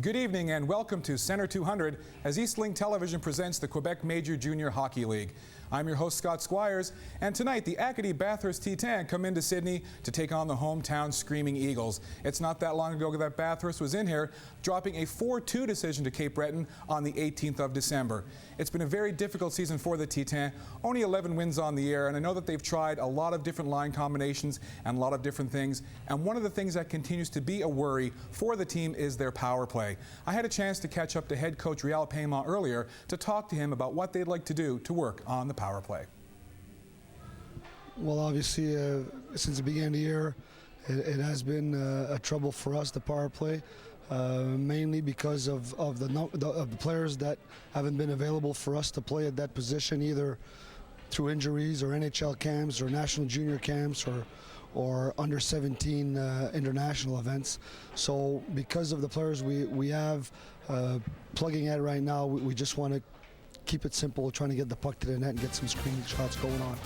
Good evening and welcome to Center 200 as Eastlink Television presents the Quebec Major Junior Hockey League. I'm your host Scott Squires, and tonight the Acadie-Bathhurst Titans come into Sydney to take on the hometown Screaming Eagles. It's not that long ago that Bathurst was in here, dropping a 4-2 decision to Cape Breton on the 18th of December. It's been a very difficult season for the Titans, only 11 wins on the year, and I know that they've tried a lot of different line combinations and a lot of different things, and one of the things that continues to be a worry for the team is their power play. I had a chance to catch up to head coach Rial Paiement earlier to talk to him about what they'd like to do to work on the power play. Well, obviously, since the beginning of the year, it has been a trouble for us, the power play, mainly because of the players that haven't been available for us to play at that position, either through injuries or NHL camps or national junior camps or under 17 international events. So because of the players we have plugging at right now, we just want to keep it simple, trying to get the puck to the net and get some screening shots going on.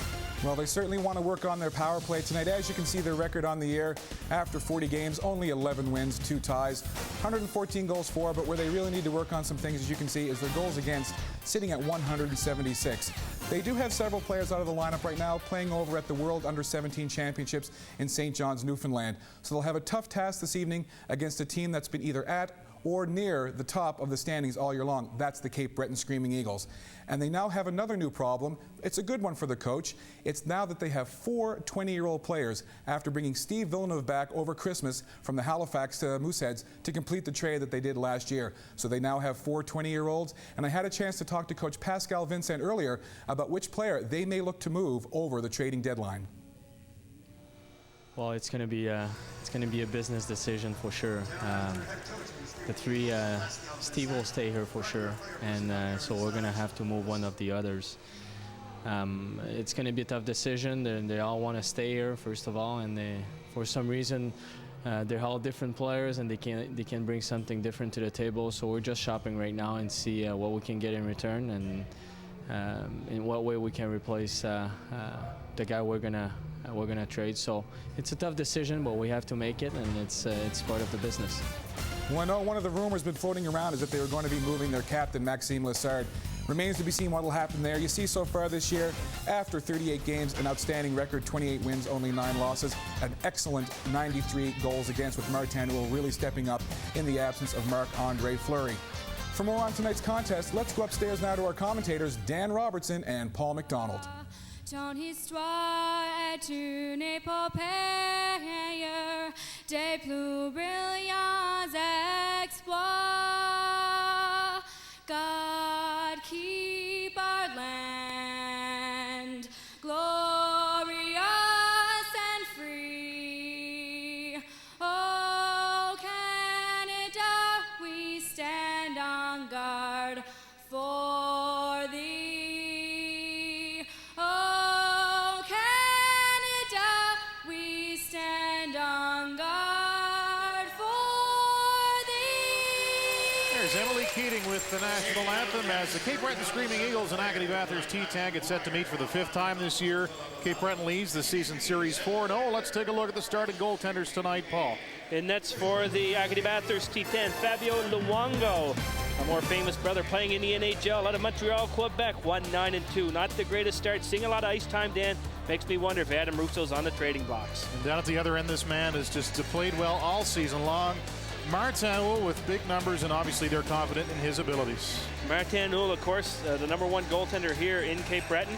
Well, they certainly want to work on their power play tonight. As you can see, their record on the year, after 40 games, only 11 wins, 2 ties, 114 goals for, but where they really need to work on some things, as you can see, is their goals against, sitting at 176. They do have several players out of the lineup right now playing over at the World Under-17 Championships in St. John's, Newfoundland. So they'll have a tough task this evening against a team that's been either at or near the top of the standings all year long. That's the Cape Breton Screaming Eagles. And they now have another new problem. It's a good one for the coach. It's now that they have 4 20-year-old players after bringing Steve Villeneuve back over Christmas from the Halifax Mooseheads to complete the trade that they did last year. So they now have 4 20-year-olds. And I had a chance to talk to Coach Pascal Vincent earlier about which player they may look to move over the trading deadline. Well, it's going to be a business decision for sure. The 3, Steve will stay here for sure, and so we're going to have to move one of the others. It's going to be a tough decision. They all want to stay here, first of all, and for some reason they're all different players, and they can bring something different to the table. So we're just shopping right now and see what we can get in return, and in what way we can replace the guy we're gonna trade. So it's a tough decision, but we have to make it, and it's part of the business. Well, I know one of the rumors been floating around is that they were going to be moving their captain, Maxime Lessard. Remains to be seen what will happen there. You see so far this year, after 38 games, an outstanding record, 28 wins, only 9 losses, an excellent 93 goals against, with Martin Hull really stepping up in the absence of Marc-Andre Fleury. For more on tonight's contest, let's go upstairs now to our commentators, Dan Robertson and Paul McDonald. Ton histoire est une épopée des plus brillants exploits. God keep our land glorious and free. Oh, Canada, we stand on guard for thee. With the national anthem as the Cape Breton Screaming Eagles and Acadie-Bathhurst Titans get set to meet for the 5th time this year. Cape Breton leads the season series 4-0. Let's take a look at the starting goaltenders tonight, Paul. And that's for the Acadie-Bathhurst Titans, Fabio Luongo, a more famous brother playing in the NHL out of Montreal, Quebec, 1-9-2. Not the greatest start, seeing a lot of ice time, Dan. Makes me wonder if Adam Russo's on the trading blocks. And down at the other end, this man has just played well all season long. Martin Hull with big numbers, and obviously they're confident in his abilities. Martin Hull, of course, the #1 goaltender here in Cape Breton.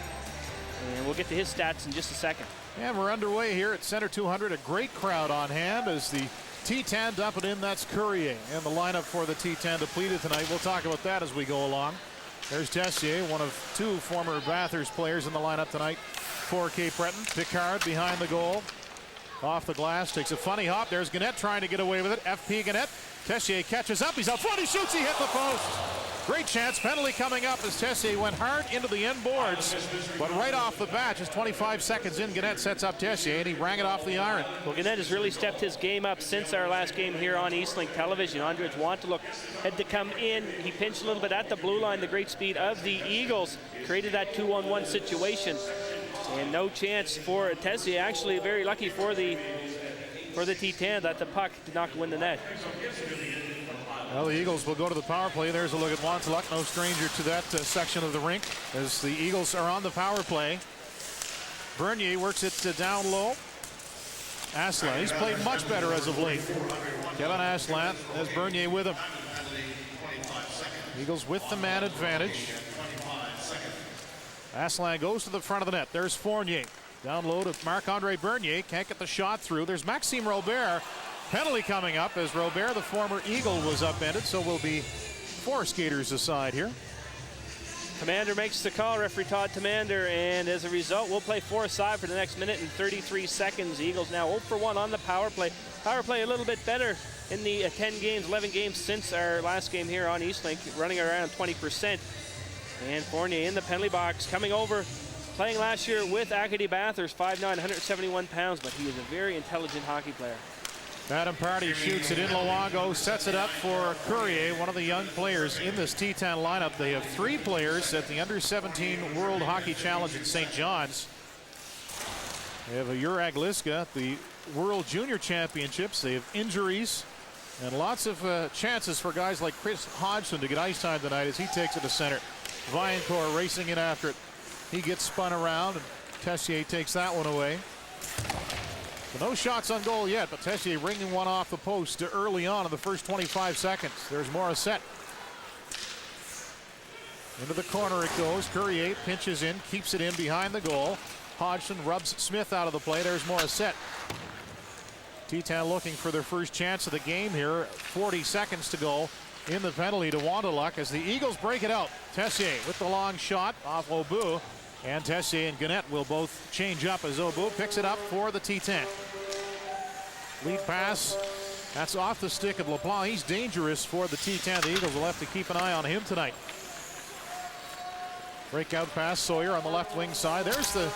And we'll get to his stats in just a second. And we're underway here at Center 200. A great crowd on hand as the T10 dump it in. That's Courier. And the lineup for the T10 depleted tonight. We'll talk about that as we go along. There's Tessier, one of 2 former Bathurst players in the lineup tonight for Cape Breton. Picard behind the goal. Off the glass, takes a funny hop. There's Gannett trying to get away with it. FP Gannett. Tessier catches up. He's out front. He shoots. He hit the post. Great chance. Penalty coming up as Tessier went hard into the end boards. But right off the bat, just 25 seconds in, Gannett sets up Tessier, and he rang it off the iron. Well, Gannett has really stepped his game up since our last game here on Eastlink Television. Andrej Wantaluk had to come in. He pinched a little bit at the blue line. The great speed of the Eagles created that 2-on-1 situation. And no chance for Tessier. Actually, very lucky for the T10 that the puck did not go in the net. Well, the Eagles will go to the power play. There's a look at Wantaluk, no stranger to that section of the rink, as the Eagles are on the power play. Bernier works it down low. Aslan, he's played much better as of late. Kevin Aslan has Bernier with him. Eagles with the man advantage. Aslan goes to the front of the net. There's Fournier. Down low to Marc-Andre Bernier. Can't get the shot through. There's Maxime Robert. Penalty coming up as Robert, the former Eagle, was upended. So we'll be 4 skaters aside here. Commander makes the call, referee Todd Commander, and as a result, we'll play 4 aside for the next minute and 33 seconds. The Eagles now 0 for 1 on the power play. Power play a little bit better in the 10 games, 11 games since our last game here on Eastlink, running around 20%. And Fournier in the penalty box, coming over, playing last year with Acadie-Bathhurst, 5'9", 171 pounds, but he is a very intelligent hockey player. Adam Party shoots it in. Luongo sets it up for Courier, one of the young players in this T10 lineup. They have 3 players at the Under-17 World Hockey Challenge in St. John's. They have a Juraj Liska at the World Junior Championships. They have injuries and lots of chances for guys like Chris Hodgson to get ice time tonight as he takes it to center. Viancourt racing in after it. He gets spun around, and Tessier takes that one away. So no shots on goal yet, but Tessier ringing one off the post early on in the first 25 seconds. There's Morissette. Into the corner it goes. Courier pinches in, keeps it in behind the goal. Hodgson rubs Smith out of the play. There's Morissette. T10 looking for their first chance of the game here. 40 seconds to go in the penalty to Wantaluk as the Eagles break it out. Tessier with the long shot off Obu. And Tessier and Gannett will both change up as Obu picks it up for the T10. Lead pass. That's off the stick of LaPlante. He's dangerous for the T10. The Eagles will have to keep an eye on him tonight. Breakout pass. Sawyer on the left wing side. There's the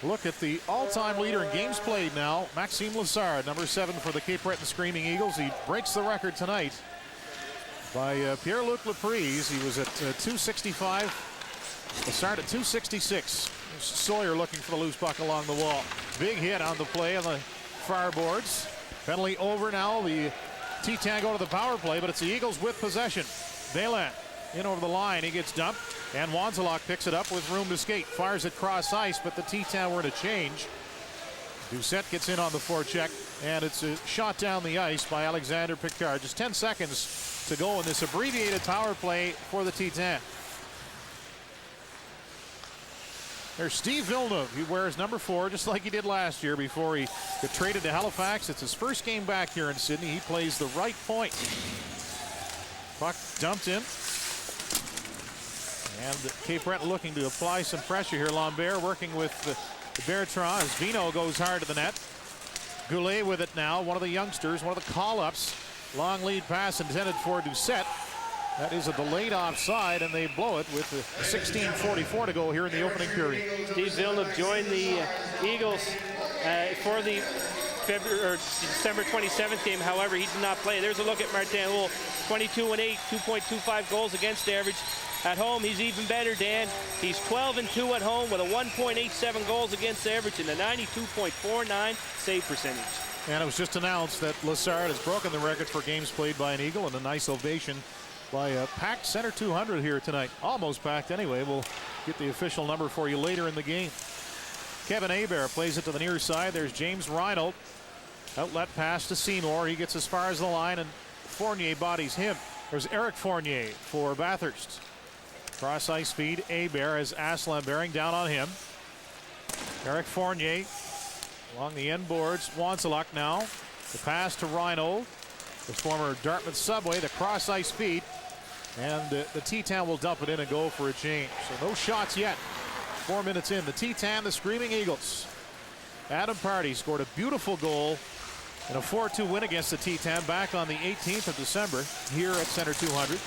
look at the all-time leader in games played now. Maxime Lessard, number 7 for the Cape Breton Screaming Eagles. He breaks the record tonight by Pierre-Luc Laprise. He was at 265. Lessard at 266. Sawyer looking for the loose puck along the wall. Big hit on the play on the far boards. Penalty over now. The T10 go to the power play, but it's the Eagles with possession. Baylan in over the line. He gets dumped, and Wantaluk picks it up with room to skate. Fires it cross ice, but the T10 were to change. Doucette gets in on the forecheck, and it's a shot down the ice by Alexander Picard. Just 10 seconds to go in this abbreviated power play for the T10. There's Steve Villeneuve. He wears number 4 just like he did last year before he got traded to Halifax. It's his first game back here in Sydney. He plays the right point. Puck dumped in. And Cape Breton looking to apply some pressure here. Lambert working with Bertrand as Vino goes hard to the net. Goulet with it now, one of the youngsters, one of the call-ups. Long lead pass intended for Doucette. That is a delayed offside, and they blow it with 16:44 to go here in the opening period. Steve Villeneuve joined the Eagles for the December 27th game. However, he did not play. There's a look at Martin Hull. 22-8, 2.25 goals against average. At home, he's even better, Dan. He's 12-2 at home with a 1.87 goals against average and a 92.49 save percentage. And it was just announced that Lessard has broken the record for games played by an Eagle, and a nice ovation by a packed Center 200 here tonight. Almost packed anyway. We'll get the official number for you later in the game. Kevin Hebert plays it to the near side. There's James Reinhold. Outlet pass to Seymour. He gets as far as the line, and Fournier bodies him. There's Eric Fournier for Bathurst. Cross ice feed. Hebert as Aslan bearing down on him. Eric Fournier along the end boards. Wantaluk now. The pass to Reinhold. The former Dartmouth Subway, the cross ice feed, and the T10 will dump it in and go for a change. So no shots yet. 4 minutes in. The T10, the Screaming Eagles. Adam Party scored a beautiful goal in a 4-2 win against the T10 back on the 18th of December here at Center 200.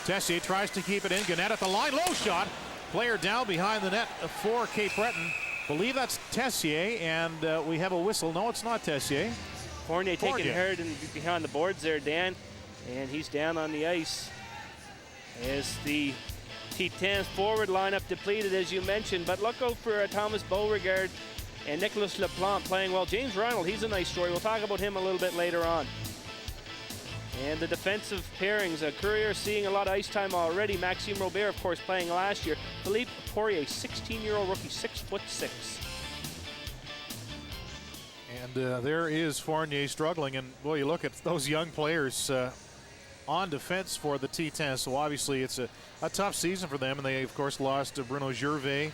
Tessier tries to keep it in. Gannett at the line. Low shot. Player down behind the net for Cape Breton. Believe that's Tessier, and we have a whistle. No, it's not Tessier. Fournier taking hard and behind the boards there, Dan, and he's down on the ice as the T10's forward lineup depleted, as you mentioned. But look out for Thomas Beauregard and Nicolas LaPlante playing well. James Reinhold, he's a nice story. We'll talk about him a little bit later on. And the defensive pairings, Courier seeing a lot of ice time already. Maxime Robert, of course, playing last year. Philippe Poirier, 16-year-old rookie, 6'6". And there is Fournier struggling. And, boy, you look at those young players on defense for the T10. So, obviously, it's a tough season for them. And they, of course, lost Bruno Gervais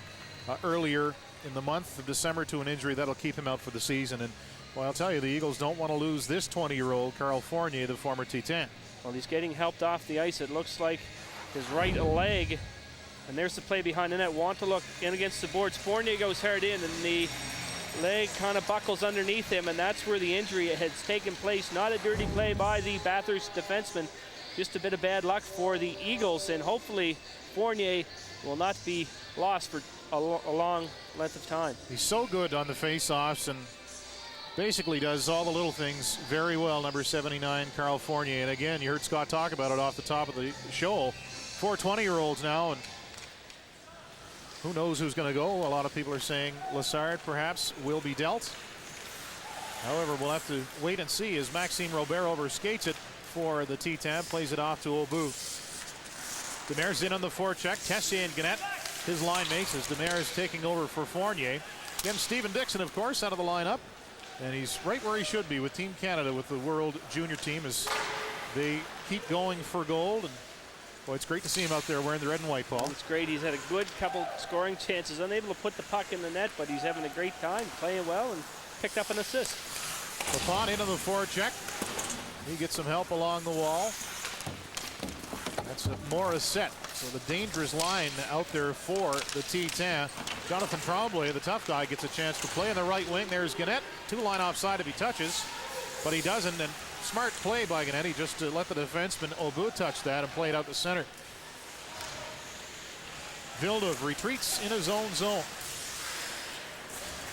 earlier in the month of December to an injury that'll keep him out for the season. And, well, I'll tell you, the Eagles don't want to lose this 20-year-old Carl Fournier, the former T10. Well, he's getting helped off the ice. It looks like his right leg. And there's the play behind the net. Want to look in against the boards. Fournier goes hard in, and the leg kind of buckles underneath him, and that's where the injury has taken place. Not a dirty play by the Bathurst defenseman. Just a bit of bad luck for the Eagles, and hopefully Fournier will not be lost for a long length of time. He's so good on the face-offs and basically does all the little things very well, number 79, Carl Fournier. And again, you heard Scott talk about it off the top of the show. 4 20-year-olds now, and who knows who's going to go. A lot of people are saying Lessard perhaps will be dealt. However, we'll have to wait and see as Maxime Robert overskates it for the T10, plays it off to Obu. Demers in on the forecheck. Tessier and Gannett, his line mates, as Demers taking over for Fournier. Again, Stephen Dixon, of course, out of the lineup. And he's right where he should be with Team Canada, with the World Junior team, as they keep going for gold. And boy, it's great to see him out there wearing the red and white, Paul. It's great. He's had a good couple scoring chances. Unable to put the puck in the net, but he's having a great time, playing well, and picked up an assist. Breton into the forecheck. He gets some help along the wall. That's Morissette. So the dangerous line out there for the T10. Jonathan Tremblay, the tough guy, gets a chance to play in the right wing. There's Gannett. 2-line offside if he touches, but he doesn't. And smart play by Gannett. He just let the defenseman Obu touch that and play it out the center. Villeneuve retreats in his own zone.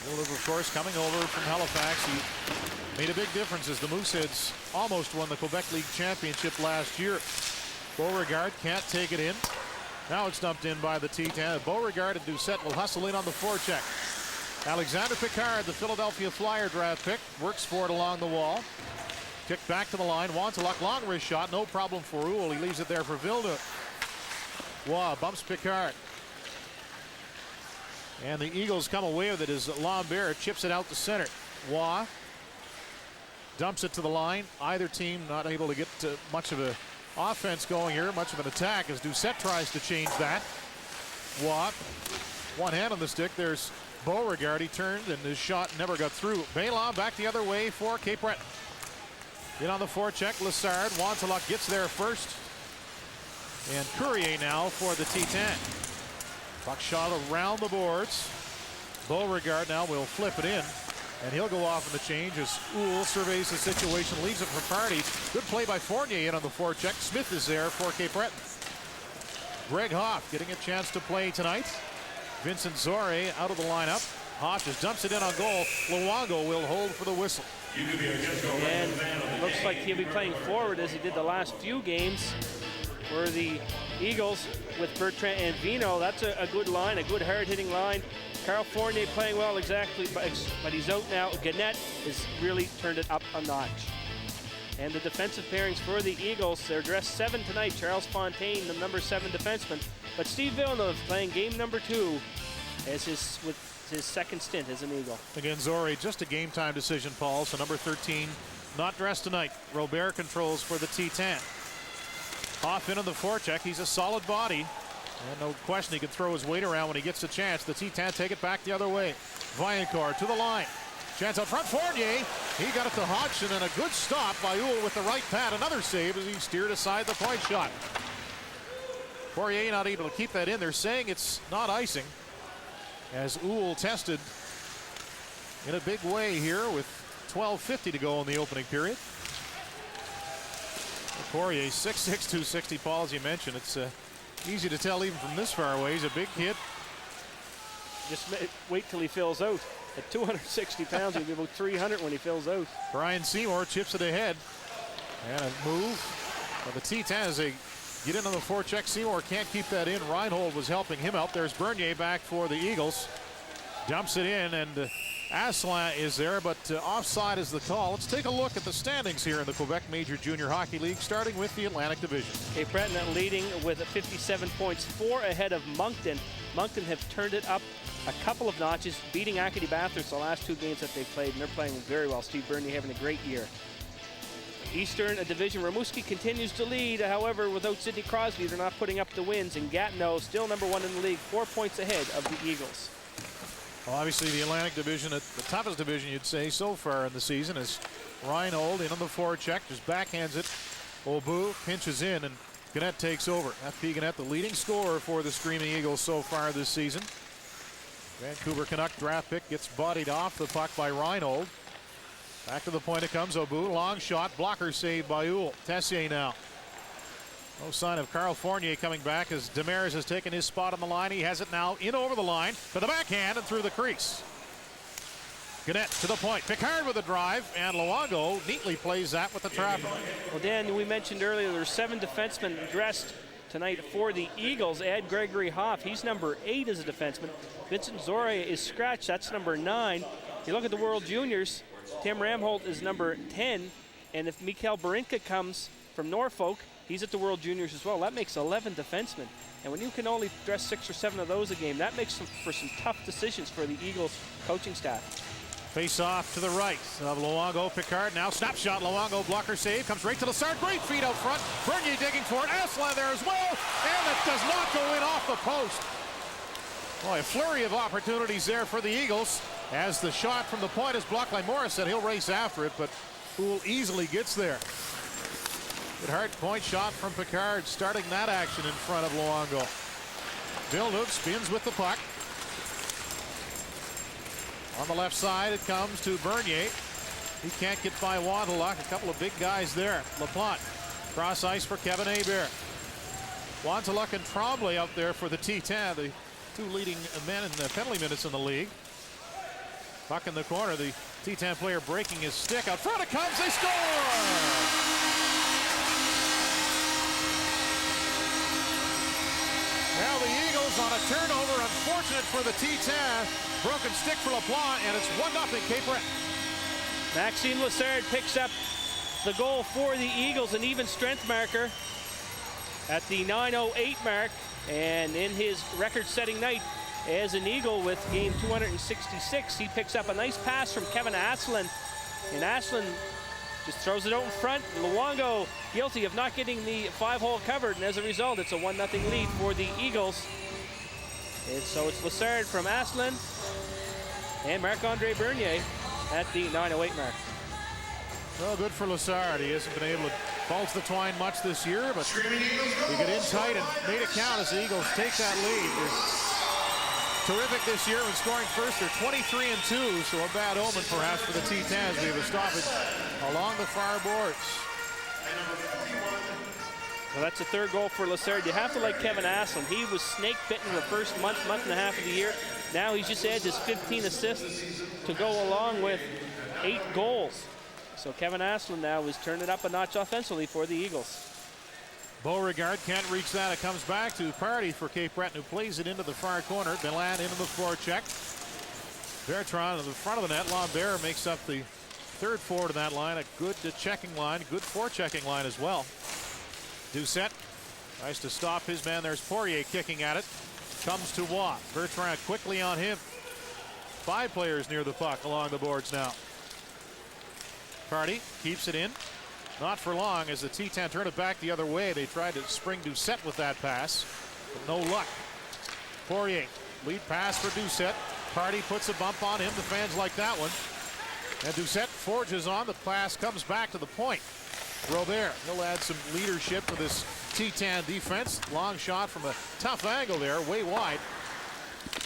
Villeneuve, of course, coming over from Halifax. He made a big difference as the Mooseheads almost won the Quebec League Championship last year. Beauregard can't take it in. Now it's dumped in by the T10. Beauregard and Doucette will hustle in on the forecheck. Alexander Picard, the Philadelphia Flyer draft pick, works for it along the wall. Kick back to the line. Wanteluk, long wrist shot. No problem for Uhl. He leaves it there for Villeneuve. Wow, bumps Picard. And the Eagles come away with it as Lambert chips it out to center. Waugh dumps it to the line. Either team not able to get much of a offense going here, much of an attack, as Doucette tries to change that. Watt, one hand on the stick. There's Beauregard. He turned and his shot never got through. Bailon back the other way for Cape Breton. In on the forecheck, Lessard. Wanteluk gets there first. And Courier now for the T10. Puck shot around the boards. Beauregard now will flip it in. And he'll go off in the change as Uhl surveys the situation, leaves it for Party. Good play by Fournier in on the forecheck. Smith is there for Cape Breton. Greg Hoff getting a chance to play tonight. Vincent Zoré out of the lineup. Hoff just dumps it in on goal. Luongo will hold for the whistle. And it looks like he'll be playing forward as he did the last few games for the Eagles with Bertrand and Vino. That's a good line, a good hard-hitting line. Carl Fournier playing well, exactly, but he's out now. Gannett has really turned it up a notch. And the defensive pairings for the Eagles, they're dressed 7 tonight. Charles Fontaine, the number 7 defenseman. But Steve Villeneuve playing game number 2 as with his second stint as an Eagle. Again, Zoré, just a game time decision, Paul. So number 13 not dressed tonight. Robert controls for the T10. Hoff in on the forecheck. He's a solid body. And no question he can throw his weight around when he gets the chance. The T10 take it back the other way. Vaillancourt to the line. Chance out front. Fournier. He got it to Hodgson, and a good stop by Uhl with the right pad. Another save as he steered aside the point shot. Poirier not able to keep that in. They're saying it's not icing, as Uhl tested in a big way here with 12:50 to go in the opening period. Poirier 6'6", 260, Paul, as you mentioned. It's easy to tell even from this far away. He's a big kid. Just wait till he fills out. At 260 pounds, he'll be about 300 when he fills out. Brian Seymour chips it ahead. And a move. Well, the T10 as they get in on the forecheck. Seymour can't keep that in. Reinhold was helping him out. There's Bernier back for the Eagles. Dumps it in, and Asselin is there, but offside is the call. Let's take a look at the standings here in the Quebec Major Junior Hockey League, starting with the Atlantic Division. Cape Breton leading with 57 points, 4 ahead of Moncton. Moncton have turned it up a couple of notches, beating Acadie-Bathhurst the last 2 games that they've played, and they're playing very well. Steve Bernier having a great year. Eastern Division, Rimouski continues to lead. However, without Sidney Crosby, they're not putting up the wins, and Gatineau still number 1 in the league, 4 points ahead of the Eagles. Well, obviously, the Atlantic Division, the toughest division you'd say so far in the season, is Reinhold in on the forecheck, just backhands it. Obu pinches in, and Gannett takes over. F.P. Gannett, the leading scorer for the Screaming Eagles so far this season. Vancouver Canuck draft pick gets bodied off the puck by Reinhold. Back to the point it comes. Obu, long shot, blocker saved by Uhl. Tessier now. No sign of Carl Fournier coming back as Demers has taken his spot on the line. He has it now in over the line to the backhand and through the crease. Gannett to the point. Picard with a drive, and Luongo neatly plays that with the trap. Well, Dan, we mentioned earlier there's 7 defensemen dressed tonight for the Eagles. Add Gregory Hoff, he's number 8 as a defenseman. Vincent Zoria is scratched, that's number 9. You look at the World Juniors, Tim Ramholt is number 10, and if Mikhail Barinka comes from Norfolk, he's at the World Juniors as well. That makes 11 defensemen. And when you can only dress 6 or 7 of those a game, that makes for some tough decisions for the Eagles coaching staff. Face off to the right of Luongo. Picard now snapshot. Luongo blocker save. Comes right to the start. Great feet out front. Bernier digging for it. Asselin there as well. And it does not go in off the post. Boy, a flurry of opportunities there for the Eagles. As the shot from the point is blocked by Morrison. He'll race after it, but Uhl easily gets there. Good hard point shot from Picard, starting that action in front of Luongo. Villeneuve spins with the puck. On the left side, it comes to Bernier. He can't get by Wandeluck. A couple of big guys there. LaPlante, cross ice for Kevin Hebert. Wandeluck and Tremblay out there for the T10, the 2 leading men in the penalty minutes in the league. Puck in the corner, the T10 player breaking his stick. Out front it comes, they score! Now the Eagles on a turnover, unfortunate for the T10. Broken stick for LaPlante, and it's 1-0 Cape Breton. Maxime Lassard picks up the goal for the Eagles, an even strength marker at the 9:08 mark, and in his record-setting night as an Eagle with game 266, he picks up a nice pass from Kevin Asselin, and Asselin just throws it out in front. Luongo guilty of not getting the 5-hole covered, and as a result, it's a 1-0 lead for the Eagles. And so it's Lassard from Asselin and Marc-Andre Bernier at the 9:08 mark. Well, good for Lassard. He hasn't been able to bulge the twine much this year, but he got in tight and made it count as the Eagles take that lead. They're terrific this year when scoring first. They're 23-2, so a bad omen perhaps for the T10s. We have a stoppage along the far boards. Well, that's the 3rd goal for Lassard. You have to like Kevin Asselin. He was snake bitten the first month and a half of the year. Now he's just added his 15 assists to go along with 8 goals. So Kevin Asselin now is turning it up a notch offensively for the Eagles. Beauregard can't reach that. It comes back to Party for Cape Breton, who plays it into the far corner. Milan into the forecheck. Bertrand in the front of the net. Lambert makes up the 3rd forward in that line. A good checking line, good forechecking line as well. Doucette tries to stop his man. There's Poirier kicking at it. Comes to Watt. Bertrand quickly on him. 5 players near the puck along the boards now. Party keeps it in. Not for long as the T10 turn it back the other way. They tried to spring Doucette with that pass, but no luck. Poirier, lead pass for Doucette. Party puts a bump on him. The fans like that one. And Doucette forges on. The pass comes back to the point. Robert, he'll add some leadership for this T10 defense. Long shot from a tough angle there, way wide.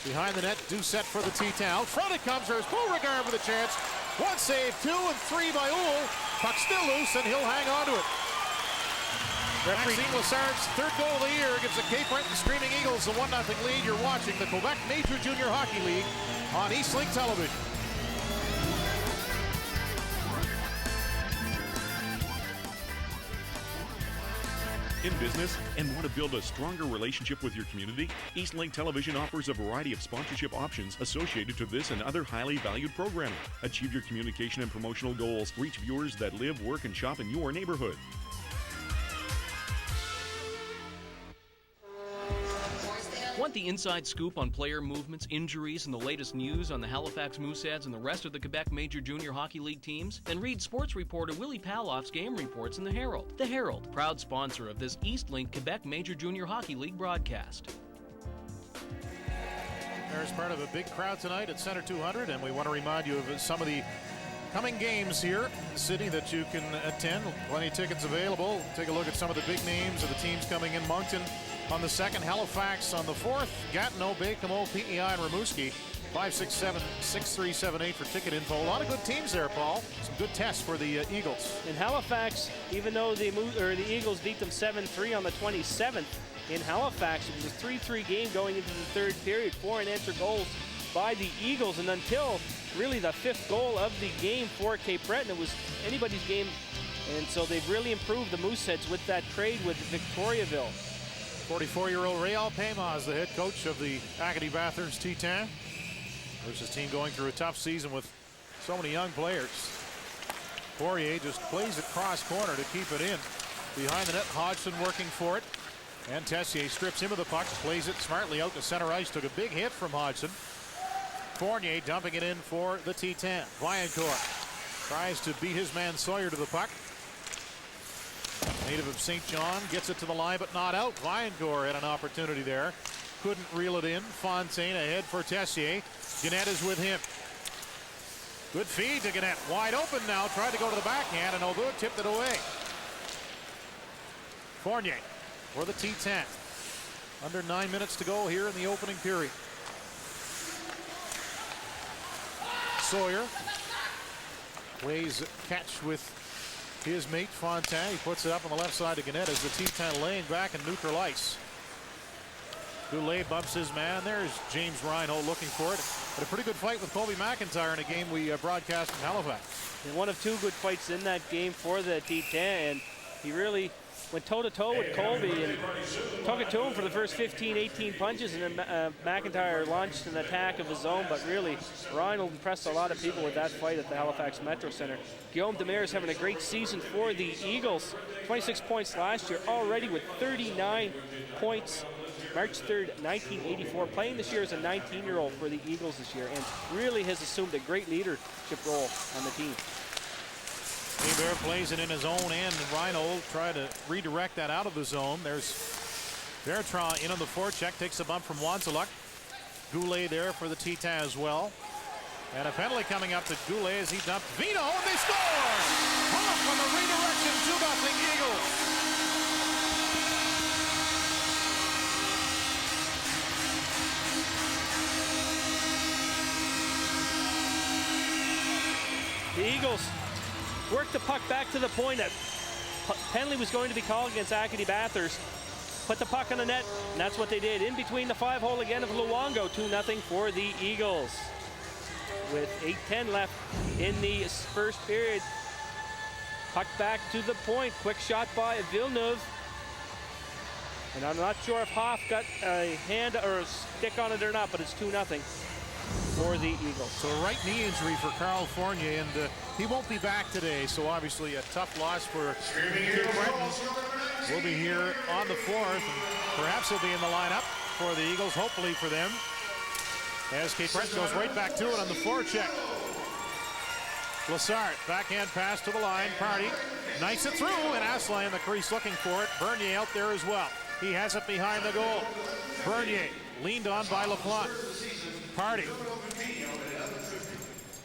Behind the net, Doucette for the T10. Out front it comes. There's Beauregard with a chance. 1 save, 2 and 3 by Uhl. Puck still loose, and he'll hang on to it. Maxime Lassard's 3rd goal of the year gives the Cape Breton Screaming Eagles a 1-0 lead. You're watching the Quebec Major Junior Hockey League on Eastlink Television. In business and want to build a stronger relationship with your community? Eastlink Television offers a variety of sponsorship options associated to this and other highly valued programming. Achieve your communication and promotional goals. Reach viewers that live, work, and shop in your neighborhood. Want the inside scoop on player movements, injuries, and the latest news on the Halifax Mooseheads and the rest of the Quebec Major Junior Hockey League teams? Then read sports reporter Willie Paloff's game reports in The Herald. The Herald, proud sponsor of this Eastlink Quebec Major Junior Hockey League broadcast. There's part of a big crowd tonight at Center 200, and we want to remind you of some of the coming games here in the city that you can attend. Plenty of tickets available. Take a look at some of the big names of the teams coming in. Moncton on the 2nd, Halifax on the 4th, Gatineau, Baie-Comeau, PEI, and Rimouski. 567-6378 for ticket info. A lot of good teams there, Paul. Some good tests for the Eagles. In Halifax, even though the Eagles beat them 7-3 on the 27th, in Halifax, it was a 3-3 game going into the third period. 4 unanswered goals by the Eagles, and until really the 5th goal of the game for Cape Breton, it was anybody's game. And so they've really improved the Mooseheads with that trade with Victoriaville. 44-year-old Réal Paiement is the head coach of the Acadie-Bathhurst T10. There's his team going through a tough season with so many young players. Poirier just plays it cross corner to keep it in. Behind the net, Hodgson working for it. And Tessier strips him of the puck, plays it smartly out to center ice. Took a big hit from Hodgson. Fournier dumping it in for the T10. Vaillancourt tries to beat his man Sawyer to the puck. Native of St. John gets it to the line, but not out. Vaillancourt had an opportunity there. Couldn't reel it in. Fontaine ahead for Tessier. Gannett is with him. Good feed to Gannett. Wide open now. Tried to go to the backhand, and no good. Tipped it away. Fournier for the T10. Under 9 minutes to go here in the opening period. Sawyer plays catch with his mate Fontaine. He puts it up on the left side to Gannett as the T10 laying back in neutral ice. Goulet bumps his man. There's James Reinhold looking for it. But a pretty good fight with Colby McIntyre in a game we broadcast from Halifax. And one of 2 good fights in that game for the T10, and he really went toe-to-toe with Colby and took it to him for the first 15, 18 punches, and then McIntyre launched an attack of his own, but really Reinhold impressed a lot of people with that fight at the Halifax Metro Center. Guillaume Demers having a great season for the Eagles. 26 points last year, already with 39 points. March 3rd, 1984, playing this year as a 19-year-old for the Eagles this year, and really has assumed a great leadership role on the team. Hebert plays it in his own end, and Reinhold tried to redirect that out of the zone. There's Bertrand in on the forecheck, takes a bump from Wanzeluk. Goulet there for the T10 as well. And a penalty coming up to Goulet as he dumped Vino, and they score! Off on the redirection, 2-0 Eagles. The Eagles worked the puck back to the point. That penalty was going to be called against Acadie-Bathhurst. Put the puck on the net, and that's what they did. In between the 5-hole again of Luongo, 2-0 for the Eagles. With 8:10 left in the first period. Puck back to the point. Quick shot by Villeneuve. And I'm not sure if Hoff got a hand or a stick on it or not, but it's 2-0. For the Eagles. So a right knee injury for Carl Fournier, and he won't be back today, so obviously a tough loss for Cape Breton. We'll be here on the 4th, and perhaps he'll be in the lineup for the Eagles, hopefully for them, as Cape Breton goes right back to it on the forecheck. Lassard, backhand pass to the line. Party knifes it through, and Asselin in the crease looking for it. Bernier out there as well. He has it behind the goal. Bernier leaned on by LaPlante. Party.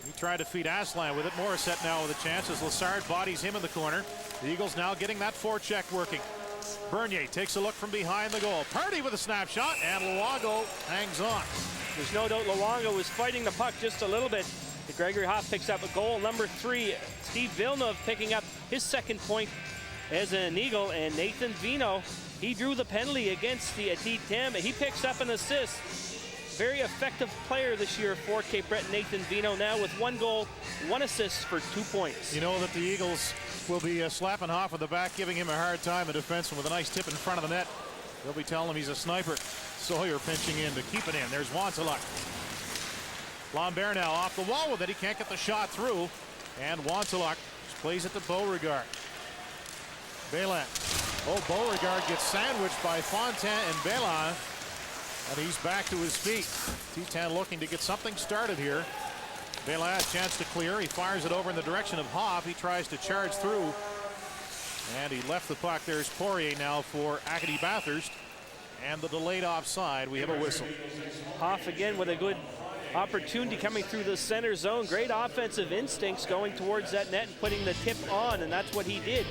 He tried to feed Asselin with it. Morissette now with a chance as Lassard bodies him in the corner. The Eagles now getting that forecheck working. Bernier takes a look from behind the goal. Party with a snapshot, and Luongo hangs on. There's no doubt Luongo was fighting the puck just a little bit. Gregory Hoff picks up a goal. Number 3, Steve Villeneuve picking up his 2nd point as an Eagle, and Nathan Vino, he drew the penalty against the T10. He picks up an assist. very effective player this year for Cape Breton, Nathan Vino, now with 1 goal, 1 assist for 2 points. You know that the Eagles will be slapping Hoff on the back, giving him a hard time, a defenseman with a nice tip in front of the net. They'll be telling him he's a sniper. Sawyer pinching in to keep it in. There's Wanteluk. Lambert now off the wall with it. He can't get the shot through. And Wanteluk plays it to Beauregard. Bélan. Oh, Beauregard gets sandwiched by Fontaine and Bélan. And he's back to his feet. T10 looking to get something started here. Bélan a chance to clear. He fires it over in the direction of Hoff. He tries to charge through. And he left the puck. There's Poirier now for Acadie-Bathhurst. And the delayed offside. We have a whistle. Hoff again with a good opportunity coming through the center zone. Great offensive instincts going towards that net and putting the tip on, and that's what he did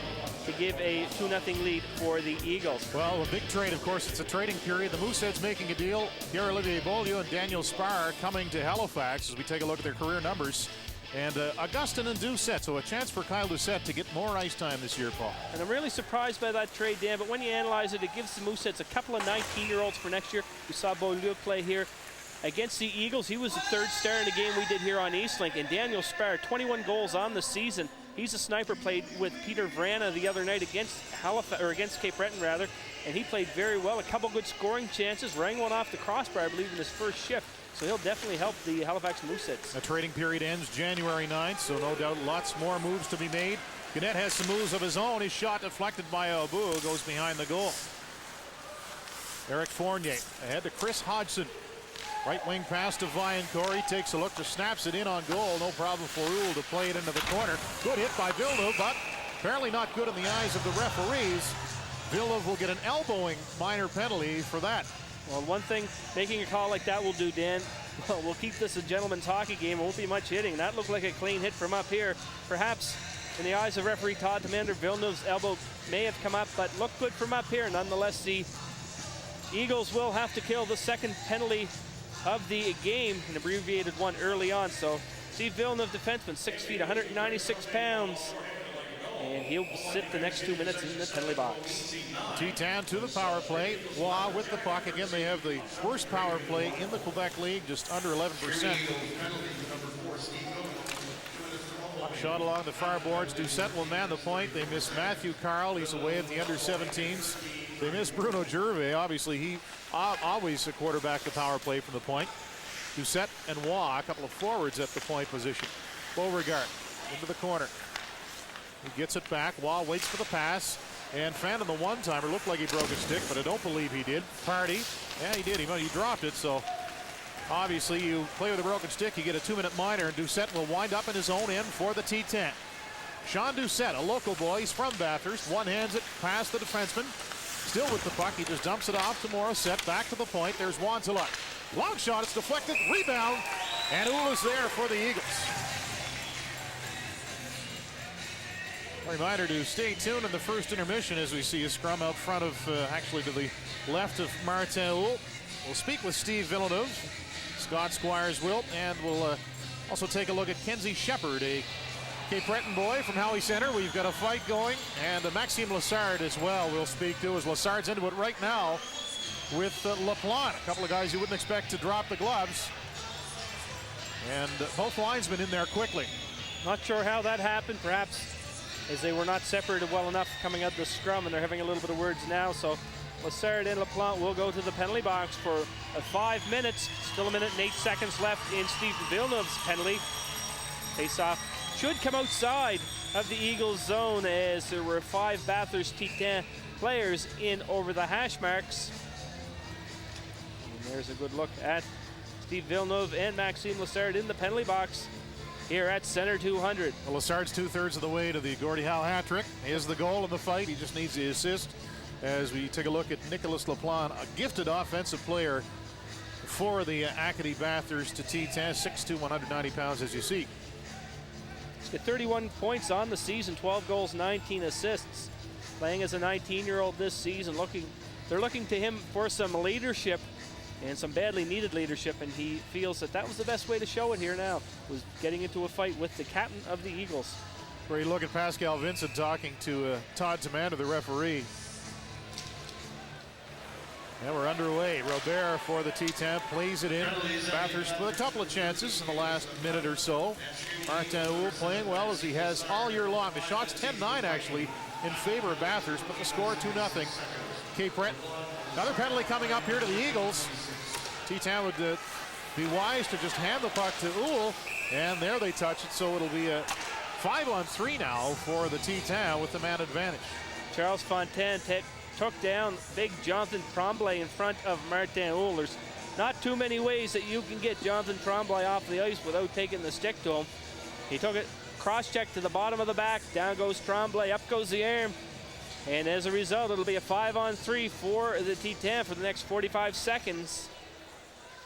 to give a 2-0 lead for the Eagles. Well, a big trade, of course. It's a trading period. The Mooseheads making a deal. Pierre-Olivier Beaulieu and Daniel Spar coming to Halifax as we take a look at their career numbers. And Augustin and Doucette, so a chance for Kyle Doucette to get more ice time this year, Paul. And I'm really surprised by that trade, Dan, but when you analyze it, it gives the Mooseheads a couple of 19-year-olds for next year. We saw Beaulieu play here against the Eagles. He was the 3rd star in the game we did here on Eastlink. And Daniel Spar, 21 goals on the season. He's a sniper, played with Peter Vrana the other night against against Cape Breton, rather, and he played very well. A couple good scoring chances, rang one off the crossbar, I believe, in his first shift. So he'll definitely help the Halifax Mooseheads. The trading period ends January 9th, so no doubt lots more moves to be made. Gannett has some moves of his own. His shot deflected by Abu goes behind the goal. Eric Fournier ahead to Chris Hodgson. Right wing pass to Viancourt. He takes a look, just snaps it in on goal. No problem for Rule to play it into the corner. Good hit by Villeneuve, but apparently not good in the eyes of the referees. Villeneuve will get an elbowing minor penalty for that. Well, one thing making a call like that will do, Dan, well, we'll keep this a gentleman's hockey game. It won't be much hitting. That looked like a clean hit from up here. Perhaps in the eyes of referee Todd Demander, Villeneuve's elbow may have come up, but looked good from up here. Nonetheless, the Eagles will have to kill the second penalty of the game, an abbreviated one early on. So Steve Villeneuve, defenseman, 6 feet, 196 pounds. And he'll sit the next 2 minutes in the penalty box. T-Town to the power play. Waugh with the puck. Again, they have the worst power play in the Quebec League, just under 11%. Shot along the far boards. Doucette will man the point. They miss Matthew Carl. He's away at the under-17s. They miss Bruno Gervais. Obviously, he always a quarterback the power play from the point. Doucette and Waugh, a couple of forwards at the point position. Beauregard into the corner. He gets it back. Waugh waits for the pass. And Fan on the one-timer looked like he broke his stick, but I don't believe he did. Party. Yeah, he did. He dropped it. So obviously you play with a broken stick, you get a 2-minute minor, and Doucette will wind up in his own end for the T10. Sean Doucette, a local boy. He's from Bathurst. One-hands it past the defenseman. Still with the puck. He just dumps it off to Morissette. Back to the point. There's Wanteluk. Long shot. It's deflected. Rebound. And Ula's there for the Eagles. A reminder to stay tuned in the first intermission as we see a scrum out front of, actually to the left of Martin Houle. We'll speak with Steve Villeneuve. Scott Squires will. And we'll also take a look at Kenzie Shepard, a Cape Breton boy from Howie Center. We've got a fight going. And Maxime Lessard as well we'll speak to, as Lessard's into it right now with LaPlante. A couple of guys you wouldn't expect to drop the gloves. And both linesmen in there quickly. Not sure how that happened. Perhaps as they were not separated well enough coming out of the scrum, and they're having a little bit of words now. So Lessard and LaPlante will go to the penalty box for 5 minutes. Still 1 minute and 8 seconds left in Steve Villeneuve's penalty. Face-off should come outside of the Eagles' zone, as there were 5 Bathurst Titan players in over the hash marks. And there's a good look at Steve Villeneuve and Maxime Lessard in the penalty box here at Center 200. Well, Lessard's 2/3 of the way to the Gordie Howe hat trick. He has the goal in the fight. He just needs the assist. As we take a look at Nicolas LaPlante, a gifted offensive player for the Acadie-Bathhurst to T10, 6'2", 190 pounds, as you see. He's got 31 points on the season, 12 goals, 19 assists. Playing as a 19-year-old this season, they're looking to him for some leadership and some badly needed leadership, and he feels that was the best way to show it here now, was getting into a fight with the captain of the Eagles. Where you look at Pascal Vincent talking to Todd Demander, the referee. And we're underway. Robert for the T10 plays it in. Bathurst with a couple of chances in the last minute or so. Martin playing well as he has all year long. The shot's 10-9 actually in favor of Bathurst, but the score 2-0. Cape Breton. Another penalty coming up here to the Eagles. T10 would be wise to just hand the puck to Uhl, and there they touch it, so it'll be a 5-on-3 now for the T10 with the man advantage. Charles Fontaine took down big Jonathan Tremblay in front of Martin Uhl. There's not too many ways that you can get Jonathan Tremblay off the ice without taking the stick to him. He took it, cross-check to the bottom of the back, down goes Tremblay, up goes the arm, and as a result, it'll be a 5-on-3 for the T10 for the next 45 seconds.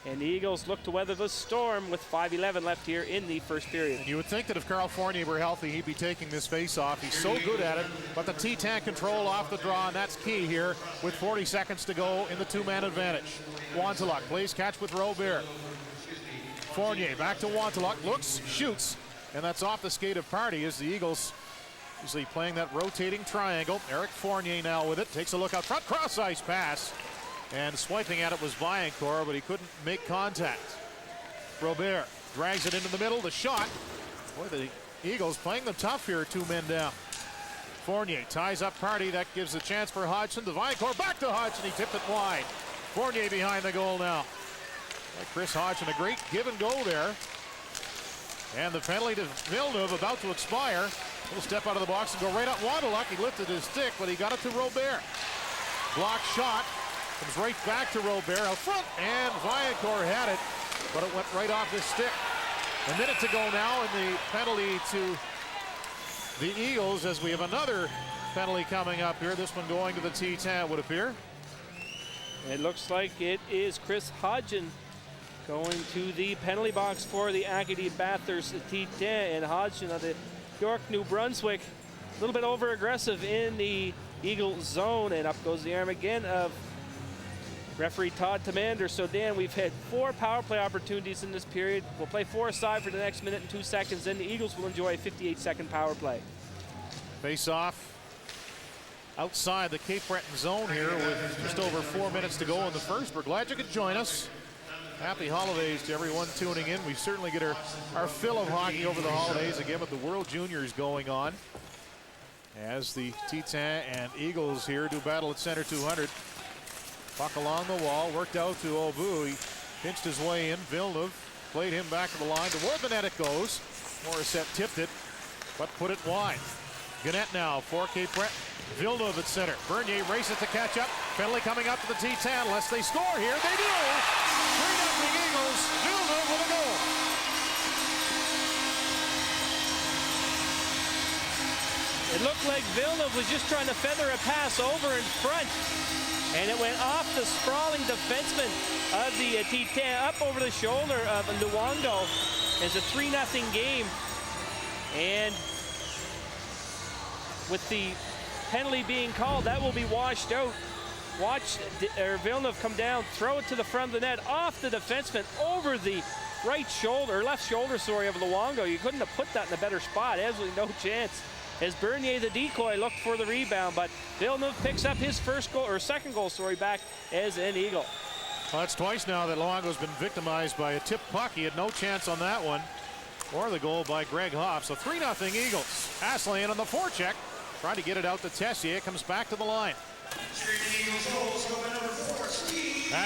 And the Eagles look to weather the storm with 5:11 left here in the first period. And you would think that if Carl Fournier were healthy, he'd be taking this face-off. He's so good at it, but the T10 control off the draw, and that's key here with 40 seconds to go in the two-man advantage. Wanteluk plays catch with Robert. Fournier back to Wanteluk, looks, shoots, and that's off the skate of Party as the Eagles usually playing that rotating triangle. Eric Fournier now with it, takes a look out front, cross-ice pass. And swiping at it was Viancourt, but he couldn't make contact. Robert drags it into the middle, the shot. Boy, the Eagles playing them tough here, two men down. Fournier ties up Party, that gives a chance for Hodgson. To Viancourt, back to Hodgson, he tipped it wide. Fournier behind the goal now. Chris Hodgson, a great give and go there. And the penalty to Villeneuve about to expire. He'll step out of the box and go right up Wanteluk. He lifted his stick, but he got it to Robert. Block shot. Comes right back to Robert out front, and Viancourt had it, but it went right off his stick. A minute to go now, and the penalty to the Eagles as we have another penalty coming up here. This one going to the T10 would appear. It looks like it is Chris Hodgson going to the penalty box for the Acadie-Bathhurst T10, and Hodgson of the York, New Brunswick, a little bit over aggressive in the Eagle zone, and up goes the arm again of referee Todd Tamander. So Dan, we've had 4 power play opportunities in this period. We'll play 4 aside for the next minute and 2 seconds. Then the Eagles will enjoy a 58-second power play. Face off outside the Cape Breton zone here with just over 4 minutes to go in the first. We're glad you could join us. Happy holidays to everyone tuning in. We certainly get our fill of hockey over the holidays, again with the World Juniors going on. As the T10 and Eagles here do battle at center 200. Puck along the wall, worked out to Obu. He pinched his way in. Villeneuve played him back to the line. Toward the net it goes. Morissette tipped it, but put it wide. Gannett now for Cape Breton. Villeneuve at center. Bernier races to catch up. Penalty coming up to the T10. Unless they score here, they do. 3-0 Eagles. Villeneuve with a goal. It looked like Villeneuve was just trying to feather a pass over in front, and it went off the sprawling defenseman of the T10 up over the shoulder of Luongo. It's a 3-0 game, and with the penalty being called, that will be washed out. Watch Villeneuve come down, throw it to the front of the net, off the defenseman, over the right shoulder, or left shoulder, sorry, of Luongo. You couldn't have put that in a better spot. Absolutely no chance. As Bernier, the decoy, looked for the rebound, but Villeneuve picks up his first goal, or second goal, sorry, back as an Eagle. Well, that's twice now that Luongo's been victimized by a tipped puck. He had no chance on that one, or the goal by Greg Hoff. So 3-0 Eagles. Aslan on the forecheck, trying to get it out to Tessier. It comes back to the line.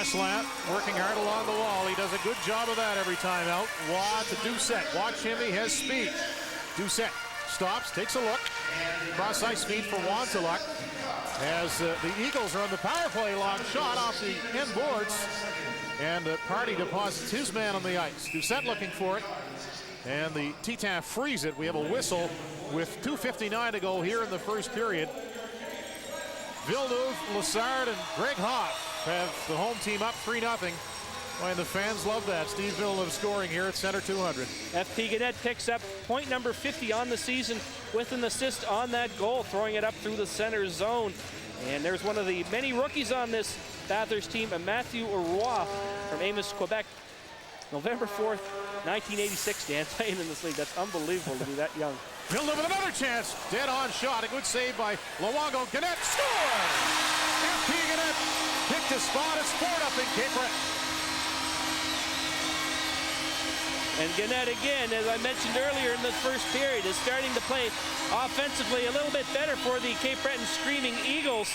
Aslan working hard along the wall. He does a good job of that every time out. Waugh to Doucette. Watch him, he has speed. Doucette stops, takes a look. Cross-ice speed for Wanteluk. As the Eagles are on the power play, long shot off the end boards. And Party deposits his man on the ice. Doucette looking for it. And the T-10 frees it. We have a whistle with 2:59 to go here in the first period. Villeneuve, Lessard, and Greg Hoff have the home team up 3-0. And the fans love that. Steve Villeneuve scoring here at center 200. FP Gannett picks up point number 50 on the season with an assist on that goal, throwing it up through the center zone. And there's one of the many rookies on this Bathurst team, Matthew Roy from Amos, Quebec. November 4th, 1986, Dan, playing in this league. That's unbelievable to be that young. Villeneuve with another chance. Dead on shot. A good save by Luongo. Gannett scores! FP Gannett picked it a spot. It's 4-0 Cape Breton. And Gannett again, as I mentioned earlier in the first period, is starting to play offensively a little bit better for the Cape Breton Screaming Eagles.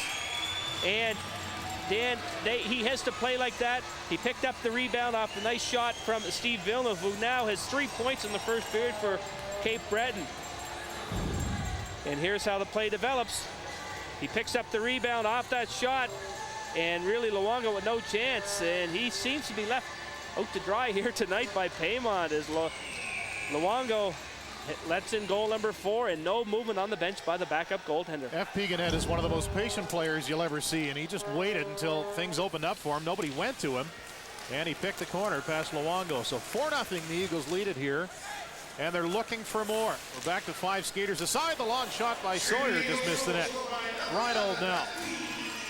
And Dan, he has to play like that. He picked up the rebound off a nice shot from Steve Villeneuve, who now has 3 points in the first period for Cape Breton. And here's how the play develops. He picks up the rebound off that shot, and really Luongo with no chance, and he seems to be left out to dry here tonight by Paymont as Luongo lets in goal number 4, and no movement on the bench by the backup goaltender. F.P. Gannett is one of the most patient players you'll ever see, and he just waited until things opened up for him. Nobody went to him, and he picked the corner past Luongo. So 4-0, the Eagles lead it here, and they're looking for more. We're back to 5 skaters aside. The long shot by Sawyer just missed the net. Reinhold now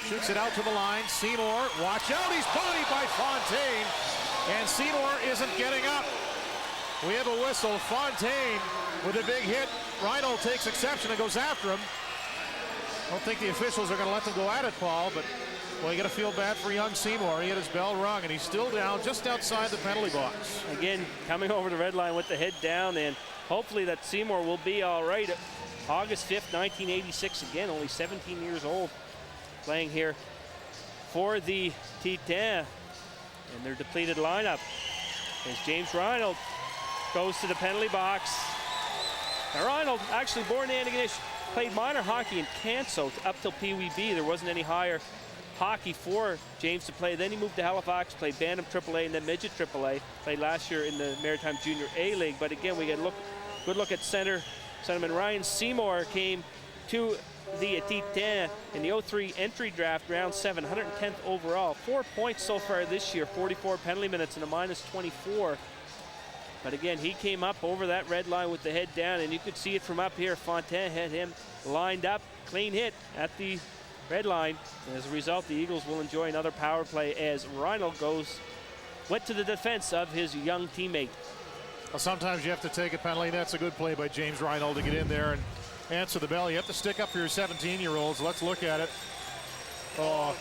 shoots it out to the line. Seymour, watch out, he's bodied by Fontaine, and Seymour isn't getting up. We have a whistle. Fontaine with a big hit. Reinhold takes exception and goes after him. I don't think the officials are going to let them go at it, Paul, but well, you got to feel bad for young Seymour. He had his bell rung, and he's still down just outside the penalty box. Again, coming over the red line with the head down, and hopefully that Seymour will be all right. August 5th, 1986, again, only 17 years old, playing here for the Titans in their depleted lineup. As James Reinhold goes to the penalty box. Now Reinhold, actually born in Antigonish, played minor hockey in Canso up till Pee Wee B. There wasn't any higher hockey for James to play. Then he moved to Halifax, played Bantam AAA and then Midget AAA. Played last year in the Maritime Junior A League. But again, we get a good look at centerman Ryan Seymour came to the Titans in the 03 entry draft, round 7, 110th overall. 4 points so far this year, 44 penalty minutes and a -24. But again, he came up over that red line with the head down, and you could see it from up here. Fontaine had him lined up, clean hit at the red line. And as a result, the Eagles will enjoy another power play as Reinhold went to the defense of his young teammate. Well, sometimes you have to take a penalty. That's a good play by James Reinhold to get in there and answer the bell. You have to stick up for your 17-year-olds. Let's look at it. Oh,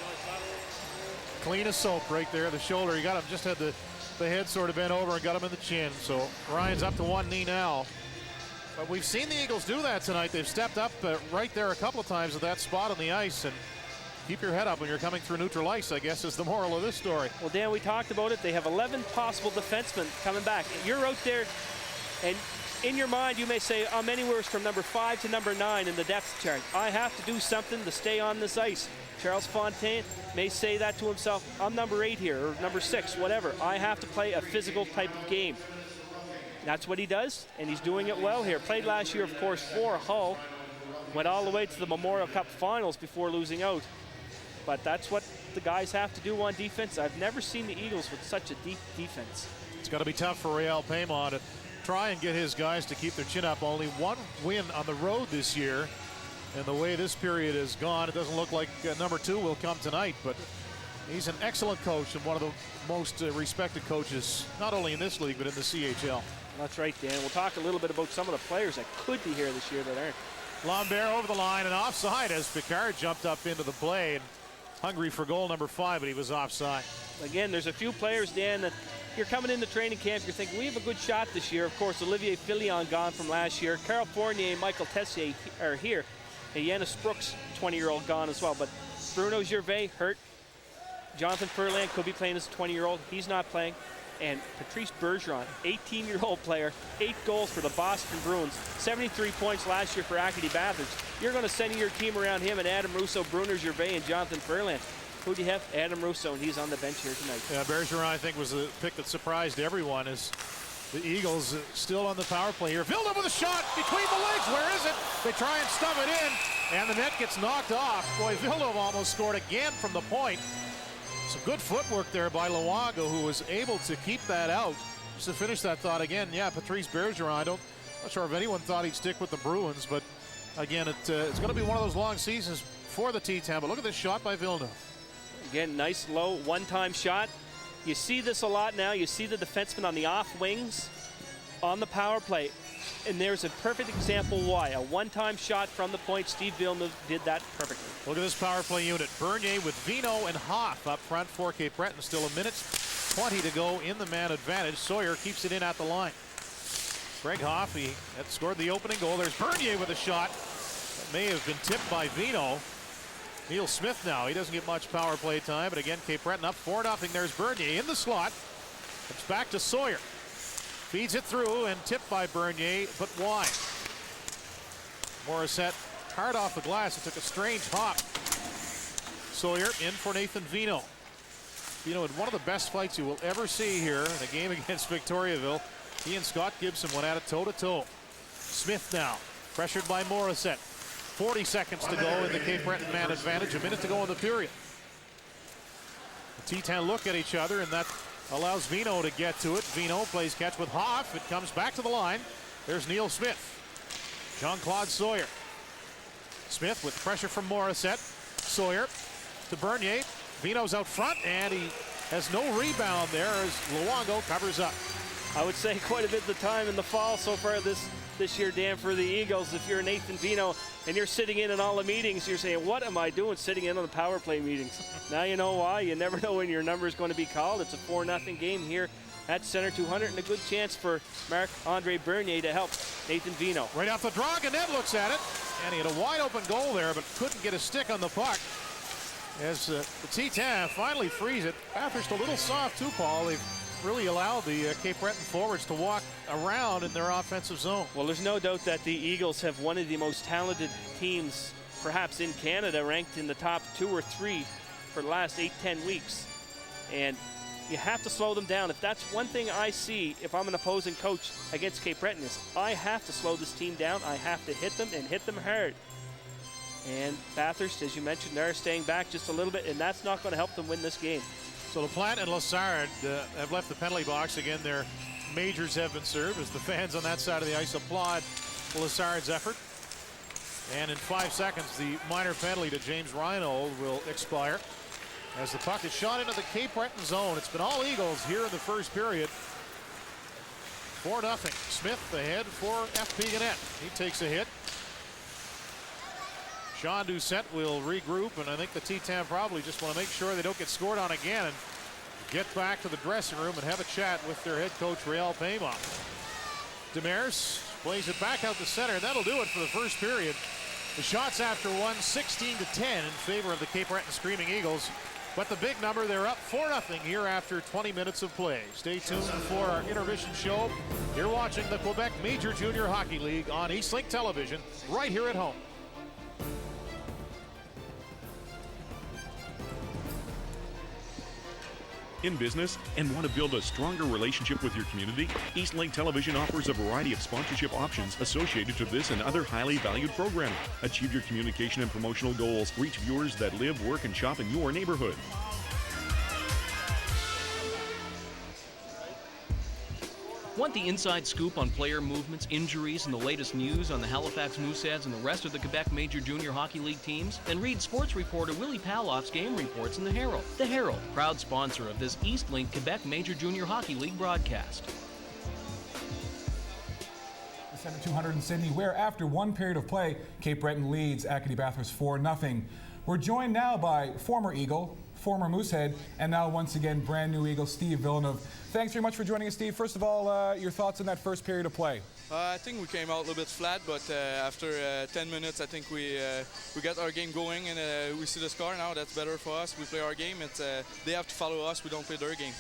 clean as soap right there. The shoulder, he got him, just had the head sort of bent over and got him in the chin. So Ryan's up to one knee now. But we've seen the Eagles do that tonight. They've stepped up right there a couple of times at that spot on the ice. And keep your head up when you're coming through neutral ice, I guess, is the moral of this story. Well, Dan, we talked about it. They have 11 possible defensemen coming back. You're out there, and in your mind, you may say, I'm anywhere from number 5 to number 9 in the depth chart. I have to do something to stay on this ice. Charles Fontaine may say that to himself. I'm number 8 here, or number 6, whatever. I have to play a physical type of game. That's what he does, and he's doing it well here. Played last year, of course, for Hull. Went all the way to the Memorial Cup finals before losing out. But that's what the guys have to do on defense. I've never seen the Eagles with such a deep defense. It's got to be tough for Réal Paymont to try and get his guys to keep their chin up. Only one win on the road this year. And the way this period has gone, it doesn't look like number 2 will come tonight. But he's an excellent coach and one of the most respected coaches, not only in this league, but in the CHL. That's right, Dan. We'll talk a little bit about some of the players that could be here this year that aren't. Lambert over the line and offside as Picard jumped up into the play and hungry for goal number 5, but he was offside. Again, there's a few players, Dan, that you're coming into training camp, you're thinking, we have a good shot this year. Of course, Olivier Filion gone from last year. Carl Fournier and Michael Tessier are here. And Yanis Brooks, 20-year-old, gone as well. But Bruno Gervais hurt. Jonathan Furlan could be playing as a 20-year-old. He's not playing. And Patrice Bergeron, 18-year-old player, 8 goals for the Boston Bruins, 73 points last year for Acadie-Bathhurst. You're going to center your team around him and Adam Russo, Bruno Gervais, and Jonathan Furlan. Who do you have? Adam Russo, and he's on the bench here tonight. Yeah, Bergeron, I think, was the pick that surprised everyone as the Eagles still on the power play here. Villeneuve with a shot between the legs. Where is it? They try and stub it in, and the net gets knocked off. Boy, Villeneuve almost scored again from the point. Some good footwork there by Luongo, who was able to keep that out. Just to finish that thought again, yeah, Patrice Bergeron, not sure if anyone thought he'd stick with the Bruins, but again, it's going to be one of those long seasons for the T-Town. But look at this shot by Villeneuve. Again, nice low one-time shot. You see this a lot now. You see the defenseman on the off wings on the power play. And there's a perfect example why. A one-time shot from the point. Steve Villeneuve did that perfectly. Look at this power play unit. Bernier with Vino and Hoff up front for Cape Breton. Still a minute 20 to go in the man advantage. Sawyer keeps it in at the line. Greg Hoff, he had scored the opening goal. There's Bernier with a shot that may have been tipped by Vino. Neil Smith now, he doesn't get much power play time, but again, Cape Breton up 4-0. There's Bernier in the slot. It's back to Sawyer. Feeds it through and tipped by Bernier, but wide. Morissette hard off the glass. It took a strange hop. Sawyer in for Nathan Vino. Vino had one of the best fights you will ever see here in a game against Victoriaville. He and Scott Gibson went at it toe-to-toe. Smith now, pressured by Morissette. 40 seconds to go in the Cape Breton man advantage. A minute to go in the period. The T10 look at each other, and that allows Vino to get to it. Vino plays catch with Hoff. It comes back to the line. There's Neil Smith. Jean-Claude Sawyer. Smith with pressure from Morissette. Sawyer to Bernier. Vino's out front, and he has no rebound there as Luongo covers up. I would say quite a bit of the time in the fall so far this year, Dan, for the Eagles. If you're Nathan Vino and you're sitting in all the meetings, you're saying, what am I doing sitting in on the power play meetings? Now you know why. You never know when your number is going to be called. It's a 4-0 game here at Center 200, and a good chance for Marc-Andre Bernier to help Nathan Vino. Right off the draw, Gannett looks at it, and he had a wide open goal there, but couldn't get a stick on the puck. As the T10 finally frees it. Bathurst a little soft too, Paul. They've really allowed the Cape Breton forwards to walk around in their offensive zone. Well, there's no doubt that the Eagles have one of the most talented teams perhaps in Canada, ranked in the top 2 or 3 for the last 8-10 weeks. And you have to slow them down. If that's one thing I see if I'm an opposing coach against Cape Breton, is I have to slow this team down. I have to hit them and hit them hard. And Bathurst, as you mentioned, they're staying back just a little bit, and that's not going to help them win this game. So LaPlante and Lassard have left the penalty box. Again, their majors have been served as the fans on that side of the ice applaud Lassard's effort. And in 5 seconds, the minor penalty to James Reinhold will expire as the puck is shot into the Cape Breton zone. It's been all Eagles here in the first period. 4-0. Smith ahead for FP Gannett. He takes a hit. Sean Doucette will regroup, and I think the T10 probably just want to make sure they don't get scored on again and get back to the dressing room and have a chat with their head coach, Réal Paymont. Demers plays it back out the center, and that'll do it for the first period. The shots after one, 16-10 in favor of the Cape Breton Screaming Eagles. But the big number, they're up 4-0 here after 20 minutes of play. Stay tuned for our intermission show. You're watching the Quebec Major Junior Hockey League on Eastlink Television, right here at home. In business and want to build a stronger relationship with your community? Eastlink Television offers a variety of sponsorship options associated to this and other highly valued programming. Achieve your communication and promotional goals. Reach viewers that live, work, and shop in your neighborhood. Want the inside scoop on player movements, injuries, and the latest news on the Halifax Mooseheads and the rest of the Quebec Major Junior Hockey League teams? Then read sports reporter Willie Paloff's game reports in the Herald. The Herald, proud sponsor of this Eastlink Quebec Major Junior Hockey League broadcast. The Center 200 in Sydney, where after one period of play, Cape Breton leads Acadie-Bathhurst 4-0. We're joined now by former Eagle, former Moosehead, and now once again brand new Eagle, Steve Villeneuve. Thanks very much for joining us, Steve. First of all, your thoughts on that first period of play? I think we came out a little bit flat, but after 10 minutes, I think we got our game going, and we see the score now. That's better for us. We play our game. They have to follow us. We don't play their game.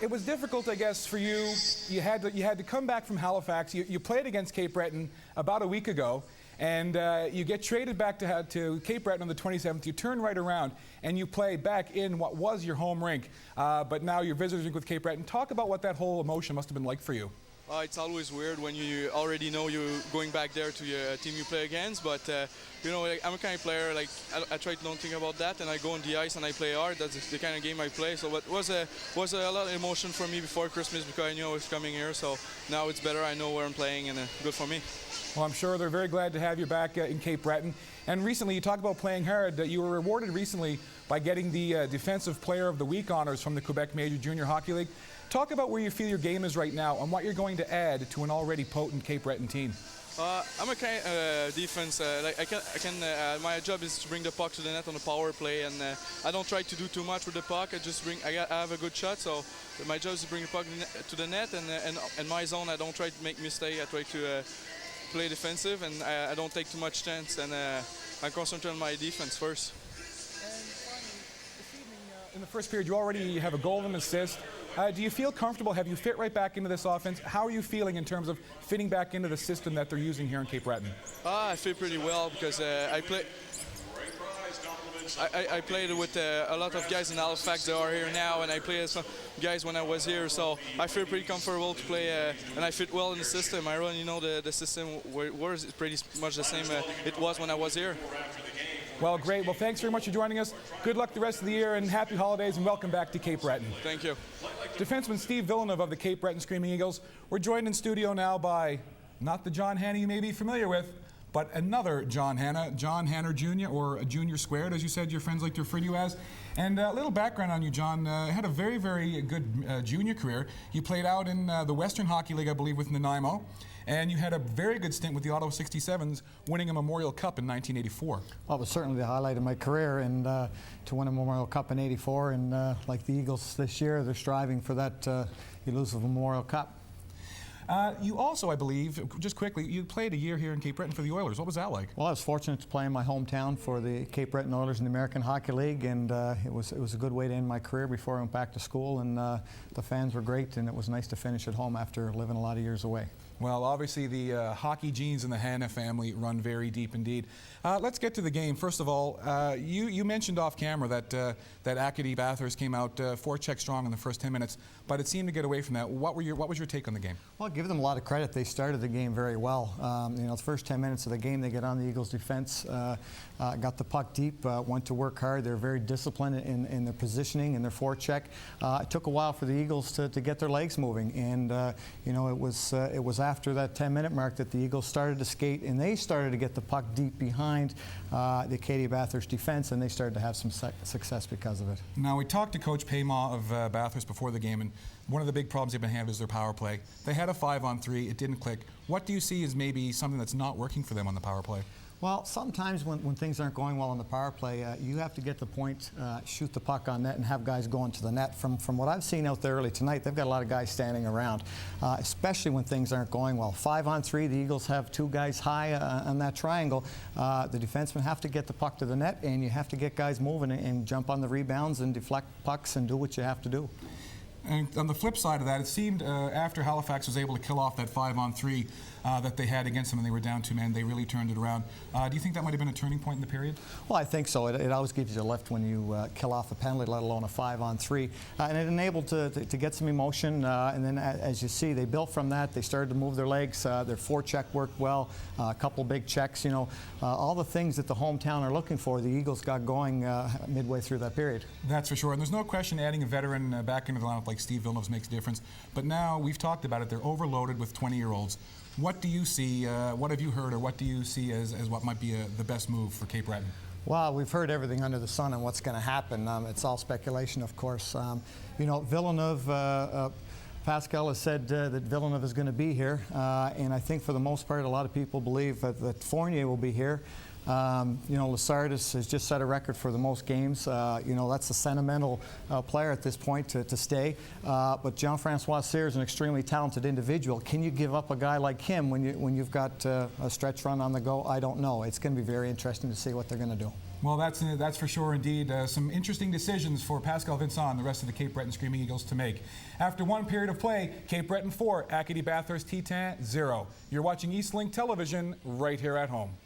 It was difficult, I guess, for you. You had to come back from Halifax. You played against Cape Breton about a week ago, and you get traded back to Cape Breton on the 27th. You turn right around, and you play back in what was your home rink, but now you're visiting with Cape Breton. Talk about what that whole emotion must have been like for you. It's always weird when you already know you're going back there to your team you play against, but you know, like, I'm a kind of player, like, I try to don't think about that, and I go on the ice and I play hard. That's the kind of game I play. So it was a lot of emotion for me before Christmas because I knew I was coming here. So now it's better. I know where I'm playing, and good for me. Well, I'm sure they're very glad to have you back in Cape Breton. And recently, you talked about playing hard. You were rewarded recently by getting the Defensive Player of the Week honors from the Quebec Major Junior Hockey League. Talk about where you feel your game is right now and what you're going to add to an already potent Cape Breton team. I'm a kind of defense. Like my job is to bring the puck to the net on the power play, and I don't try to do too much with the puck. I have a good shot, so my job is to bring the puck to the net, and in my zone, I don't try to make mistakes. I try to play defensive, and I don't take too much chance, and I concentrate on my defense first. And finally, this evening, in the first period, you already have a goal and an assist. Do you feel comfortable? Have you fit right back into this offense? How are you feeling in terms of fitting back into the system that they're using here in Cape Breton? I feel pretty well because I played with a lot of guys in Halifax that are here now, and I played with some guys when I was here, so I feel pretty comfortable to play, and I fit well in the system. I really know the system was pretty much the same it was when I was here. Well, great. Well, thanks very much for joining us. Good luck the rest of the year, and happy holidays, and welcome back to Cape Breton. Thank you. Defenseman Steve Villeneuve of the Cape Breton Screaming Eagles. We're joined in studio now by not the John Hanna you may be familiar with, but another John Hanna, John Hanna Jr., or a Junior Squared, as you said your friends like to refer to you as. And a little background on you, John. Had a very, very good junior career. You played out in the Western Hockey League, I believe, with Nanaimo. And you had a very good stint with the Ottawa 67s, winning a Memorial Cup in 1984. Well, it was certainly the highlight of my career, and to win a Memorial Cup in '84, and like the Eagles this year, they're striving for that elusive Memorial Cup. You also, I believe, just quickly, you played a year here in Cape Breton for the Oilers. What was that like? Well, I was fortunate to play in my hometown for the Cape Breton Oilers in the American Hockey League, and it was a good way to end my career before I went back to school, and the fans were great, and it was nice to finish at home after living a lot of years away. Well, obviously the hockey genes in the Hanna family run very deep indeed. Let's get to the game. First of all, you mentioned off camera that Acadie-Bathhurst came out 4 checks strong in the first 10 minutes, but it seemed to get away from that. What was your take on the game? Well, I'll give them a lot of credit. They started the game very well. You know, the first 10 minutes of the game, they get on the Eagles' defense, got the puck deep, went to work hard. They're very disciplined in their positioning and their forecheck. It took a while for the Eagles to get their legs moving, and you know, it was after that 10-minute mark that the Eagles started to skate, and they started to get the puck deep behind the Acadie-Bathhurst defense, and they started to have some success because of it. Now, we talked to Coach Payma of Bathurst before the game, and one of the big problems they've been having is their power play. They had a 5-on-3. It didn't click. What do you see as maybe something that's not working for them on the power play? Well, sometimes when things aren't going well on the power play, you have to get the point, shoot the puck on net, and have guys going to the net. From what I've seen out there early tonight, they've got a lot of guys standing around, especially when things aren't going well. 5-on-3, the Eagles have 2 guys high on that triangle. The defensemen have to get the puck to the net, and you have to get guys moving and jump on the rebounds and deflect pucks and do what you have to do. And on the flip side of that, it seemed after Halifax was able to kill off that 5-on-3 that they had against them and they were down 2 men, they really turned it around. Do you think that might have been a turning point in the period? Well, I think so. It always gives you a lift when you kill off a penalty, let alone a 5-on-3. And it enabled to get some emotion. And then, as you see, they built from that. They started to move their legs. Their forecheck worked well. A couple big checks. You know, all the things that the hometown are looking for, the Eagles got going midway through that period. That's for sure. And there's no question adding a veteran back into the lineup like Steve Villeneuve makes a difference. But now, we've talked about it, they're overloaded with 20-year-olds. What do you see, what have you heard, or what do you see as what might be the best move for Cape Breton? Well, we've heard everything under the sun and what's going to happen. It's all speculation, of course. You know, Villeneuve, Pascal has said that Villeneuve is going to be here, and I think for the most part, a lot of people believe that Fournier will be here. You know, Lessardis has just set a record for the most games. You know, that's a sentimental player at this point to stay. But Jean-Francois Cyr is an extremely talented individual. Can you give up a guy like him when you've got a stretch run on the go? I don't know. It's going to be very interesting to see what they're going to do. Well, that's for sure indeed. Some interesting decisions for Pascal Vincent and the rest of the Cape Breton Screaming Eagles to make. After 1 period of play, Cape Breton 4, Acadie-Bathhurst Titan 0. You're watching Eastlink Television right here at home.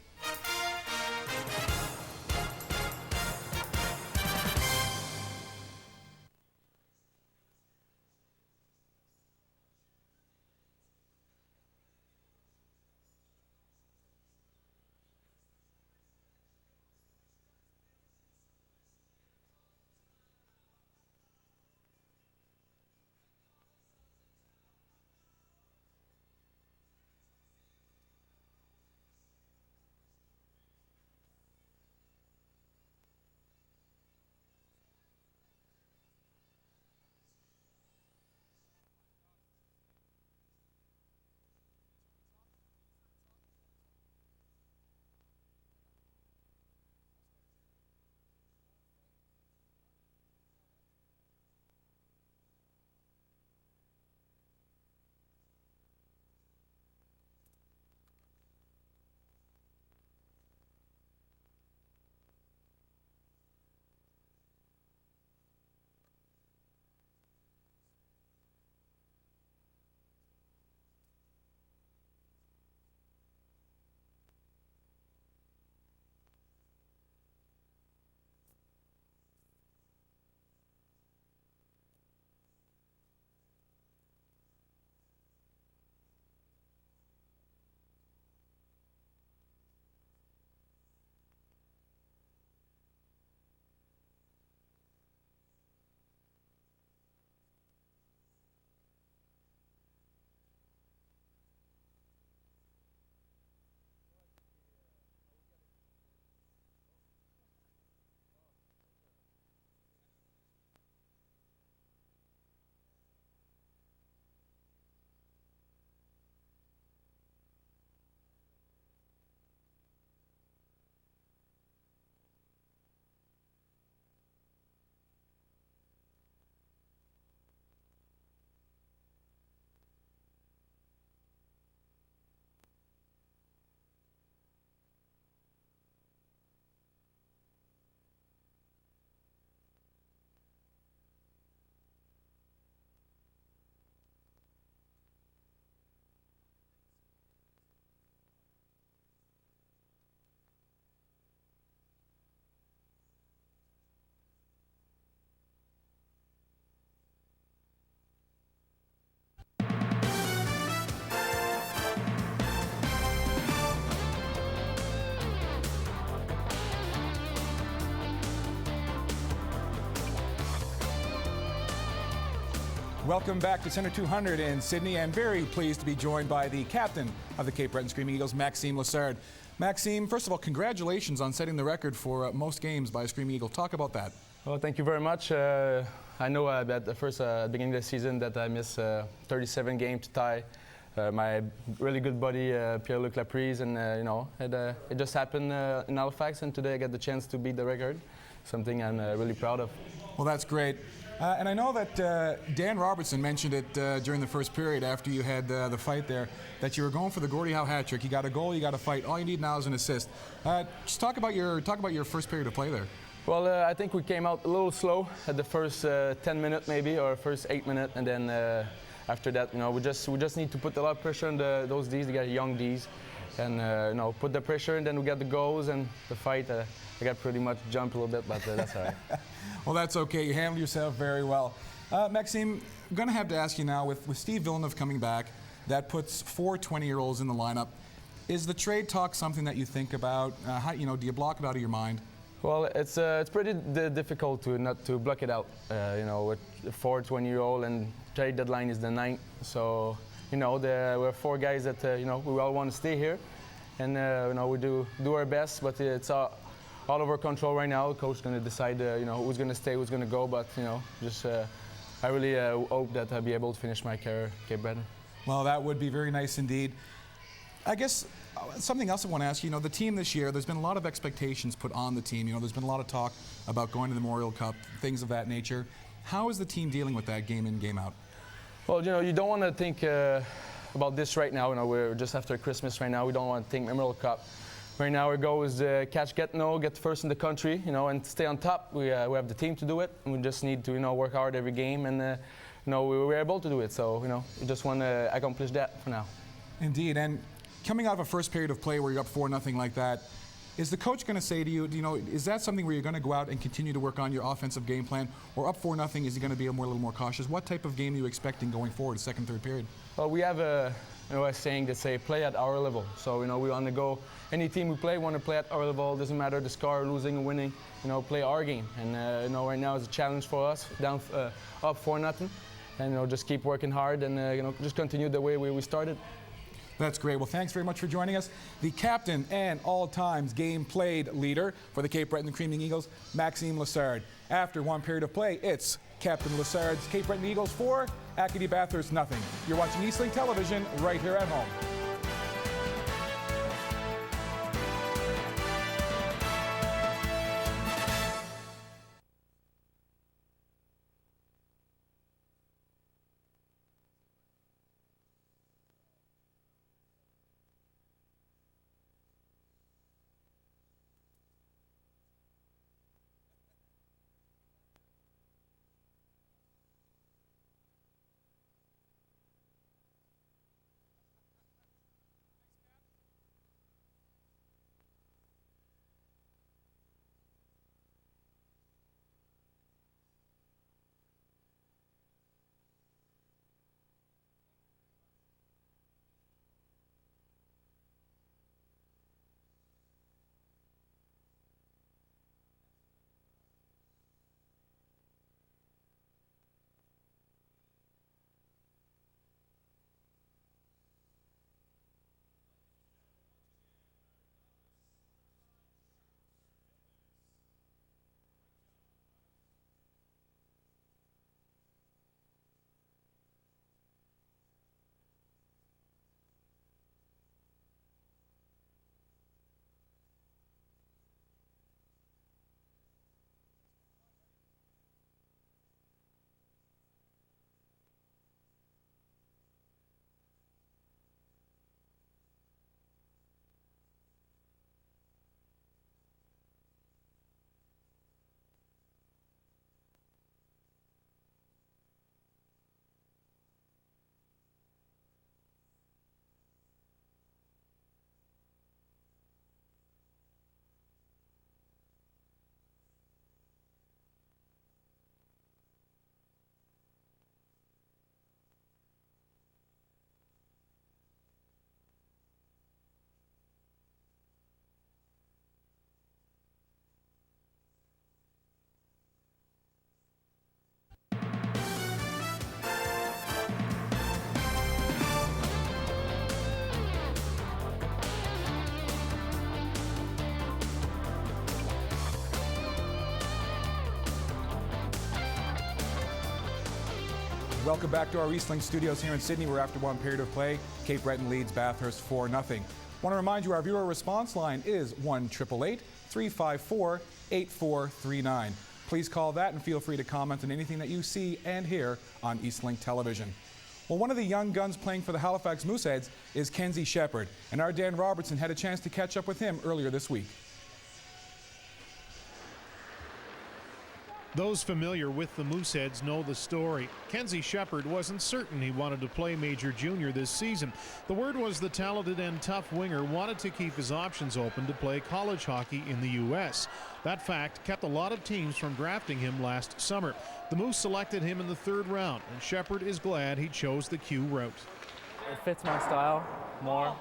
Welcome back to Center 200 in Sydney. I'm very pleased to be joined by the captain of the Cape Breton Screaming Eagles, Maxime Lessard. Maxime, first of all, congratulations on setting the record for most games by a Screaming Eagle. Talk about that. Well, thank you very much. I know at the first beginning of the season that I missed 37 games to tie my really good buddy Pierre-Luc Laprise, and it just happened in Halifax, and today I got the chance to beat the record, something I'm really proud of. Well, that's great. And I know that Dan Robertson mentioned it during the first period after you had the fight there, that you were going for the Gordie Howe hat trick. You got a goal, you got a fight. All you need now is an assist. Just talk about your first period of play there. Well, I think we came out a little slow at the first 10 minutes maybe, or first 8 minutes, and then after that, we just need to put a lot of pressure on those Ds. They got young Ds, and put the pressure, and then we got the goals and the fight. I got pretty much jumped a little bit, but that's all right. Well, that's okay. You handled yourself very well. Maxime, I'm going to have to ask you now, with Steve Villeneuve coming back, that puts 4 20-year-olds in the lineup. Is the trade talk something that you think about? Do you block it out of your mind? Well, it's pretty difficult not to block it out. With 4 20-year-olds, and trade deadline is the 9th. So, we're 4 guys that we all want to stay here, and we do our best, but it's all of our control right now. The coach is going to decide, who's going to stay, who's going to go. But I really hope that I'll be able to finish my career at Cape Breton. Well, that would be very nice indeed. I guess something else I want to ask you. The team this year, there's been a lot of expectations put on the team. There's been a lot of talk about going to the Memorial Cup, things of that nature. How is the team dealing with that game in, game out? Well, you don't want to think about this right now. We're just after Christmas right now. We don't want to think Memorial Cup. Right now our goal is catch, get first in the country, and stay on top. We have the team to do it, and we just need to, work hard every game, and we were able to do it. So, we just want to accomplish that for now. Indeed, and coming out of a first period of play where you're up 4-0 like that, is the coach going to say to you, is that something where you're going to go out and continue to work on your offensive game plan, or up 4-0, is he going to be a little more cautious? What type of game are you expecting going forward, second, third period? Well, we have a saying that say play at our level. So we want to go. Any team we play want to play at our level. Doesn't matter the score, losing or winning. Play our game. And right now it's a challenge for us, down up 4-0, and just keep working hard and just continue the way we started. That's great. Well, thanks very much for joining us. The captain and all-times game played leader for the Cape Breton Screaming Eagles, Maxime Lessard. After one period of play, it's Captain Lessard's Cape Breton Eagles 4, Acadie-Bathhurst 0. You're watching Eastlink Television right here at home. Welcome back to our Eastlink studios here in Sydney, where after one period of play, Cape Breton leads Bathurst 4-0. Want to remind you our viewer response line is 1-888-354-8439. Please call that and feel free to comment on anything that you see and hear on Eastlink Television. Well, one of the young guns playing for the Halifax Mooseheads is Kenzie Shepherd, and our Dan Robertson had a chance to catch up with him earlier this week. Those familiar with the Mooseheads know the story. Kenzie Shepherd wasn't certain he wanted to play Major Junior this season. The word was the talented and tough winger wanted to keep his options open to play college hockey in the U.S. That fact kept a lot of teams from drafting him last summer. The Moose selected him in the 3rd round, and Shepherd is glad he chose the Q route. It fits my style more,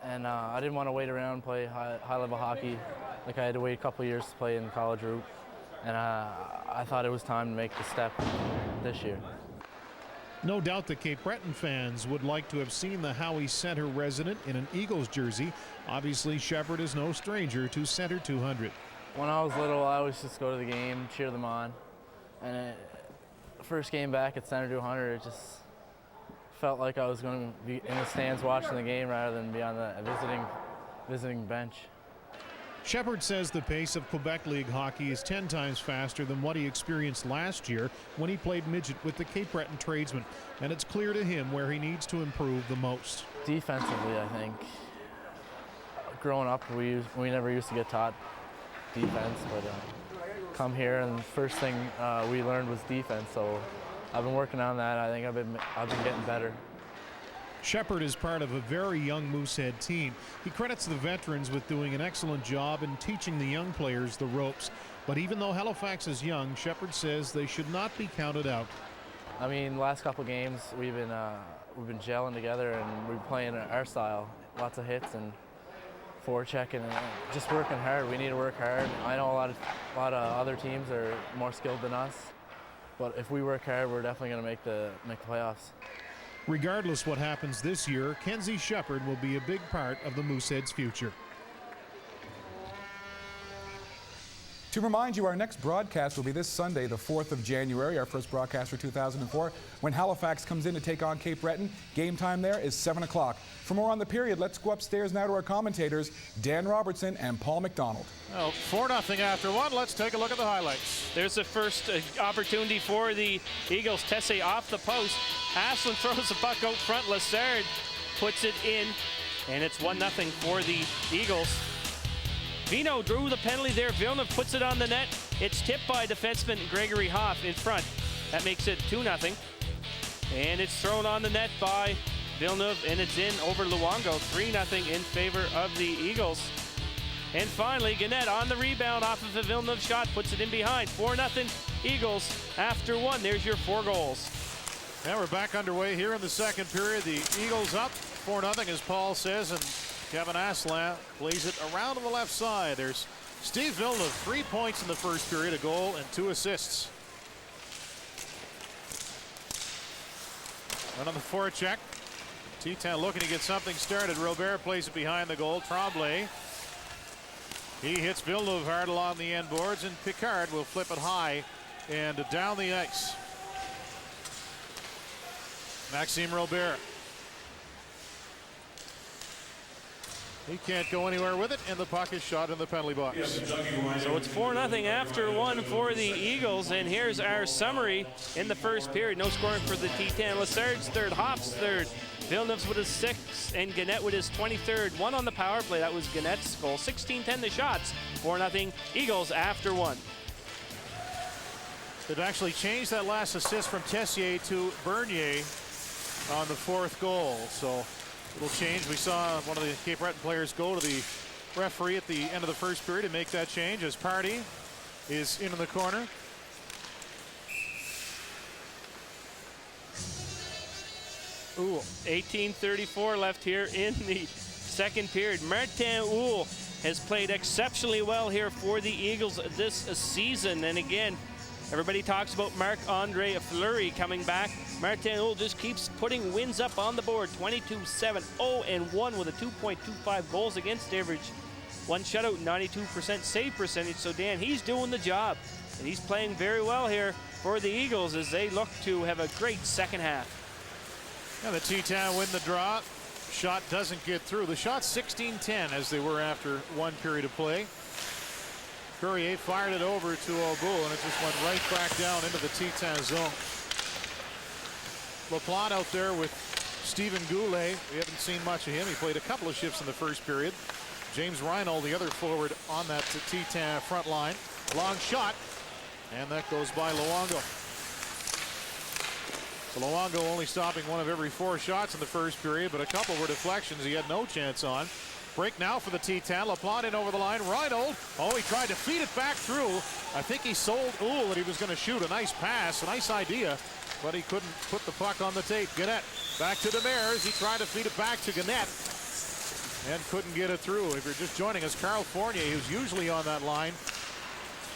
and I didn't want to wait around and play high-level hockey like I had to wait a couple years to play in the college route. And I thought it was time to make the step this year. No doubt the Cape Breton fans would like to have seen the Howie Center resident in an Eagles jersey. Obviously, Shepherd is no stranger to Center 200. When I was little, I always just go to the game, cheer them on. And first game back at Center 200, it just felt like I was going to be in the stands watching the game rather than be on the visiting bench. Shepherd says the pace of Quebec League hockey is 10 times faster than what he experienced last year when he played midget with the Cape Breton tradesmen, and it's clear to him where he needs to improve the most. Defensively, I think. Growing up, we never used to get taught defense, but come here and the first thing we learned was defense, so I've been working on that. I think I've been getting better. Shepherd is part of a very young Moosehead team. He credits the veterans with doing an excellent job in teaching the young players the ropes. But even though Halifax is young, Shepherd says they should not be counted out. I mean, the last couple games we've been gelling together and we're playing our style. Lots of hits and forechecking and just working hard. We need to work hard. I know a lot of other teams are more skilled than us, but if we work hard, we're definitely going to make the playoffs. Regardless what happens this year, Kenzie Shepherd will be a big part of the Mooseheads' future. To remind you, our next broadcast will be this Sunday, the 4th of January, our first broadcast for 2004, when Halifax comes in to take on Cape Breton. Game time there is 7 o'clock. For more on the period, let's go upstairs now to our commentators, Dan Robertson and Paul McDonald. Well, 4-0 after one. Let's take a look at the highlights. There's the first opportunity for the Eagles. Tessier off the post. Aslan throws the puck out front. Lassard puts it in, and it's 1-0 for the Eagles. Vino drew the penalty there. Villeneuve puts it on the net. It's tipped by defenseman Gregory Hoff in front. That makes it 2-0. And it's thrown on the net by Villeneuve, and it's in over Luongo. 3-0 in favor of the Eagles. And finally, Gannett on the rebound off of a Villeneuve shot, puts it in behind. 4-0 Eagles after one. There's your 4 goals. Now we're back underway here in the second period. The Eagles up 4-0, as Paul says, and Kevin Aslan plays it around to the left side. There's Steve Villeneuve, 3 points in the first period, a goal and 2 assists. And on the forecheck, T10 looking to get something started. Robert plays it behind the goal. Tremblay, he hits Villeneuve hard along the end boards, and Picard will flip it high and down the ice. Maxime Robert. He can't go anywhere with it, and the puck is shot in the penalty box. So it's 4-0 after one for the Eagles, and here's our summary in the first period. No scoring for the T10. Lassard's third, Hoff's third, Villeneuve's with his 6th, and Gannett with his 23rd. 1 on the power play. That was Gannett's goal. 16-10 the shots. 4-0 Eagles after one. They've actually changed that last assist from Tessier to Bernier on the 4th goal. So little change. We saw one of the Cape Breton players go to the referee at the end of the first period to make that change, as Party is in the corner. Ooh, 18:34 left here in the second period. Martin Houle has played exceptionally well here for the Eagles this season. And again, everybody talks about Marc-Andre Fleury coming back. Martin Houle just keeps putting wins up on the board. 22-7, 0-1 with a 2.25 goals against average. 1 shutout, 92% save percentage. So Dan, he's doing the job, and he's playing very well here for the Eagles as they look to have a great second half. And the T-Town win the draw. Shot doesn't get through. The shot's 16-10 as they were after one period of play. Courier fired it over to O'Boule, and it just went right back down into the T-Town zone. LaPlante out there with Stephen Goulet. We haven't seen much of him. He played a couple of shifts in the first period. James Reinhold, the other forward on that T-Town front line. Long shot, and that goes by Luongo. So Luongo only stopping one of every 4 shots in the first period, but a couple were deflections he had no chance on. Break now for the T-Town. LaPlante in over the line. Reinhold, he tried to feed it back through. I think he sold Oul that he was going to shoot. A nice pass, a nice idea, but he couldn't put the puck on the tape. Gannett back to Demers. He tried to feed it back to Gannett and couldn't get it through. If you're just joining us, Carl Fournier, who's usually on that line,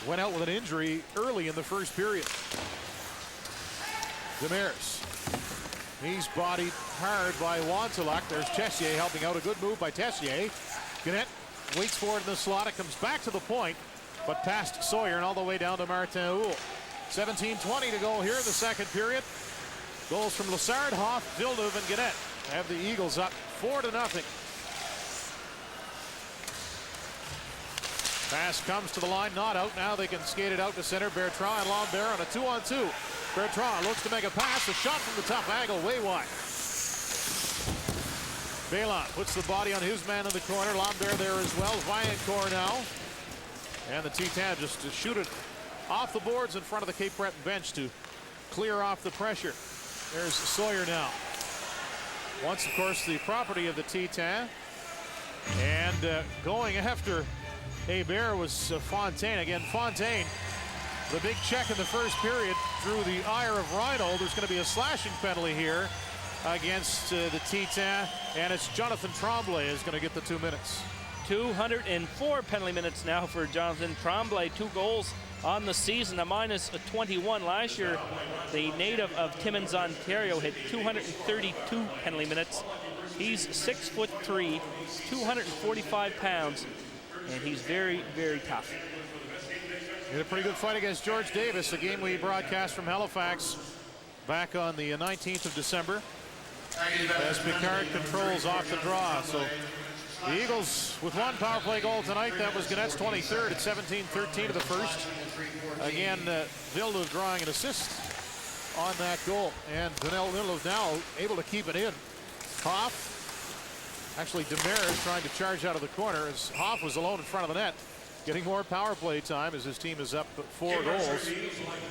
went out with an injury early in the first period. Demers. He's bodied hard by Wantelak. There's Tessier helping out. A good move by Tessier. Gannett waits for it in the slot. It comes back to the point, but past Sawyer and all the way down to Martin Oul. 17:20 to go here in the second period. Goals from Lessard, Hoff, Villeneuve, and Gannett have the Eagles up 4-0. Pass comes to the line, not out. Now they can skate it out to center. Bertrand and Lambert on a 2-on-2. Bertrand looks to make a pass. A shot from the top angle, way wide. Bailon puts the body on his man in the corner. Lambert there as well. Vaillancourt now. And the T-Town just to shoot it off the boards in front of the Cape Breton bench to clear off the pressure. There's Sawyer now. Once, of course, the property of the T-Town. And going after Hebert was Fontaine. Again, Fontaine, the big check in the first period through the ire of Reinhold. There's going to be a slashing penalty here against the T-Town, and it's Jonathan Tremblay is going to get the 2 minutes. 204 penalty minutes now for Jonathan Tremblay. 2 goals on the season, a minus 21 last year. The native of Timmins, Ontario, hit 232 penalty minutes. He's 6'3", 245 pounds, and he's very, very tough. He had a pretty good fight against George Davis, a game we broadcast from Halifax back on the 19th of December. As Picard controls off the draw. So the Eagles with 1 power play goal tonight. That was Gannett's 23rd at 17-13 of the first. Again, Villeneuve drawing an assist on that goal. And Villeneuve now able to keep it in. Hoff. Actually, Demers trying to charge out of the corner as Hoff was alone in front of the net. Getting more power play time as his team is up 4 goals.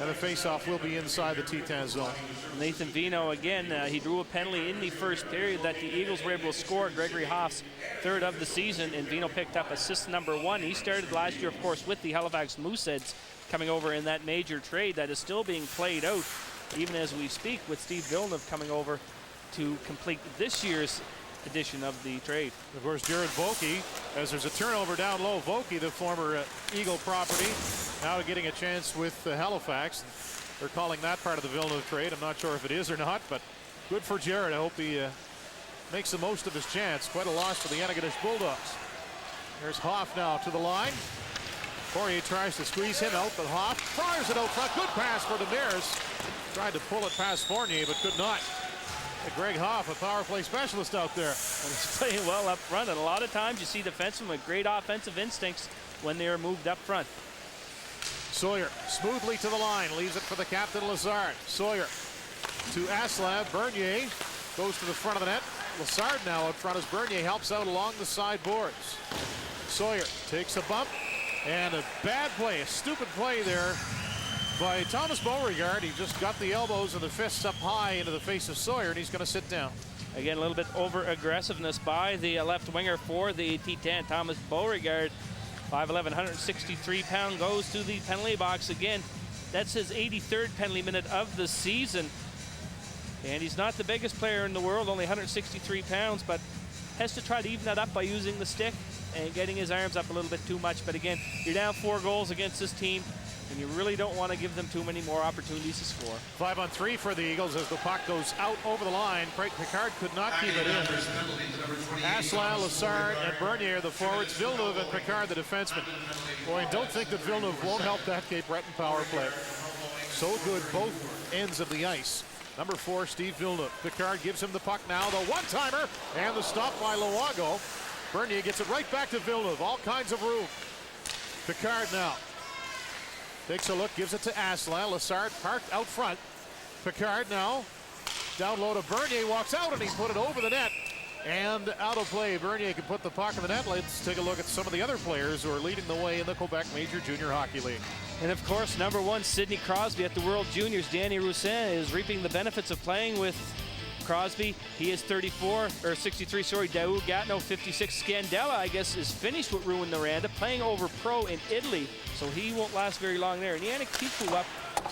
And the faceoff will be inside the T-Town zone. Nathan Vino again, he drew a penalty in the first period that the Eagles were able to score. Gregory Hoff's 3rd of the season, and Vino picked up assist number 1. He started last year, of course, with the Halifax Mooseheads, coming over in that major trade that is still being played out, even as we speak, with Steve Villeneuve coming over to complete this year's edition of the trade. Of course, Jared Vokey, as there's a turnover down low. Vokey, the former Eagle property, now getting a chance with Halifax. They're calling that part of the Villeneuve trade. I'm not sure if it is or not, but good for Jared. I hope he makes the most of his chance. Quite a loss for the Antigonish Bulldogs. There's Hoff now to the line. Poirier tries to squeeze him out, but Hoff fires it out front. Good pass for Demers. Tried to pull it past Fournier, but could not. Greg Hoff, a power play specialist out there. And he's playing well up front, and a lot of times you see defensemen with great offensive instincts when they are moved up front. Sawyer smoothly to the line, leaves it for the captain Lazard. Sawyer to Aslan. Bernier goes to the front of the net. Lazard now out front as Bernier helps out along the side boards. Sawyer takes a bump, and a bad play, a stupid play there by Thomas Beauregard. He just got the elbows and the fists up high into the face of Sawyer, and he's going to sit down. Again, a little bit over aggressiveness by the left winger for the T-Town, Thomas Beauregard. 5'11", 163-pound, goes to the penalty box again. That's his 83rd penalty minute of the season. And he's not the biggest player in the world, only 163 pounds, but has to try to even that up by using the stick and getting his arms up a little bit too much. But again, you're down 4 goals against this team, and you really don't want to give them too many more opportunities to score. 5-on-3 for the Eagles as the puck goes out over the line. Picard could not keep it in. Aslan, Lassard, and Bernier, the forwards. Villeneuve and Picard, the defensemen. Boy, don't think that Villeneuve won't help that Cape Breton power play. so good both ends of the ice. Number 4, Steve Villeneuve. Picard gives him the puck now. The one-timer and the stop by Luongo. Bernier gets it right back to Villeneuve. All kinds of room. Picard now takes a look, gives it to Asselin. Lassard parked out front. Picard now down low to Bernier, walks out, and he put it over the net. And out of play. Bernier can put the puck in the net. Let's take a look at some of the other players who are leading the way in the Quebec Major Junior Hockey League. And of course, number 1, Sidney Crosby at the World Juniors. Danny Roussin is reaping the benefits of playing with Crosby. He is 63, sorry. Daoud Gatineau, 56. Scandella, I guess, is finished with Rouyn-Noranda, playing over pro in Italy, so he won't last very long there. And Yannick Tifu up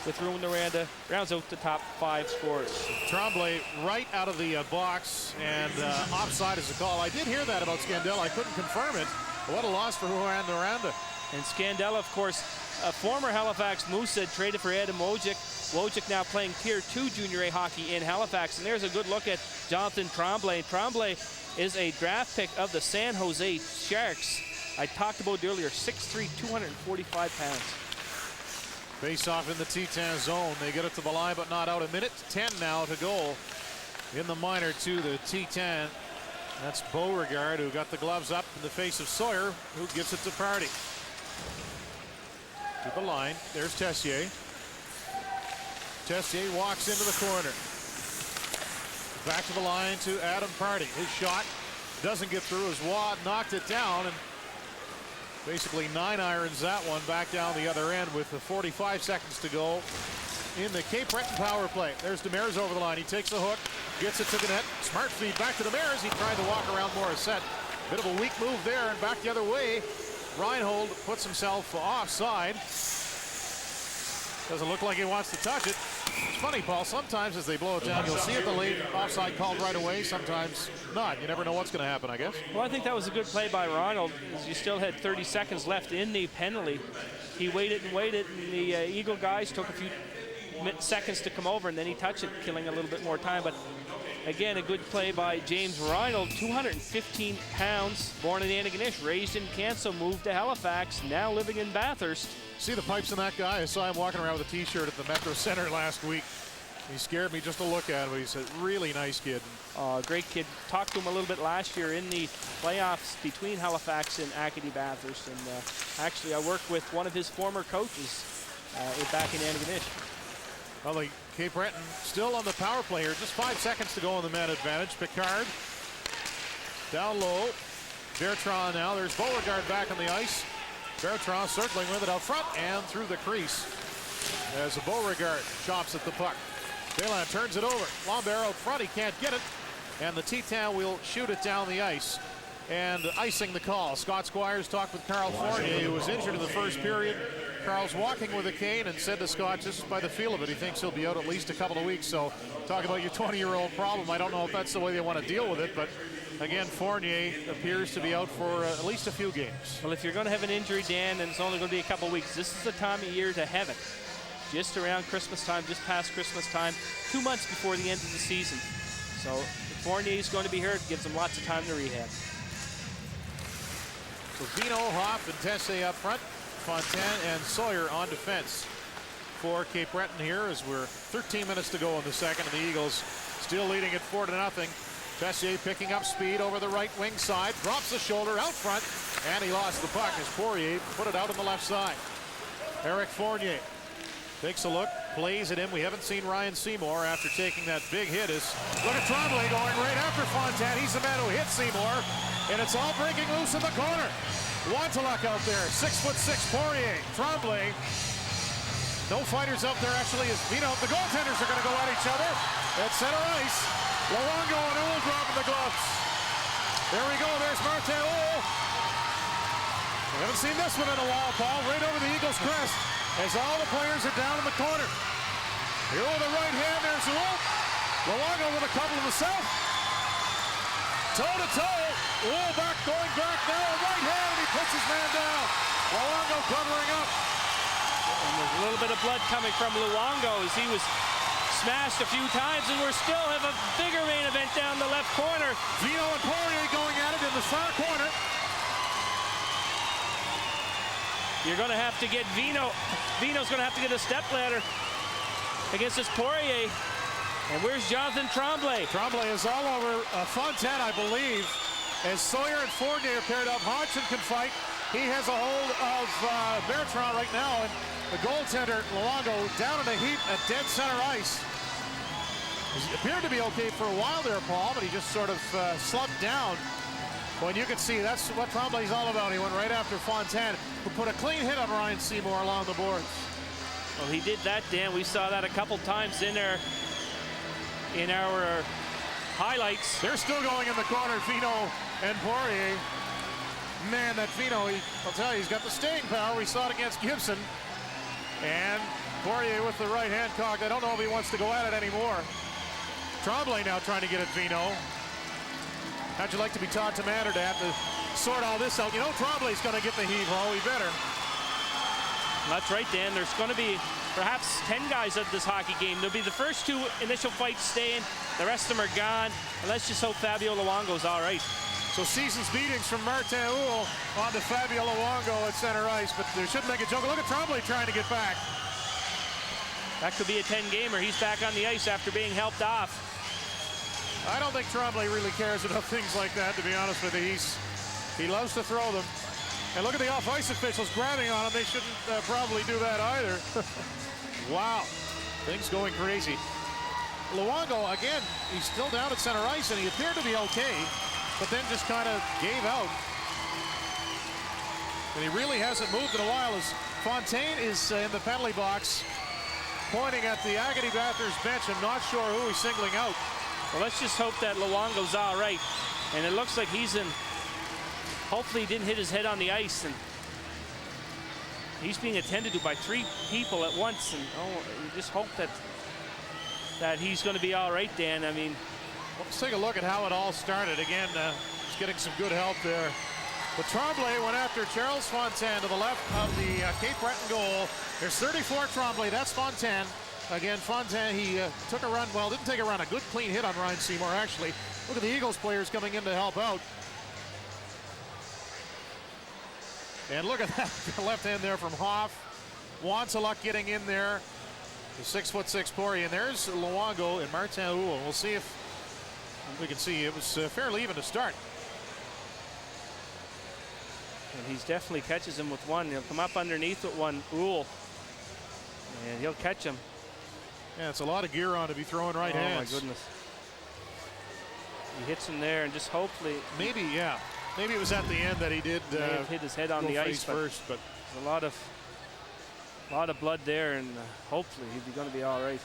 with Rouyn-Noranda, rounds out the top 5 scorers. Tremblay right out of the box, and offside is a call. I did hear that about Scandella. I couldn't confirm it. But what a loss for Rouyn-Noranda. And Scandella, of course, a former Halifax Moosehead, traded for Adam Wojcik. Wojcik now playing Tier 2 Junior A hockey in Halifax. And there's a good look at Jonathan Tremblay. Tremblay is a draft pick of the San Jose Sharks. I talked about it earlier, 6'3", 245 pounds. Face off in the T10 zone. They get it to the line, but not out. 1:10 now to go in the minor to the T10. That's Beauregard, who got the gloves up in the face of Sawyer, who gives it to Party. To the line. There's Tessier. Tessier walks into the corner. Back to the line to Adam Party. His shot doesn't get through. His wad knocked it down, and basically 9-irons that one back down the other end with the 45 seconds to go in the Cape Breton power play. There's Demers over the line. He takes the hook, gets it to the net. Smart feed back to Demers. He tried to walk around Morissette. Bit of a weak move there, and back the other way. Reinhold puts himself offside. Doesn't look like he wants to touch it. It's funny, Paul, sometimes as they blow it down, you'll see it delayed, offside called right away, sometimes not. You never know what's going to happen, I guess. Well, I think that was a good play by Ronald, as you still had 30 seconds left in the penalty. He waited and waited, and the Eagle guys took a few seconds to come over, and then he touched it, killing a little bit more time. But again, a good play by James Reinhold, 215 pounds, born in Antigonish, raised in Canso, moved to Halifax, now living in Bathurst. See the pipes in that guy? I saw him walking around with a t-shirt at the Metro Center last week. He scared me just to look at him. He's a really nice kid. Great kid. Talked to him a little bit last year in the playoffs between Halifax and Acadie-Bathhurst. And actually, I worked with one of his former coaches back in Antigonish. Well, the Cape Breton still on the power play here. Just 5 seconds to go on the man advantage. Picard down low. Bertrand now. There's Beauregard back on the ice. Bertrand circling with it out front and through the crease as Beauregard chops at the puck. Baylan turns it over. Lambert out front. He can't get it. And the T-Town will shoot it down the ice. And icing the call. Scott Squires talked with Carl Fournier, who was injured in the first period. Carl's walking with a cane and said to Scott, just by the feel of it, he thinks he'll be out at least a couple of weeks. So talk about your 20-year-old problem. I don't know if that's the way they want to deal with it, but again, Fournier appears to be out for at least a few games. Well, if you're going to have an injury, Dan, and it's only going to be a couple of weeks, this is the time of year to have it. Just around Christmas time, just past Christmas time, 2 months before the end of the season. So if Fournier's going to be hurt, it gives him lots of time to rehab. So Vino, Hoff, and Tessier up front. Fontaine and Sawyer on defense for Cape Breton here as we're 13 minutes to go in the second, and the Eagles still leading it 4-0. Tessier picking up speed over the right wing side, drops the shoulder out front, and he lost the puck as Poirier put it out on the left side. Eric Fournier takes a look, plays it in. We haven't seen Ryan Seymour after taking that big hit. Look at Tremblay going right after Fontaine. He's the man who hit Seymour, and it's all breaking loose in the corner. Wantaluk out there, 6'6", Poirier, Tremblay. No fighters out there actually as Vino. The goaltenders are going to go at each other at center ice. Luongo and Oul dropping the gloves. There we go, there's Martin Oul. We haven't seen this one in a while, Paul. Right over the Eagles' crest as all the players are down in the corner. Here with the right hand, there's Oul. Luongo with a couple of the south. Toe-to-toe. Oul going back now, right hand, and he puts his man down. Luongo covering up. And there's a little bit of blood coming from Luongo as he was smashed a few times, and we're still have a bigger main event down the left corner. Vino and Poirier going at it in the far corner. You're going to have to get Vino. Vino's going to have to get a step ladder. against this Poirier. And where's Jonathan Tremblay? Tremblay is all over Fontaine, I believe. As Sawyer and Fournier are paired up, Hodgson can fight. He has a hold of Bertrand right now, and the goaltender, Luongo, down in a heap at dead center ice. He appeared to be okay for a while there, Paul, but he just sort of slumped down. When you can see, that's what Tremblay's all about. He went right after Fontaine, who put a clean hit on Ryan Seymour along the boards. Well, he did that, Dan. We saw that a couple times in our highlights. They're still going in the corner, Vino and Poirier. Man, that Vino, I'll tell you, he's got the staying power. We saw it against Gibson. And Poirier with the right hand cocked. I don't know if he wants to go at it anymore. Tremblay now trying to get at Vino. How'd you like to be Todd Tomatter to have to sort all this out? You know Tremblay's going to get the heave-ho. He better. That's right, Dan. There's going to be perhaps 10 guys at this hockey game. There'll be the first 2 initial fights staying. The rest of them are gone. And let's just hope Fabio Luongo's all right. So season's beatings from Martin Houle on to Fabio Luongo at center ice, but they shouldn't make a joke. Look at Tremblay trying to get back. That could be a 10-gamer. He's back on the ice after being helped off. I don't think Tremblay really cares about things like that, to be honest with you. He loves to throw them. And look at the off-ice officials grabbing on him. They shouldn't probably do that either. Wow, things going crazy. Luongo, again, he's still down at center ice, and he appeared to be okay, but then just kind of gave out. And he really hasn't moved in a while as Fontaine is in the penalty box, pointing at the Acadie-Bathhurst bench. I'm not sure who he's singling out. Well, let's just hope that Luongo's all right. And it looks like he's in. Hopefully he didn't hit his head on the ice. And he's being attended to by 3 people at once. And you just hope that he's going to be all right, Dan. I mean, let's take a look at how it all started. Again, he's getting some good help there. But Tremblay went after Charles Fontaine to the left of the Cape Breton goal. There's 34 Tremblay. That's Fontaine. Again, Fontaine, he took a run. Well, didn't take a run. A good clean hit on Ryan Seymour, actually. Look at the Eagles players coming in to help out. And look at that left hand there from Hoff. Wanseluk getting in there. The 6'6" Poirier. And there's Luongo and Martin Houle. We'll see if we can see. It was fairly even to start. And he's definitely catches him with one. He'll come up underneath with one, Houle. And he'll catch him. Yeah, it's a lot of gear on to be throwing right hands. Oh, my goodness. He hits him there and just hopefully. Maybe, yeah. Maybe it was at the end that he did hit his head on the ice first, but a lot of blood there, and hopefully he's going to be all right.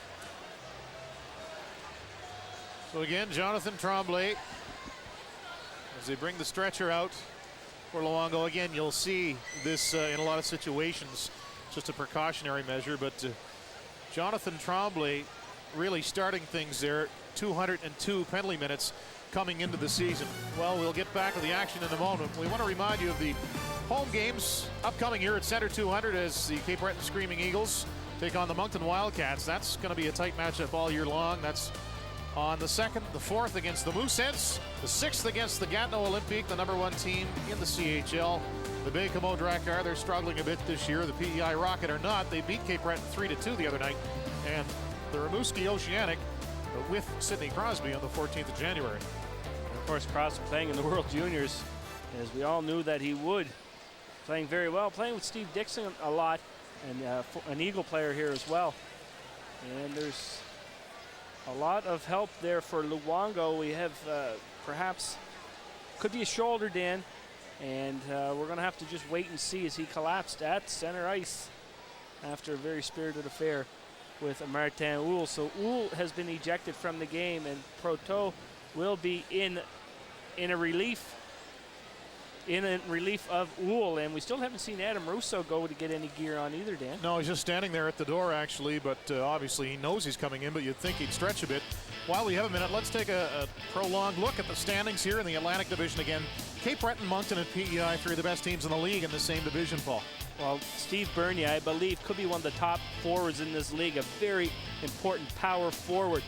So again, Jonathan Tremblay, as they bring the stretcher out for Luongo. Again, you'll see this in a lot of situations, just a precautionary measure, but Jonathan Tremblay really starting things there. 202 penalty minutes coming into the season. Well, we'll get back to the action in a moment. We want to remind you of the home games upcoming here at Center 200 as the Cape Breton Screaming Eagles take on the Moncton Wildcats. That's going to be a tight matchup all year long. That's on the 2nd, the 4th against the Mooseheads, the 6th against the Gatineau Olympique, the #1 team in the CHL. The Baie-Comeau Drakkar, they're struggling a bit this year. The PEI Rocket are not. They beat Cape Breton 3-2 the other night. And the Rimouski Oceanic with Sidney Crosby on the 14th of January. And of course, Crosby playing in the World Juniors, as we all knew that he would. Playing very well, playing with Steve Dixon a lot, and an Eagle player here as well. And there's a lot of help there for Luongo. We have perhaps, could be a shoulder, Dan, and we're going to have to just wait and see as he collapsed at center ice after a very spirited affair with Martin Houle. So Houle has been ejected from the game, and Proto will be in a relief of Houle, and we still haven't seen Adam Russo go to get any gear on either, Dan. No, he's just standing there at the door, actually, but obviously he knows he's coming in, but you'd think he'd stretch a bit. While we have a minute, let's take a prolonged look at the standings here in the Atlantic Division again. Cape Breton, Moncton, and PEI, 3 of the best teams in the league in the same division, Paul. Well, Steve Bernier, I believe, could be one of the top forwards in this league, a very important power forward.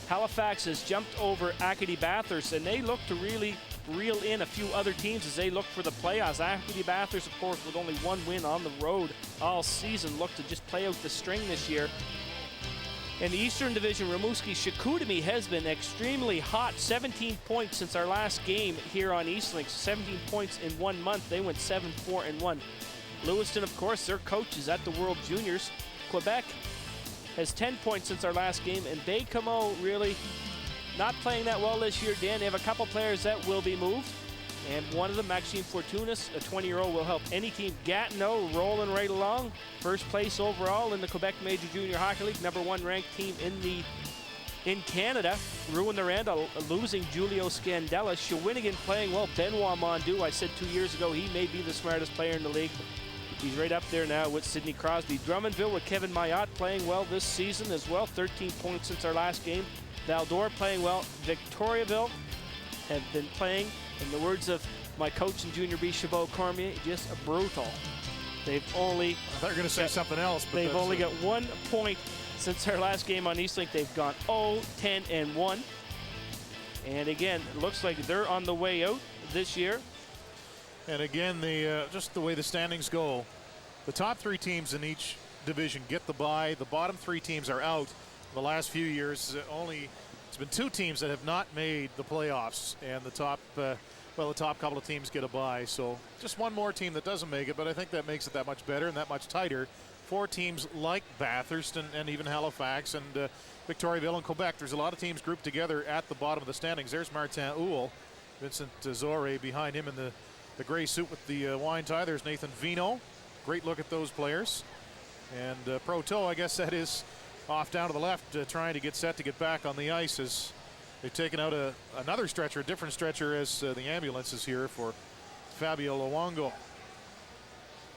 Halifax has jumped over Acadie-Bathhurst, and they look to really reel in a few other teams as they look for the playoffs. Acadie-Bathhurst, of course, with only 1 win on the road all season, look to just play out the string this year. In the Eastern Division, Rimouski Chicoutimi has been extremely hot. 17 points since our last game here on Eastlink. 17 points in 1 month. They went 7-4-1. Lewiston, of course, their coach is at the World Juniors. Quebec has 10 points since our last game, and Baie-Comeau really not playing that well this year, Dan. They have a couple players that will be moved, and one of them, Maxime Fortunas, a 20-year-old, will help any team. Gatineau rolling right along. First place overall in the Quebec Major Junior Hockey League. #1 ranked team in Canada. Rouyn-Noranda losing Julio Scandella. Shawinigan playing well. Benoit Mondu, I said 2 years ago, he may be the smartest player in the league. He's right up there now with Sidney Crosby. Drummondville with Kevin Mayotte playing well this season as well. 13 points since our last game. Val-d'Or playing well. Victoriaville have been playing, in the words of my coach in Junior B, Chabot Cormier, just brutal. They've only... I thought you were going to say something else. But they've only got 1 point since their last game on Eastlink. They've gone 0-10-1. And again, it looks like they're on the way out this year. And again, just the way the standings go, the top 3 teams in each division get the bye. The bottom 3 teams are out. The last few years, it's been 2 teams that have not made the playoffs, and the top couple of teams get a bye. So just one more team that doesn't make it, but I think that makes it that much better and that much tighter. 4 teams like Bathurst and even Halifax and Victoriaville and Quebec. There's a lot of teams grouped together at the bottom of the standings. There's Martin Houle, Vincent Zore behind him in the gray suit with the wine tie. There's Nathan Vino. Great look at those players. And Proto, I guess that is off down to the left, trying to get set to get back on the ice as they've taken out another stretcher, a different stretcher as the ambulance is here for Fabio Luongo.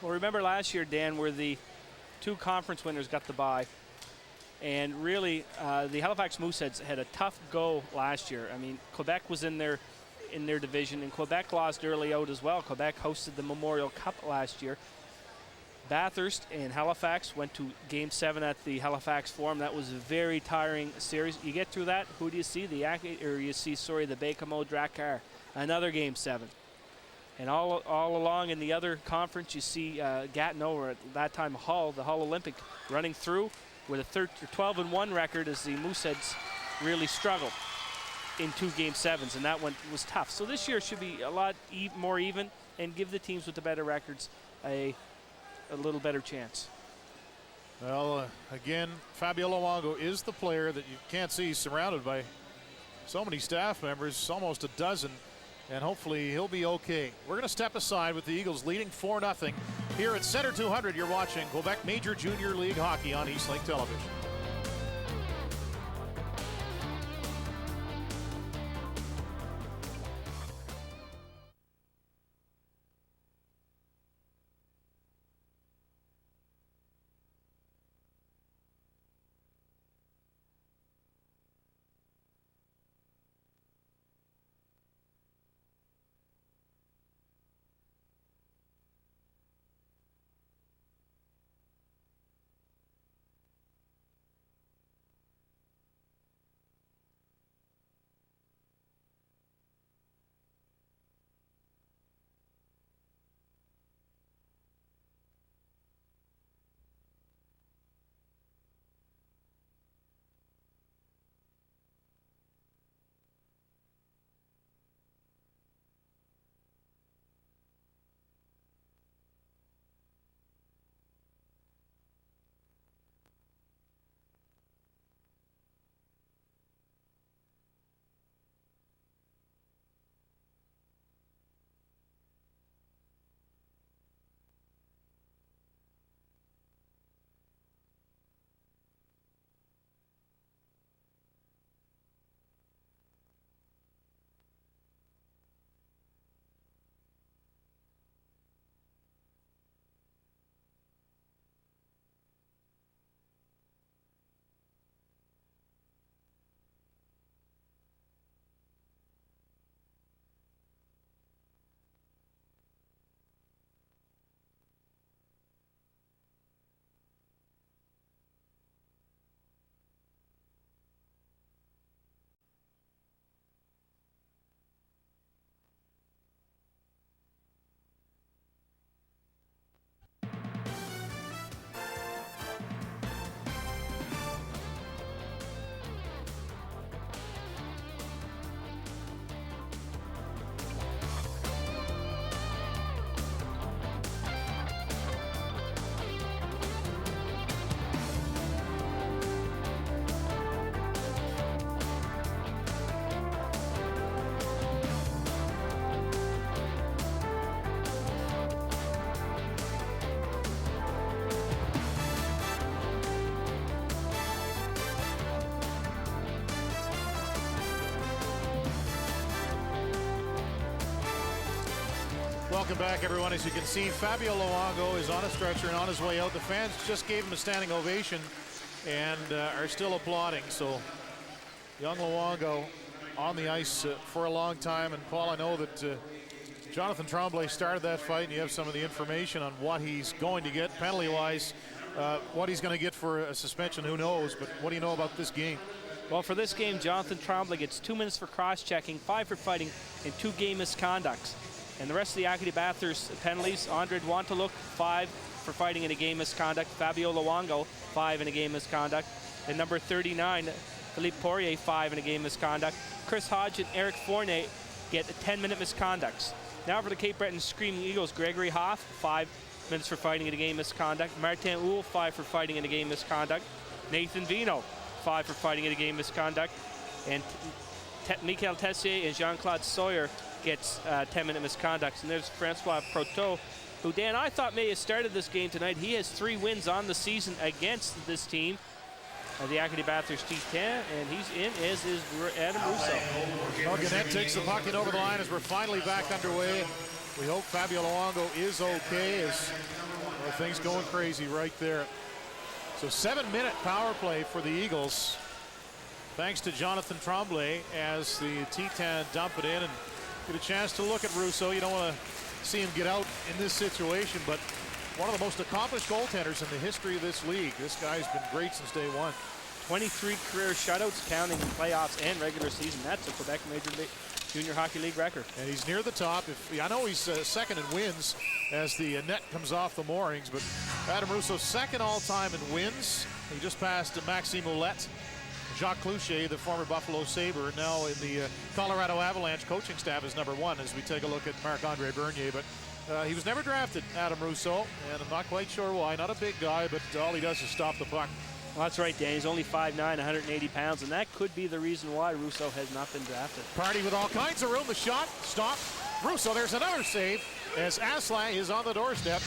Well, remember last year, Dan, where the 2 conference winners got the bye. And really, the Halifax Mooseheads had a tough go last year. I mean, Quebec was in their division, and Quebec lost early out as well. Quebec hosted the Memorial Cup last year. Bathurst and Halifax went to Game 7 at the Halifax Forum. That was a very tiring series. You get through that, who do you see? The Baie-Comeau Drakkar. Another Game 7. And all along in the other conference, you see Gatineau, or at that time Hull, the Hull Olympic, running through with a 12-1 record as the Mooseheads really struggled in 2 Game 7s, and that one was tough. So this year should be a lot more even and give the teams with the better records a little better chance. Well, again, Fabio Luongo is the player that you can't see surrounded by so many staff members, almost a dozen, and hopefully he'll be okay. We're going to step aside with the Eagles leading 4-0 here at Center 200. You're watching Quebec Major Junior League Hockey on Eastlink Television. Welcome back, everyone. As you can see, Fabio Luongo is on a stretcher and on his way out. The fans just gave him a standing ovation and are still applauding. So young Luongo on the ice for a long time. And Paul, I know that Jonathan Tremblay started that fight, and you have some of the information on what he's going to get penalty-wise. What he's going to get for a suspension, who knows? But what do you know about this game? Well, for this game, Jonathan Tremblay gets 2 minutes for cross-checking, 5 for fighting, and 2 game misconducts. And the rest of the Acadie-Bathhurst penalties, Andre Duantaluk, 5 for fighting in a game misconduct. Fabio Luongo, 5 in a game misconduct. And number 39, Philippe Poirier, 5 in a game misconduct. Chris Hodge and Eric Fournier get 10-minute misconducts. Now for the Cape Breton Screaming Eagles, Gregory Hoff, 5 minutes for fighting in a game misconduct. Martin Houle, 5 for fighting in a game misconduct. Nathan Vino, 5 for fighting in a game misconduct. And Michael Tessier and Jean-Claude Sawyer gets 10-minute misconducts. And there's Francois Proteau, who, Dan, I thought may have started this game tonight. He has 3 wins on the season against this team, the Acadie-Bathhurst T10, and he's in, as is Adam Russo. Well, Gannett takes the puck in over the line as we're finally back underway. We hope Fabio Luongo is okay, as well, things going crazy right there. So 7-minute power play for the Eagles, thanks to Jonathan Tremblay, as the T10 dump it in and get a chance to look at Russo. You don't want to see him get out in this situation, but one of the most accomplished goaltenders in the history of this league. This guy's been great since day one. 23 career shutouts, counting in playoffs and regular season. That's a Quebec Junior Hockey League record. And he's near the top. I know he's second in wins as the net comes off the moorings, but Adam Russo second all-time in wins. He just passed Maxime Ouellette. Jacques Cloutier, the former Buffalo Sabre, now in the Colorado Avalanche coaching staff, is number 1 as we take a look at Marc-Andre Bernier. But he was never drafted, Adam Russo, and I'm not quite sure why. Not a big guy, but all he does is stop the puck. Well, that's right, Dan. He's only 5'9", 180 pounds, and that could be the reason why Russo has not been drafted. Party with all kinds of room. The shot stopped. Russo, there's another save as Asselin is on the doorstep.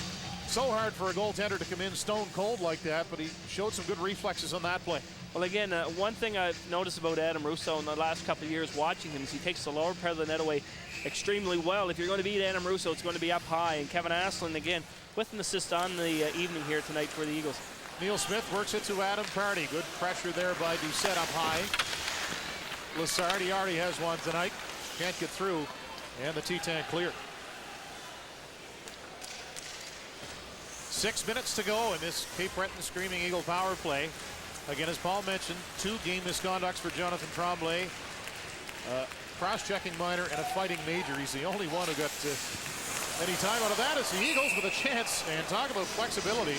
So hard for a goaltender to come in stone cold like that, but he showed some good reflexes on that play. Well, again, one thing I've noticed about Adam Russo in the last couple of years watching him is he takes the lower part of the net away extremely well. If you're going to beat Adam Russo, it's going to be up high. And Kevin Asselin, again, with an assist on the evening here tonight for the Eagles. Neil Smith works it to Adam Pardy. Good pressure there by Doucette up high. Lassard, he already has one tonight. Can't get through. And the T10 clear. 6 minutes to go in this Cape Breton Screaming Eagle power play. Again, as Paul mentioned, 2 game misconducts for Jonathan Tremblay. Cross-checking minor and a fighting major. He's the only one who got any time out of that. It's the Eagles with a chance. And talk about flexibility.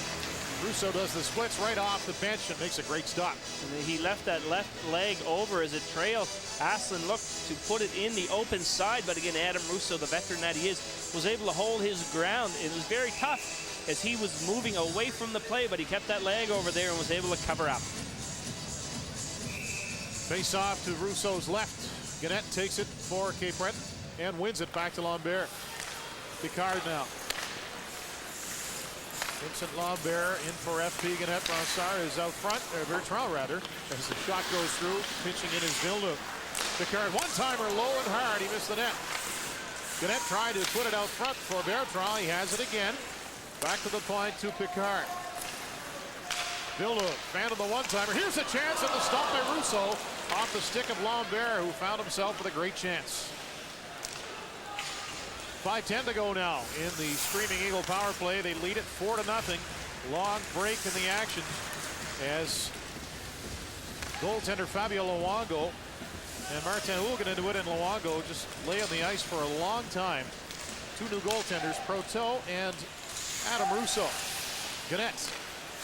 Russo does the splits right off the bench and makes a great stop. And he left that left leg over as a trail. Asselin looked to put it in the open side, but again, Adam Russo, the veteran that he is, was able to hold his ground. It was very tough as he was moving away from the play, but he kept that leg over there and was able to cover up. Face off to Russo's left. Gannett takes it for Cape Breton and wins it back to Lambert. Picard now. Vincent Lambert in for FP. Gannett. Brassard is out front, Bertrand rather, as the shot goes through. Pitching in is Villeneuve. Picard, one-timer low and hard. He missed the net. Gannett tried to put it out front for Bertrand. He has it again. Back to the point to Picard. Villeneuve, fan of the one-timer. Here's a chance at the stop by Russo off the stick of Lambert, who found himself with a great chance. 5:10 to go now in the Screaming Eagle power play. They lead it 4-0. Long break in the action as goaltender Fabio Luongo and Martin Houle get into it, and Luongo just lay on the ice for a long time. 2 new goaltenders, Proteau and Adam Russo. Gannett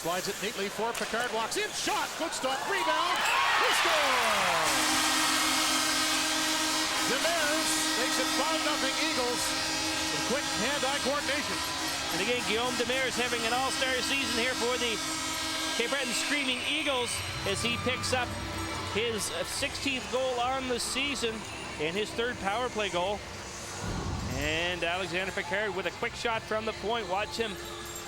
slides it neatly for Picard, walks in, shot, good stop, rebound, he scores! Demers makes it 5-0 Eagles with quick hand-eye coordination. And again, Guillaume Demers having an all-star season here for the Cape Breton Screaming Eagles as he picks up his 16th goal on the season and his 3rd power play goal. And Alexander Picard with a quick shot from the point. Watch him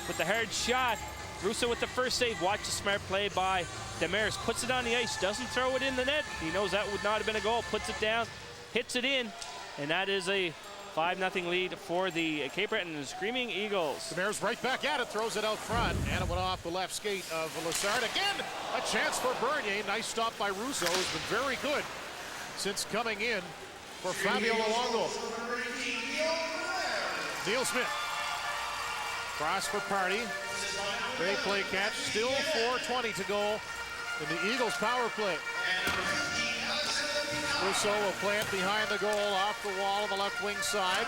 with the hard shot. Russo with the first save. Watch the smart play by Demers. Puts it on the ice, doesn't throw it in the net. He knows that would not have been a goal. Puts it down, hits it in, and that is a 5-0 lead for the Cape Breton Screaming Eagles. Demers right back at it, throws it out front, and it went off the left skate of Lessard. Again, a chance for Bernier. Nice stop by Russo, who's been very good since coming in for Fabio Luongo. Neil Smith. Cross for Party. Great play catch. Still 4:20 to go in the Eagles' power play. Russo will plant behind the goal, off the wall on the left wing side.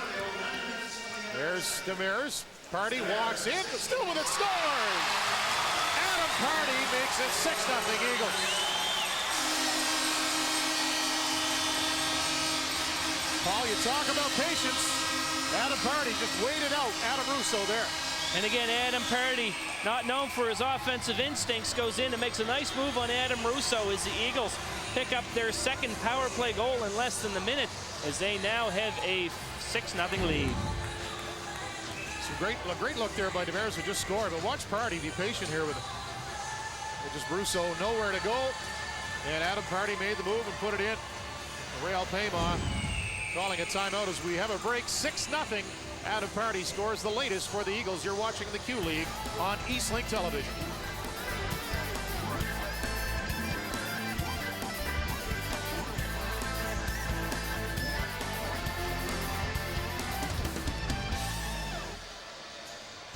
There's Demers. Party walks in, but still with it, scores! Adam Party makes it 6-0 Eagles. Paul, you talk about patience. Adam Party just waited out Adam Russo there. And again, Adam Party, not known for his offensive instincts, goes in and makes a nice move on Adam Russo as the Eagles pick up their second power play goal in less than a minute as they now have a 6-0 lead. Some great look there by Demers, who just scored, but watch Party be patient here with him. Just Russo nowhere to go, and Adam Party made the move and put it in. Real Payma calling a timeout as we have a break. 6-0. Adam Party scores the latest for the Eagles. You're watching the Q League on Eastlink Television.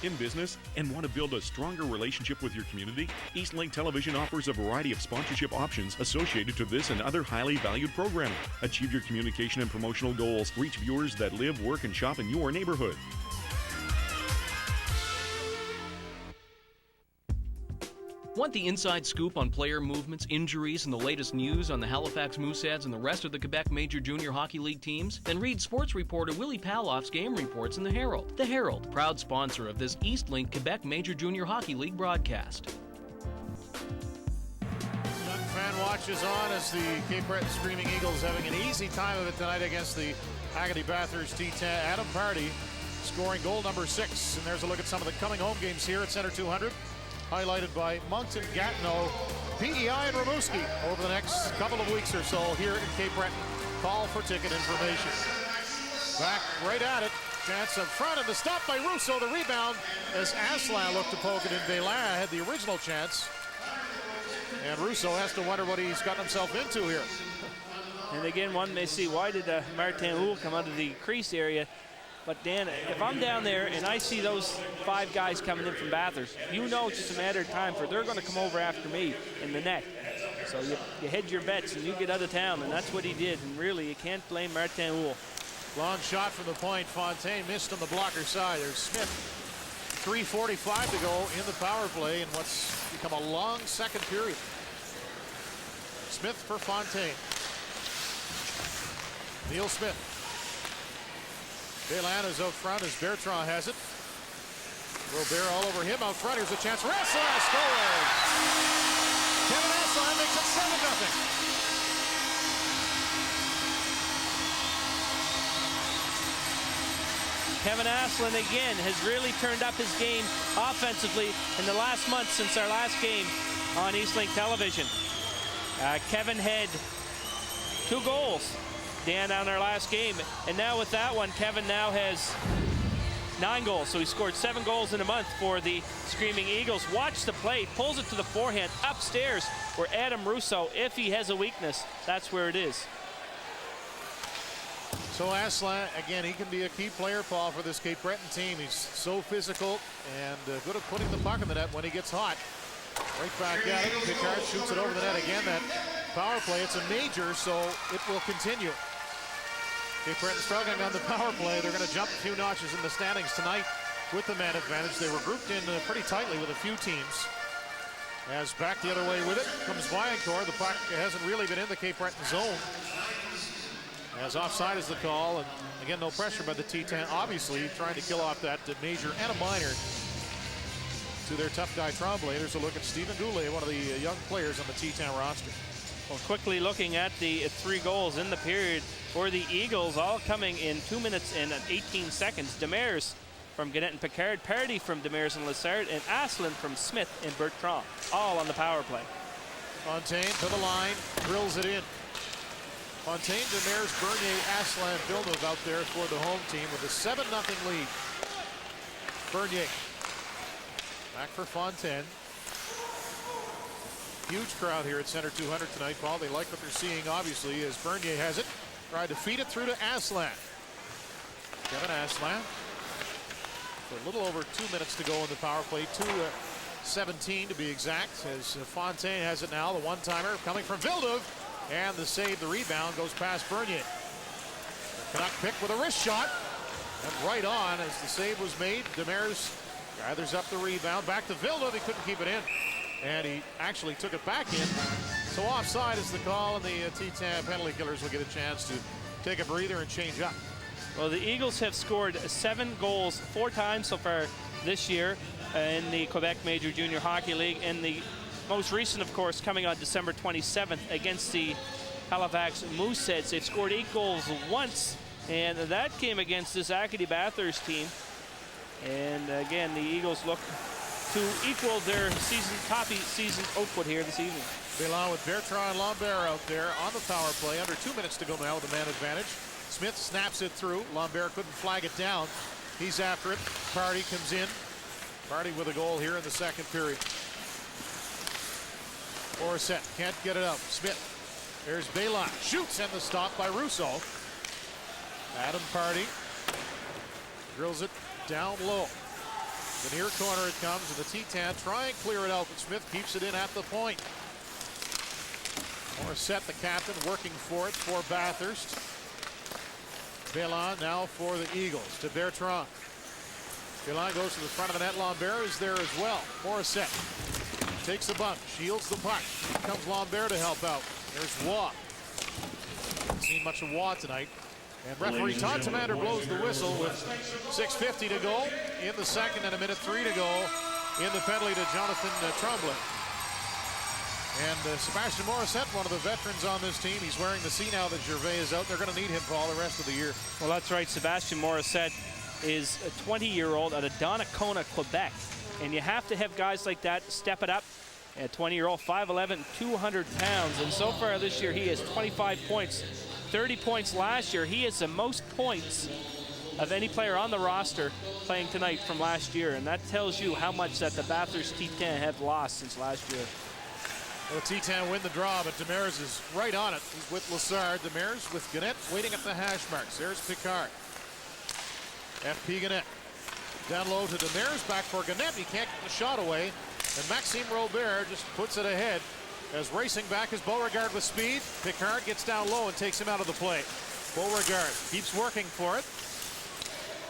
In business and want to build a stronger relationship with your community? Eastlink Television offers a variety of sponsorship options associated to this and other highly valued programming. Achieve your communication and promotional goals. Reach viewers that live, work, and shop in your neighborhood. Want the inside scoop on player movements, injuries, and the latest news on the Halifax Mooseheads and the rest of the Quebec Major Junior Hockey League teams? Then read sports reporter Willie Paloff's game reports in the Herald. The Herald, proud sponsor of this Eastlink Quebec Major Junior Hockey League broadcast. Young fan watches on as the Cape Breton Screaming Eagles having an easy time of it tonight against the Acadie-Bathhurst T10. Adam Party scoring goal number 6. And there's a look at some of the coming home games here at Centre 200. Highlighted by Moncton, Gatineau, PEI, and Rimouski over the next couple of weeks or so here in Cape Breton. Call for ticket information. Back right at it. Chance up front, and the stop by Russo. The rebound as Aslan looked to poke it in. Belin had the original chance. And Russo has to wonder what he's gotten himself into here. And again, one may see, why did Martin Houle come out of the crease area? But Dan, if I'm down there and I see those 5 guys coming in from Bathurst, you know it's just a matter of time for they're going to come over after me in the net. So you hedge your bets and you get out of town, and that's what he did. And really, you can't blame Martin Houle. Long shot from the point. Fontaine missed on the blocker side. There's Smith. 3:45 to go in the power play in what's become a long second period. Smith for Fontaine. Neil Smith. Belin is out front as Bertrand has it. Robert all over him out front. Here's a chance. Aslan scores! Kevin Aslan makes it 7-0. Kevin Aslan again has really turned up his game offensively in the last month since our last game on Eastlink Television. Kevin had 2 goals. Dan on our last game, and now with that one, Kevin now has 9 goals, so he scored 7 goals in a month for the Screaming Eagles. Watch the play, pulls it to the forehand upstairs where Adam Russo, if he has a weakness, that's where it is. So Aslan, again, he can be a key player, Paul, for this Cape Breton team. He's so physical and good at putting the puck in the net when he gets hot. Right back at it. Picard shoots it over the net again. That power play, it's a major, so it will continue. Cape Breton struggling on the power play. They're going to jump a few notches in the standings tonight with the man advantage. They were grouped in pretty tightly with a few teams. As back the other way with it comes Viancourt. The puck hasn't really been in the Cape Breton zone. As offside is the call, and again, no pressure by the T10. Obviously, trying to kill off that major and a minor to their tough guy Tremblay. There's a look at Stephen Goulet, one of the young players on the T10 roster. Well, quickly looking at the 3 goals in the period for the Eagles, all coming in 2 minutes and 18 seconds. Demers from Gannett and Picard, Pardy from Demers and Lessard, and Aslan from Smith and Bertrand, all on the power play. Fontaine to the line, drills it in. Fontaine, Demers, Bernier, Aslan, Villeneuve out there for the home team with a 7-0 lead. Bernier back for Fontaine. Huge crowd here at Center 200 tonight, Paul. They like what they're seeing, obviously, as Bernier has it. Tried to feed it through to Aslan. Kevin Aslan. For a little over 2 minutes to go in the power play. 2:17 to be exact, as Fontaine has it now. The one-timer coming from Villeneuve. And the save, the rebound, goes past Bernier. The Canuck pick with a wrist shot. And right on as the save was made. Demers gathers up the rebound. Back to Villeneuve. He couldn't keep it in. And he actually took it back in. So offside is the call, and the T-10 penalty killers will get a chance to take a breather and change up. Well, the Eagles have scored 7 goals 4 times so far this year in the Quebec Major Junior Hockey League. And the most recent, of course, coming on December 27th against the Halifax Mooseheads. They've scored 8 goals once, and that came against this Acadie-Bathhurst team. And again, the Eagles look to equal their top season output here this evening. Belon with Bertrand and Lambert out there on the power play. Under 2 minutes to go now with a man advantage. Smith snaps it through. Lambert couldn't flag it down. He's after it. Party comes in. Party with a goal here in the second period. Morissette can't get it out. Smith. There's Belon. Shoots, and the stop by Russo. Adam Party drills it down low. The near corner it comes, and the T-10 try and clear it out, but Smith keeps it in at the point. Morissette, the captain, working for it for Bathurst. Belon now for the Eagles to Bertrand. Belon goes to the front of the net. Lambert is there as well. Morissette takes the bump, shields the puck. Here comes Lambert to help out. There's Waugh. Haven't seen much of Waugh tonight. And referee Todd Tomander blows the whistle with 6:50 to go in the second and 1:03 to go in the penalty to Jonathan Tremblay. And Sebastian Morissette, one of the veterans on this team, he's wearing the C now that Gervais is out. They're going to need him, Paul, the rest of the year. Well, that's right. Sebastian Morissette is a 20-year-old out of Donnacona, Quebec. And you have to have guys like that step it up. A 20-year-old, 5'11", 200 pounds. And so far this year, he has 25 points. 30 points last year. He has the most points of any player on the roster playing tonight from last year. And that tells you how much that the Bathurst T-10 have lost since last year. Well, T-10 win the draw, but Demers is right on it. He's with Lassard. Demers with Gannett waiting at the hash marks. There's Picard. FP Gannett. Down low to Demers. Back for Gannett. He can't get the shot away. And Maxime Robert just puts it ahead. As racing back is Beauregard with speed. Picard gets down low and takes him out of the play. Beauregard keeps working for it.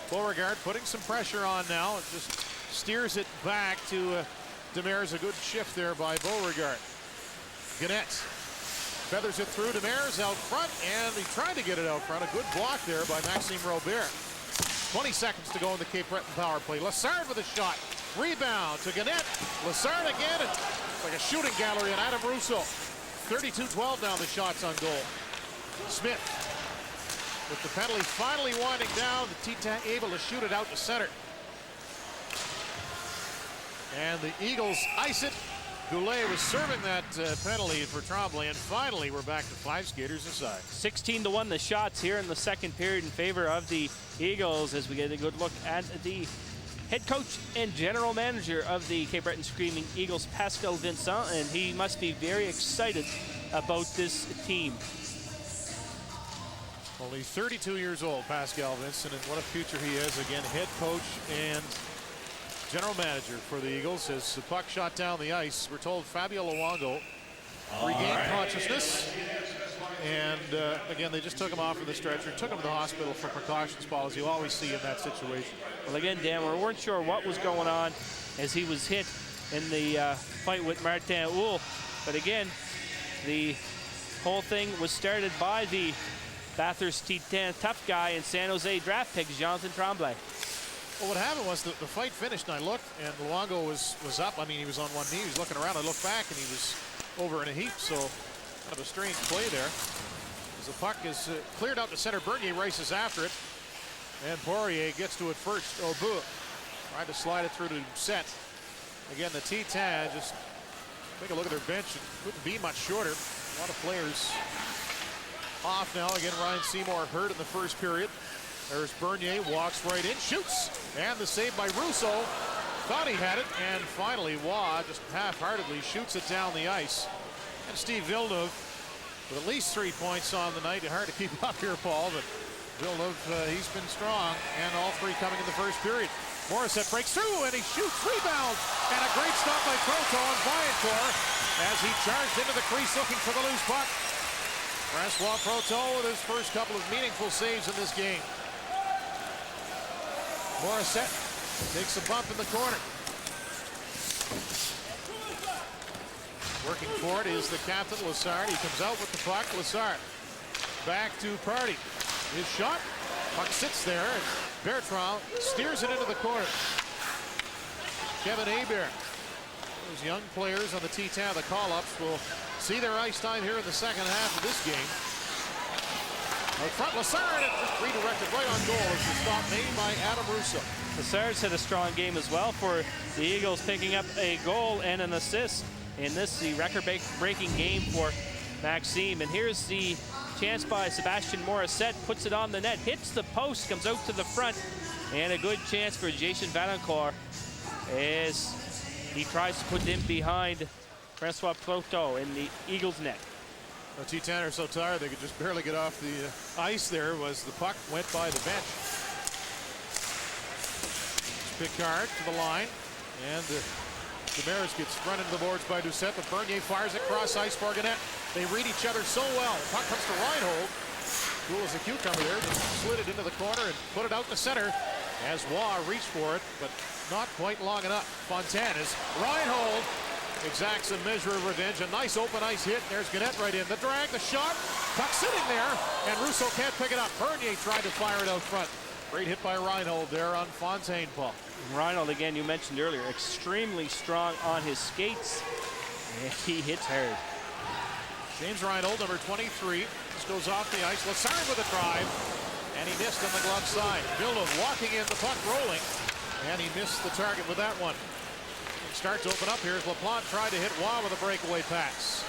Beauregard putting some pressure on now. It just steers it back to Demers. A good shift there by Beauregard. Gannett feathers it through. Demers out front, and he tried to get it out front. A good block there by Maxime Robert. 20 seconds to go in the Cape Breton power play. Lassard with a shot. Rebound to Gannett. Lassard again. It's like a shooting gallery, and Adam Russo. 32-12 now the shots on goal. Smith with the penalty finally winding down. The T-10 able to shoot it out to center. And the Eagles ice it. Goulet was serving that penalty for Tremblay, and finally we're back to 5 skaters aside. 16-1 the shots here in the second period in favor of the Eagles, as we get a good look at the head coach and general manager of the Cape Breton Screaming Eagles, Pascal Vincent, and he must be very excited about this team. Only 32 years old, Pascal Vincent, and what a future he is. Again, head coach and general manager for the Eagles. As the puck shot down the ice, we're told Fabio Luongo regained consciousness. And again, they just took him off of the stretcher, took him to the hospital for precautions, Paul, as you always see in that situation. Well, again, Dan, we weren't sure what was going on as he was hit in the fight with Martin Houle. But again, the whole thing was started by the Bathurst T-10 tough guy and San Jose draft pick, Jonathan Tremblay. Well, what happened was the fight finished, and I looked, and Luongo was up. I mean, he was on one knee. He was looking around. I looked back, and he was over in a heap. So kind of a strange play there. As the puck is cleared out to center, Bernier races after it. And Poirier gets to it first. Aubu tried to slide it through to Set. Again, the T-10, just take a look at their bench. It couldn't be much shorter. A lot of players off now. Again, Ryan Seymour hurt in the first period. There's Bernier, walks right in, shoots, and the save by Russo. Thought he had it, and finally Waugh just half-heartedly shoots it down the ice. And Steve Villeneuve with at least 3 points on the night. Hard to keep up here, Paul, but Villeneuve, he's been strong, and all three coming in the first period. Morissette breaks through, and he shoots, rebound, and a great stop by Proto on Viancourt as he charged into the crease looking for the loose puck. Francois Proto with his first couple of meaningful saves in this game. Morissette takes a bump in the corner. Working for it is the captain, Lessard. He comes out with the puck. Lessard back to Party. His shot. Puck sits there, and Bertrand steers it into the corner. Kevin Hebert. Those young players on the T10, the call-ups, will see their ice time here in the second half of this game. Out front, Lessard, and redirected right on goal as the stop made by Adam Russo. Lessard's had a strong game as well for the Eagles, picking up a goal and an assist in this, the record-breaking game for Maxime. And here's the chance by Sebastian Morissette, puts it on the net, hits the post, comes out to the front, and a good chance for Jason Valancourt as he tries to put him behind Francois Proto in the Eagles' net. The T10 are so tired they could just barely get off the ice there as the puck went by the bench. Picard to the line, and Demers gets run into the boards by Doucette, but Bernier fires it cross ice for Gannett. They read each other so well. The puck comes to Reinhold. Cool as a cucumber there, just slid it into the corner and put it out in the center as Waugh reached for it, but not quite long enough. Fontana's Reinhold exacts a measure of revenge. A nice open ice hit. There's Gannett right in. The drag, the shot, puck sitting there, and Russo can't pick it up. Bernier tried to fire it out front. Great hit by Reinhold there on Fontaine, Paul. Reinhold, again, you mentioned earlier, extremely strong on his skates. And he hits hard. James Reinhold, number 23, just goes off the ice. Lessard with a drive, and he missed on the glove side. Villeneuve walking in, the puck rolling, and he missed the target with that one. It starts to open up here as LaPlante tried to hit Waugh with a breakaway pass.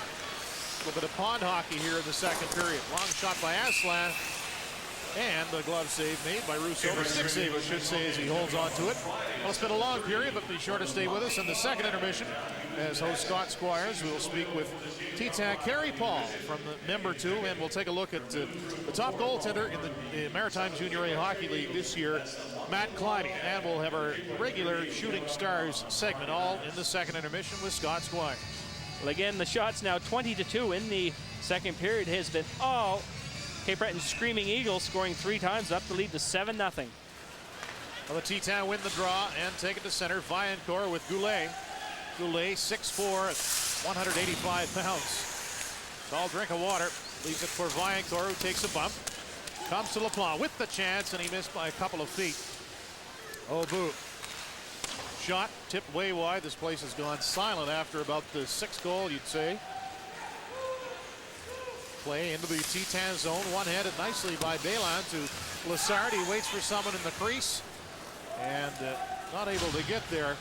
A little bit of pond hockey here in the second period. Long shot by Aslan. And the glove save made by Russo. The stick save, I should say, as he holds on to it. Well, it's been a long period, but be sure to stay with us in the second intermission as host Scott Squires will speak with T-TAC Kerry Paul from the member 2, and we'll take a look at the top goaltender in the Maritime Junior A Hockey League this year, Matt Kleine. And we'll have our regular Shooting Stars segment all in the second intermission with Scott Squires. Well, again, the shots now 20-2 in the second period has been all Cape Breton Screaming Eagles, scoring 3 times, up the lead to 7-0. Well, the T-Town win the draw and take it to center. Viancourt with Goulet. Goulet 6'4", 185 pounds. Tall drink of water. Leaves it for Viancourt, who takes a bump. Comes to LaPlante with the chance, and he missed by a couple of feet. Obu. Shot tipped way wide. This place has gone silent after about the 6th goal, you'd say. Play into the T10 zone, one-handed nicely by Balan to Lessard. He waits for someone in the crease and not able to get there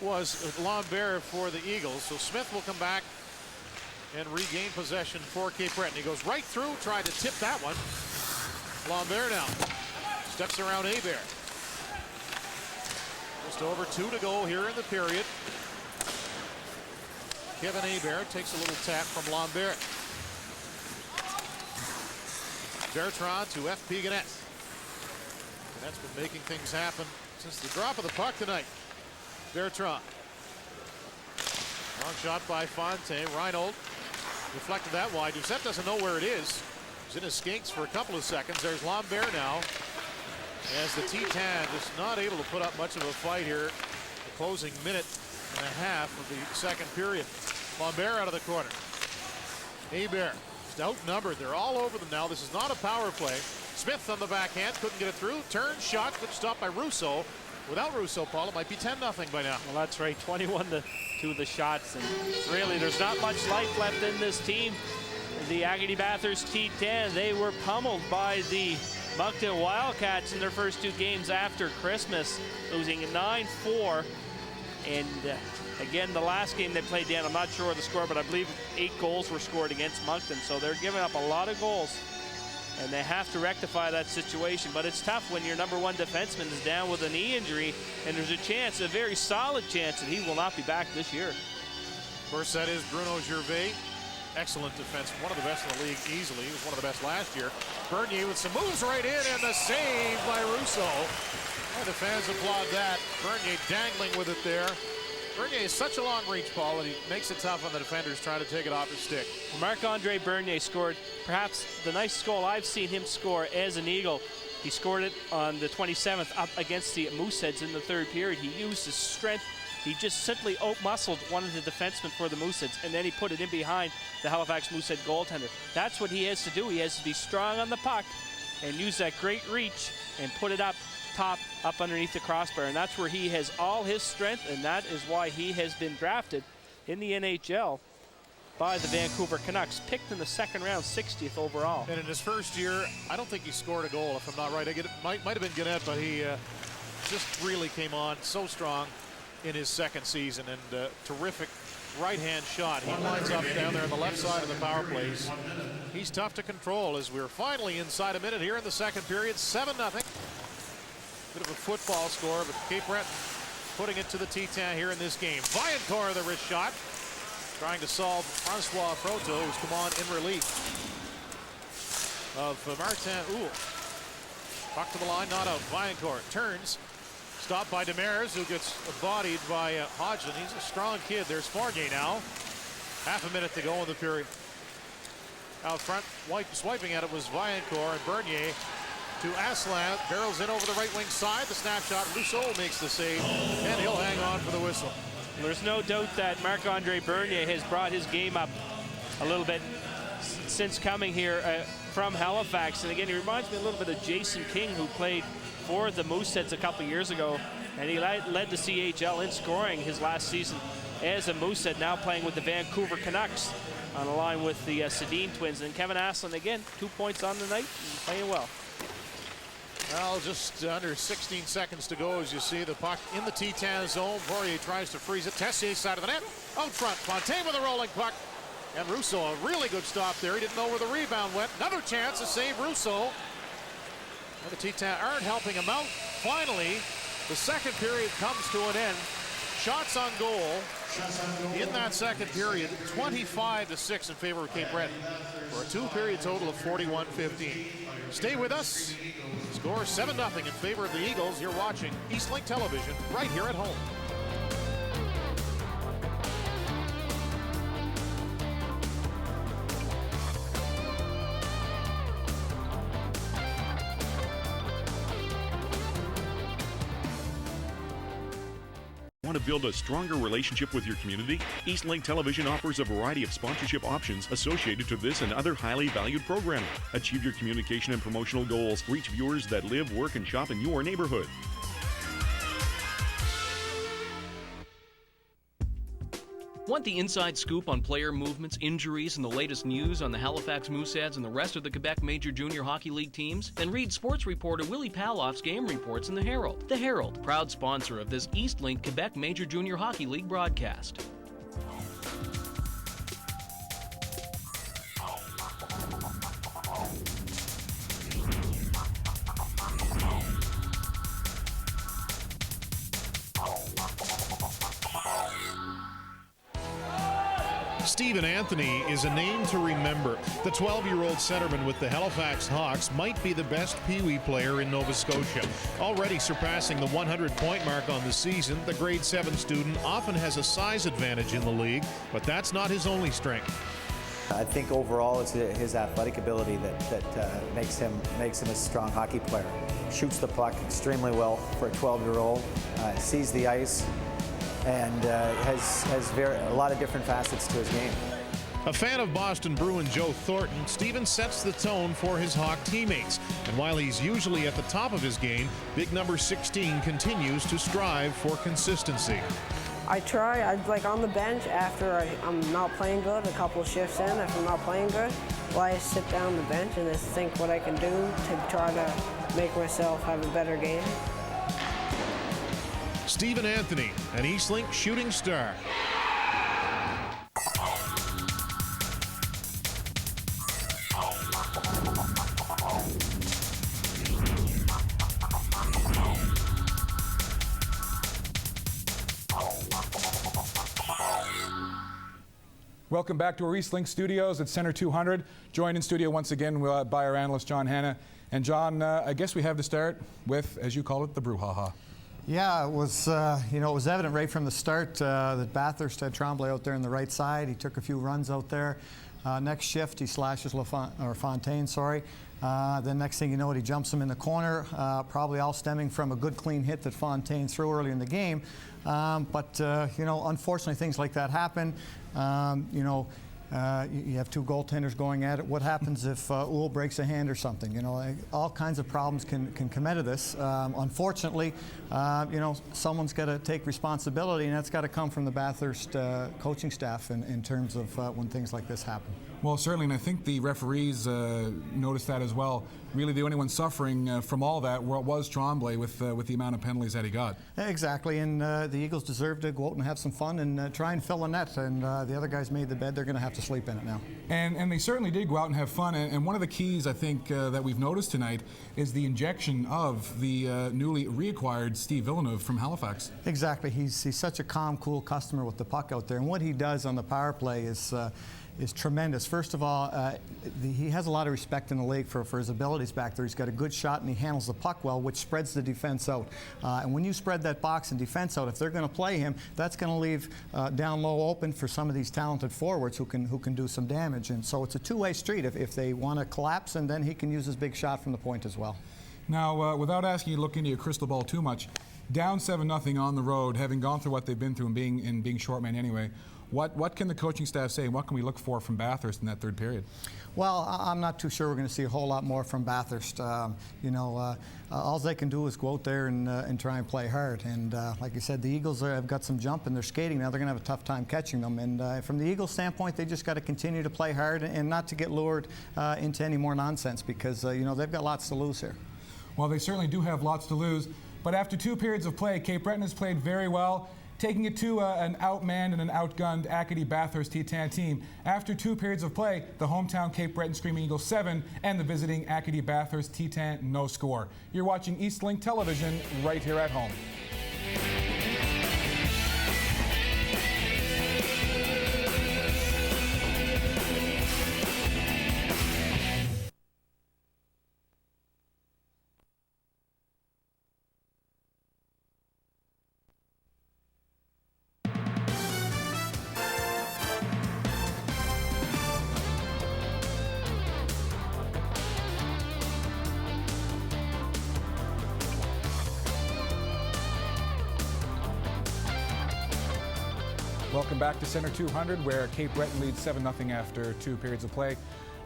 was Lambert for the Eagles. So Smith will come back and regain possession for Cape Breton. He goes right through, tried to tip that one. Lambert now steps around Hebert. Just over 2 to go here in the period. Kevin Hebert takes a little tap from Lambert. Bertrand to F.P. Gannett. Gannett's been making things happen since the drop of the puck tonight. Bertrand. Long shot by Fontaine. Reinhold deflected that wide. Doucette doesn't know where it is. He's in his skates for a couple of seconds. There's Lambert now. As the T-10 just not able to put up much of a fight here. The closing minute and a half of the second period. Lambert out of the corner. Hebert. Outnumbered. They're all over them now. This is not a power play. Smith on the backhand. Couldn't get it through. Turn shot. Good stop by Russo. Without Russo, Paul, it might be 10-0 by now. Well, that's right. 21-2 the shots. And really, there's not much life left in this team. The Acadie-Bathhurst T10, they were pummeled by the Moncton Wildcats in their first 2 games after Christmas, losing 9-4 And again, the last game they played, Dan, I'm not sure of the score, but I believe 8 goals were scored against Moncton. So they're giving up a lot of goals, and they have to rectify that situation. But it's tough when your #1 defenseman is down with a knee injury, and there's a chance, a very solid chance, that he will not be back this year. Of course, that is Bruno Gervais. Excellent defense, one of the best in the league easily. He was one of the best last year. Bernier with some moves right in, and the save by Russo. And the fans applaud that. Bernier dangling with it there. Bernier is such a long reach ball that he makes it tough on the defenders trying to take it off his stick. Marc-Andre Bernier scored perhaps the nicest goal I've seen him score as an Eagle. He scored it on the 27th up against the Mooseheads in the 3rd period. He used his strength. He just simply out-muscled one of the defensemen for the Mooseheads, and then he put it in behind the Halifax Moosehead goaltender. That's what he has to do. He has to be strong on the puck and use that great reach and put it up top, up underneath the crossbar. And that's where he has all his strength, and that is why he has been drafted in the NHL by the Vancouver Canucks, picked in the 2nd round, 60th overall. And in his first year, I don't think he scored a goal, if I'm not right. It might have been Gannett, but he just really came on so strong in his 2nd season, and terrific right-hand shot. He lines up down there on the left side of the power plays. He's tough to control as we're finally inside a minute here in the 2nd period. 7-0. Bit of a football score, but Cape Breton putting it to the T10 here in this game. Viantor, the wrist shot, trying to solve Francois Froto, who's come on in relief of Martin Houle. Puck to the line, not out. Viantor turns. Stopped by Demers, who gets bodied by Hodgson. He's a strong kid. There's Fournier now. Half a minute to go in the period. Out front, swiping at it was Viantor, and Bernier to Aslan. Barrels in over the right wing side. The snapshot. Rousseau makes the save, and he'll hang on for the whistle. There's no doubt that Marc-Andre Bernier has brought his game up a little bit since coming here from Halifax. And again, he reminds me a little bit of Jason King, who played for the Mooseheads a couple years ago, and he led the CHL in scoring his last season as a Moosehead, now playing with the Vancouver Canucks on a line with the Sedin twins. And Kevin Aslan, again, 2 points on the night, and playing well. Well, just under 16 seconds to go as you see the puck in the T10 zone. Poirier tries to freeze it. Tessier side of the net. Out front, Fontaine with a rolling puck. And Russo, a really good stop there. He didn't know where the rebound went. Another chance to save Russo. And the T10 aren't helping him out. Finally, the 2nd period comes to an end. Shots on goal in that 2nd period, 25-6 in favor of Cape Breton, for a 2-period total of 41-15. Stay with us. Score 7-0 in favor of the Eagles. You're watching Eastlink Television right here at home. Want to build a stronger relationship with your community? Eastlink Television offers a variety of sponsorship options associated to this and other highly valued programming. Achieve your communication and promotional goals. Reach viewers that live, work, and shop in your neighborhood. Want the inside scoop on player movements, injuries, and the latest news on the Halifax Mooseheads and the rest of the Quebec Major Junior Hockey League teams? Then read sports reporter Willie Paloff's game reports in the Herald. The Herald, proud sponsor of this Eastlink Quebec Major Junior Hockey League broadcast. Stephen Anthony is a name to remember. The 12-year-old centerman with the Halifax Hawks might be the best Pee-wee player in Nova Scotia. Already surpassing the 100-point mark on the season, the grade 7 student often has a size advantage in the league, but that's not his only strength. I think overall it's his athletic ability that makes him a strong hockey player. Shoots the puck extremely well for a 12-year-old, sees the ice, and has a lot of different facets to his game. A fan of Boston Bruin Joe Thornton, Stephen sets the tone for his Hawk teammates. And while he's usually at the top of his game, big number 16 continues to strive for consistency. I try, like on the bench after I'm not playing good, a couple of shifts in, if I'm not playing good, well, I sit down on the bench and just think what I can do to try to make myself have a better game. Stephen Anthony, an Eastlink shooting star. Welcome back to our Eastlink studios at Center 200. Joined in studio once again by our analyst, John Hanna. And John, I guess we have to start with, as you call it, the brouhaha. Yeah, it was, you know, it was evident right from the start that Bathurst had Tremblay out there on the right side. He took a few runs out there. Next shift, he slashes Fontaine, sorry. Then next thing you know, he jumps him in the corner, probably all stemming from a good clean hit that Fontaine threw early in the game. But you know, unfortunately, things like that happen. You know, you have two goaltenders going at it. What happens if Uhl breaks a hand or something? You know, all kinds of problems can come out of this. Unfortunately, you know, someone's got to take responsibility, and that's got to come from the Bathurst coaching staff in terms of when things like this happen. Well, certainly, and I think the referees noticed that as well. Really, the only one suffering from all that was Tremblay with the amount of penalties that he got. Exactly, and the Eagles deserve to go out and have some fun and try and fill a net. And the other guys made the bed; they're going to have to sleep in it now. And they certainly did go out and have fun. And one of the keys I think that we've noticed tonight is the injection of the newly reacquired Steve Villeneuve from Halifax. Exactly, he's such a calm, cool customer with the puck out there, and what he does on the power play is tremendous. First of all, he has a lot of respect in the league for his abilities back there. He's got a good shot and he handles the puck well, which spreads the defense out. And when you spread that box and defense out, if they're going to play him, that's going to leave down low open for some of these talented forwards who can do some damage. And so it's a two-way street if they want to collapse, and then he can use his big shot from the point as well. Now, without asking you to look into your crystal ball too much, down 7-0 on the road, having gone through what they've been through and being short man anyway, what can the coaching staff say, and what can we look for from Bathurst in that third period? Well, I'm not too sure we're going to see a whole lot more from Bathurst. You know, all they can do is go out there and try and play hard. And like you said, the Eagles have got some jump and they're skating now. They're going to have a tough time catching them. And from the Eagles' standpoint, they just got to continue to play hard and not to get lured into any more nonsense, because you know, they've got lots to lose here. Well, they certainly do have lots to lose. But after 2 periods of play, Cape Breton has played very well, taking it to an outmanned and an outgunned Acadie-Bathhurst T10 team. After 2 periods of play, the hometown Cape Breton Screaming Eagles 7 and the visiting Acadie-Bathhurst T10 no score. You're watching Eastlink Television right here at home. Welcome back to Center 200, where Cape Breton leads 7-0 after 2 periods of play.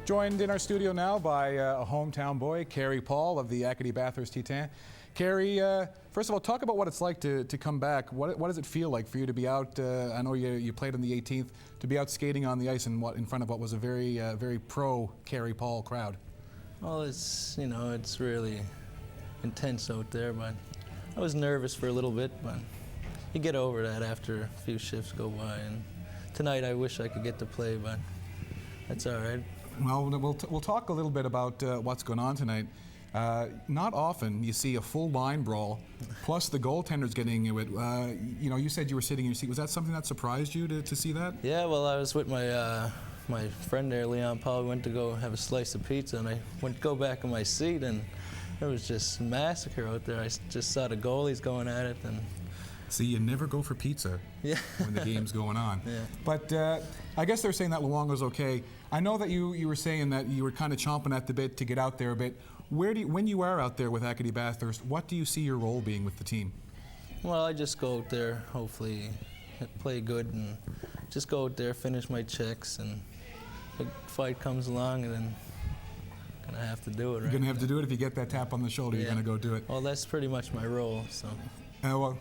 Joined in our studio now by a hometown boy, Kerry Paul of the Acadie-Bathhurst T10. Kerry, first of all, talk about what it's like to come back. What does it feel like for you to be out? I know you played on the 18th, to be out skating on the ice in front of what was a very pro Kerry Paul crowd. Well, it's really intense out there, but I was nervous for a little bit, but you get over that after a few shifts go by. And tonight I wish I could get to play, but that's all right. Well, we'll talk a little bit about what's going on tonight. Not often you see a full line brawl, plus the goaltenders getting into it. You know, you said you were sitting in your seat. Was that something that surprised you to see that? Yeah, well, I was with my friend there, Leon Paul. We went to go have a slice of pizza, and I went to go back in my seat, and there was just massacre out there. I just saw the goalies going at it, and see, you never go for pizza when the game's going on. Yeah. But I guess they're saying that Luongo's okay. I know that you were saying that you were kind of chomping at the bit to get out there a bit. When you are out there with Acadie-Bathhurst, what do you see your role being with the team? Well, I just go out there, hopefully play good, and just go out there, finish my checks, and if a fight comes along, and then I'm gonna have to do it. You're gonna have to do it. If you get that tap on the shoulder, you're gonna go do it. Well, that's pretty much my role. So. Well,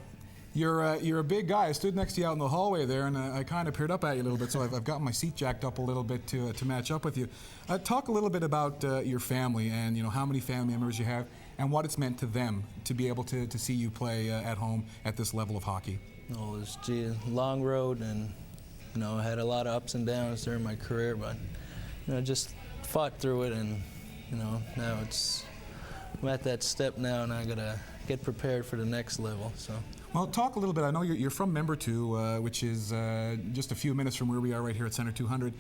You're a big guy. I stood next to you out in the hallway there, and I kind of peered up at you a little bit, so I've got my seat jacked up a little bit to match up with you. Talk a little bit about your family and how many family members you have and what it's meant to them to be able to see you play at home at this level of hockey. Oh, it's a long road, and I had a lot of ups and downs during my career, but just fought through it, and now I'm at that step now, and I gotta get prepared for the next level. So. Well, talk a little bit. I know you're from Membertou, which is just a few minutes from where we are right here at Center 200.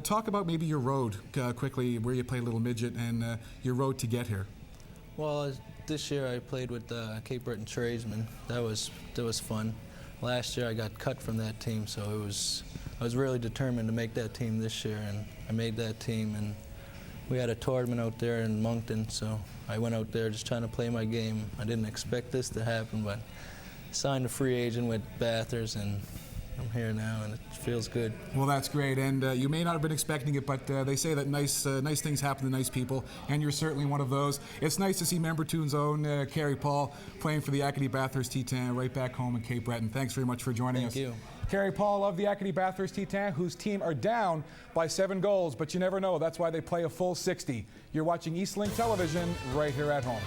Talk about maybe your road quickly, where you played Little Midget, and your road to get here. Well, this year I played with Cape Breton Tradesmen. That was fun. Last year I got cut from that team, so I was really determined to make that team this year, and I made that team. And we had a tournament out there in Moncton, so I went out there just trying to play my game. I didn't expect this to happen, but signed a free agent with Bathhurst, and I'm here now, and it feels good. Well, that's great, and you may not have been expecting it, but they say that nice things happen to nice people, and you're certainly one of those. It's nice to see Membertoon's own Kerry Paul playing for the Acadie-Bathhurst T10 right back home in Cape Breton. Thanks very much for joining us. Thank you. Kerry Paul of the Acadie-Bathhurst T10, whose team are down by 7 goals, but you never know. That's why they play a full 60. You're watching Eastlink Television right here at home.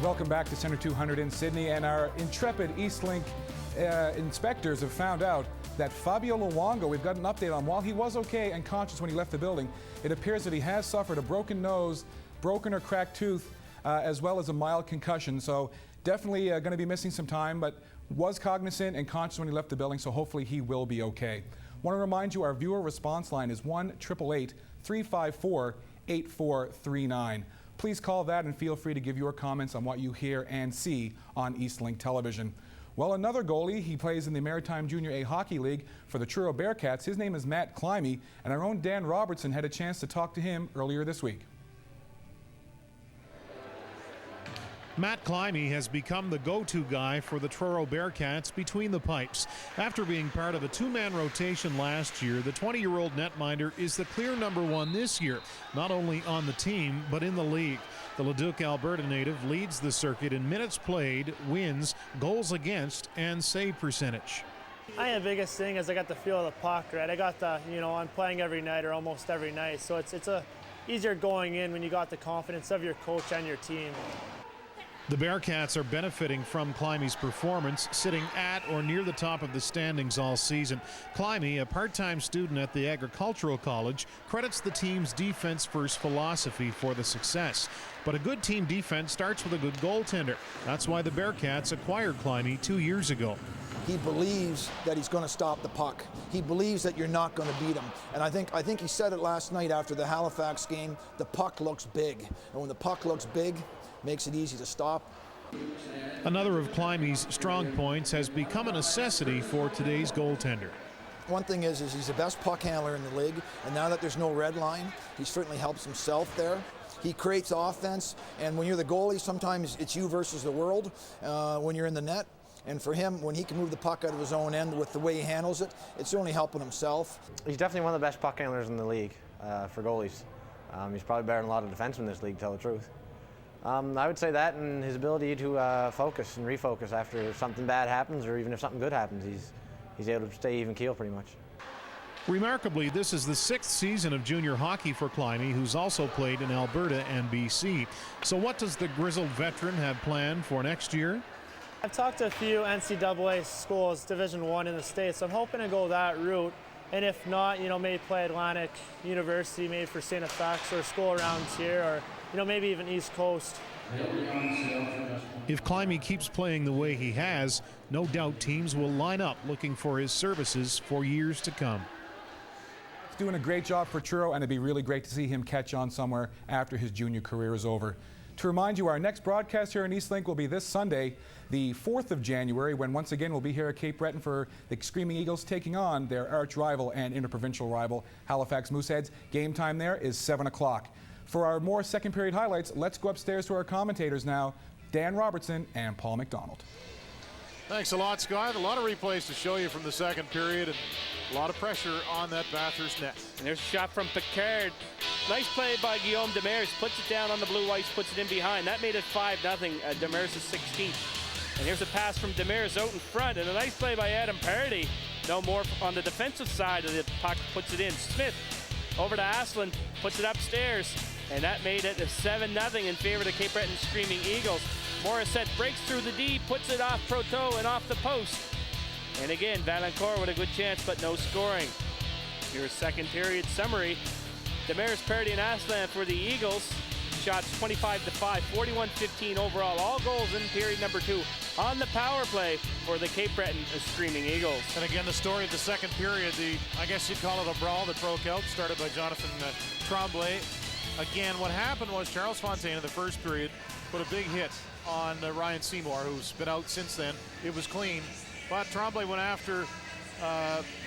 Welcome back to Center 200 in Sydney, and our intrepid Eastlink inspectors have found out that Fabio Luongo, we've got an update on, while he was okay and conscious when he left the building, it appears that he has suffered a broken nose, broken or cracked tooth, as well as a mild concussion. So definitely going to be missing some time, but was cognizant and conscious when he left the building, so hopefully he will be okay. Want to remind you our viewer response line is 1-888-354-8439. Please call that and feel free to give your comments on what you hear and see on Eastlink Television. Well, another goalie, he plays in the Maritime Junior A Hockey League for the Truro Bearcats. His name is Matt Climie, and our own Dan Robertson had a chance to talk to him earlier this week. Matt Climie has become the go-to guy for the Truro Bearcats between the pipes. After being part of a two-man rotation last year, the 20-year-old netminder is the clear #1 this year, not only on the team, but in the league. The Leduc, Alberta native leads the circuit in minutes played, wins, goals against, and save percentage. I think the biggest thing is I got the feel of the puck, right? I got the, I'm playing every night or almost every night, so it's easier going in when you got the confidence of your coach and your team. The Bearcats are benefiting from Climie's performance, sitting at or near the top of the standings all season. Climie, a part-time student at the Agricultural College, credits the team's defense-first philosophy for the success. But a good team defense starts with a good goaltender. That's why the Bearcats acquired Climie 2 years ago. He believes that he's going to stop the puck. He believes that you're not going to beat him. And I think he said it last night after the Halifax game, the puck looks big. And when the puck looks big, makes it easy to stop. Another of Climie's strong points has become a necessity for today's goaltender. One thing is he's the best puck handler in the league, and now that there's no red line, he certainly helps himself there. He creates offense, and when you're the goalie, sometimes it's you versus the world when you're in the net. And for him, when he can move the puck out of his own end with the way he handles it, it's only helping himself. He's definitely one of the best puck handlers in the league for goalies. He's probably better than a lot of defensemen in this league, to tell the truth. I would say that, and his ability to focus and refocus after something bad happens, or even if something good happens, he's able to stay even keel pretty much. Remarkably, this is the 6th season of junior hockey for Climie, who's also played in Alberta and BC. So what does the grizzled veteran have planned for next year? I've talked to a few NCAA schools, Division I in the States, so I'm hoping to go that route. And if not, maybe play Atlantic University, maybe for St. FX, or a school around here, or maybe even East Coast. If Climie keeps playing the way he has, no doubt teams will line up looking for his services for years to come. He's doing a great job for Truro, and it'd be really great to see him catch on somewhere after his junior career is over. To remind you, our next broadcast here in Eastlink will be this Sunday, the 4th of January, when once again we'll be here at Cape Breton for the Screaming Eagles taking on their arch rival and interprovincial rival, Halifax Mooseheads. Game time there is 7 o'clock. For our more second period highlights, let's go upstairs to our commentators now, Dan Robertson and Paul McDonald. Thanks a lot, Scott. A lot of replays to show you from the second period, and a lot of pressure on that Bathurst net. And there's a shot from Picard. Nice play by Guillaume Demers. Puts it down on the blue ice, puts it in behind. That made it 5-0. Demers is 16th. And here's a pass from Demers out in front, and a nice play by Adam Parody. No more on the defensive side of the puck, puts it in. Smith over to Aslan, puts it upstairs, and that made it a 7-0 in favor of the Cape Breton Screaming Eagles. Morissette breaks through the D, puts it off Proteau and off the post. And again, Valancourt with a good chance, but no scoring. Here's second period summary. Demers, Parody, and Aslan for the Eagles. Shots 25-5, 41-15 overall. All goals in period number 2 on the power play for the Cape Breton Screaming Eagles. And again, the story of the second period, I guess you'd call it a brawl that broke out, started by Jonathan Tremblay. Again, what happened was Charles Fontaine in the first period put a big hit on Ryan Seymour, who's been out since then. It was clean, but Tremblay went after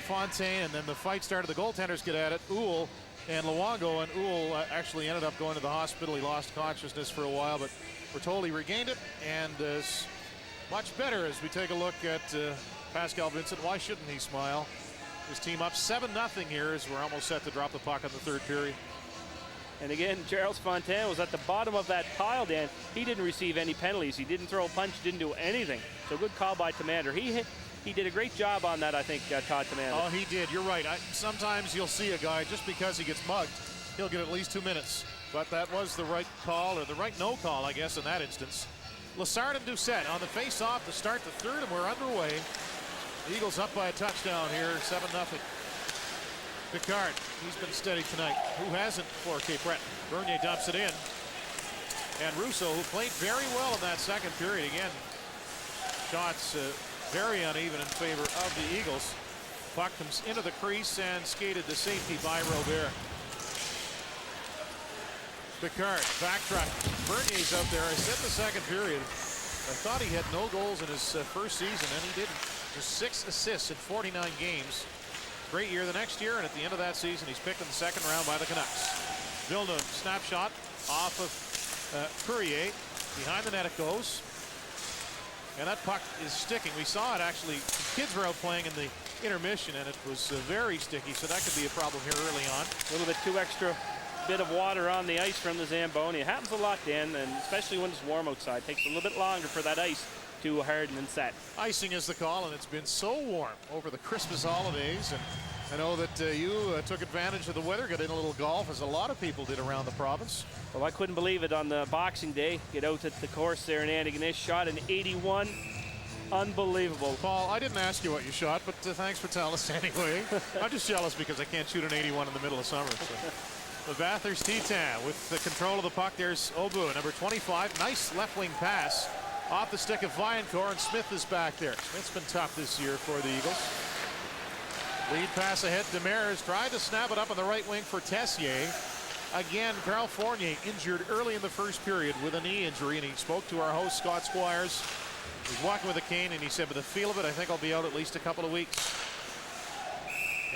Fontaine, and then the fight started. The goaltenders get at it, Uhl and Luongo, and Uhl actually ended up going to the hospital. He lost consciousness for a while, but we're told he regained it and is much better as we take a look at Pascal Vincent. Why shouldn't he smile? His team up 7-0 here as we're almost set to drop the puck in the third period. And again, Charles Fontaine was at the bottom of that pile, Dan. He didn't receive any penalties. He didn't throw a punch, didn't do anything. So good call by Commander. He did a great job on that, I think, Todd Commander. Oh, he did. You're right. Sometimes you'll see a guy, just because he gets mugged, he'll get at least 2 minutes. But that was the right call, or the right no call, I guess, in that instance. Lassard and Doucette on the face-off to start the third, and we're underway. The Eagles up by a touchdown here, 7-0. Picard, he's been steady tonight. Who hasn't for Cape Breton? Bernier dumps it in. And Russo, who played very well in that second period. Again, shots very uneven in favor of the Eagles. puck comes into the crease and skated to safety by Robert. Picard, backtrack. Bernier's out there. I said the second period, I thought he had no goals in his first season, and he didn't. Just 6 assists in 49 games. Great year the next year, and at the end of that season, he's picked in the second round by the Canucks. Villeneuve, snapshot off of Courier. Behind the net it goes. And that puck is sticking. We saw it actually. Kids were out playing in the intermission, and it was very sticky, so that could be a problem here early on. A little bit too extra bit of water on the ice from the Zamboni. It happens a lot, Dan, and especially when it's warm outside. Takes a little bit longer for that ice to harden and set. Icing is the call, and it's been so warm over the Christmas holidays. And I know that you took advantage of the weather, got in a little golf, as a lot of people did around the province. Well, I couldn't believe it on the Boxing Day. Get out at the course there in Antigonish, shot an 81. Unbelievable. Paul, I didn't ask you what you shot, but thanks for telling us anyway. I'm just jealous because I can't shoot an 81 in the middle of summer. So. The Bathurst Titan with the control of the puck. There's Obu, number 25. Nice left wing pass off the stick of Viancourt, and Smith is back there. Smith's been tough this year for the Eagles. Lead pass ahead. Demers tried to snap it up on the right wing for Tessier. Again, Carl Fournier injured early in the first period with a knee injury, and he spoke to our host, Scott Squires. He's walking with a cane, and he said, with the feel of it, I think I'll be out at least a couple of weeks.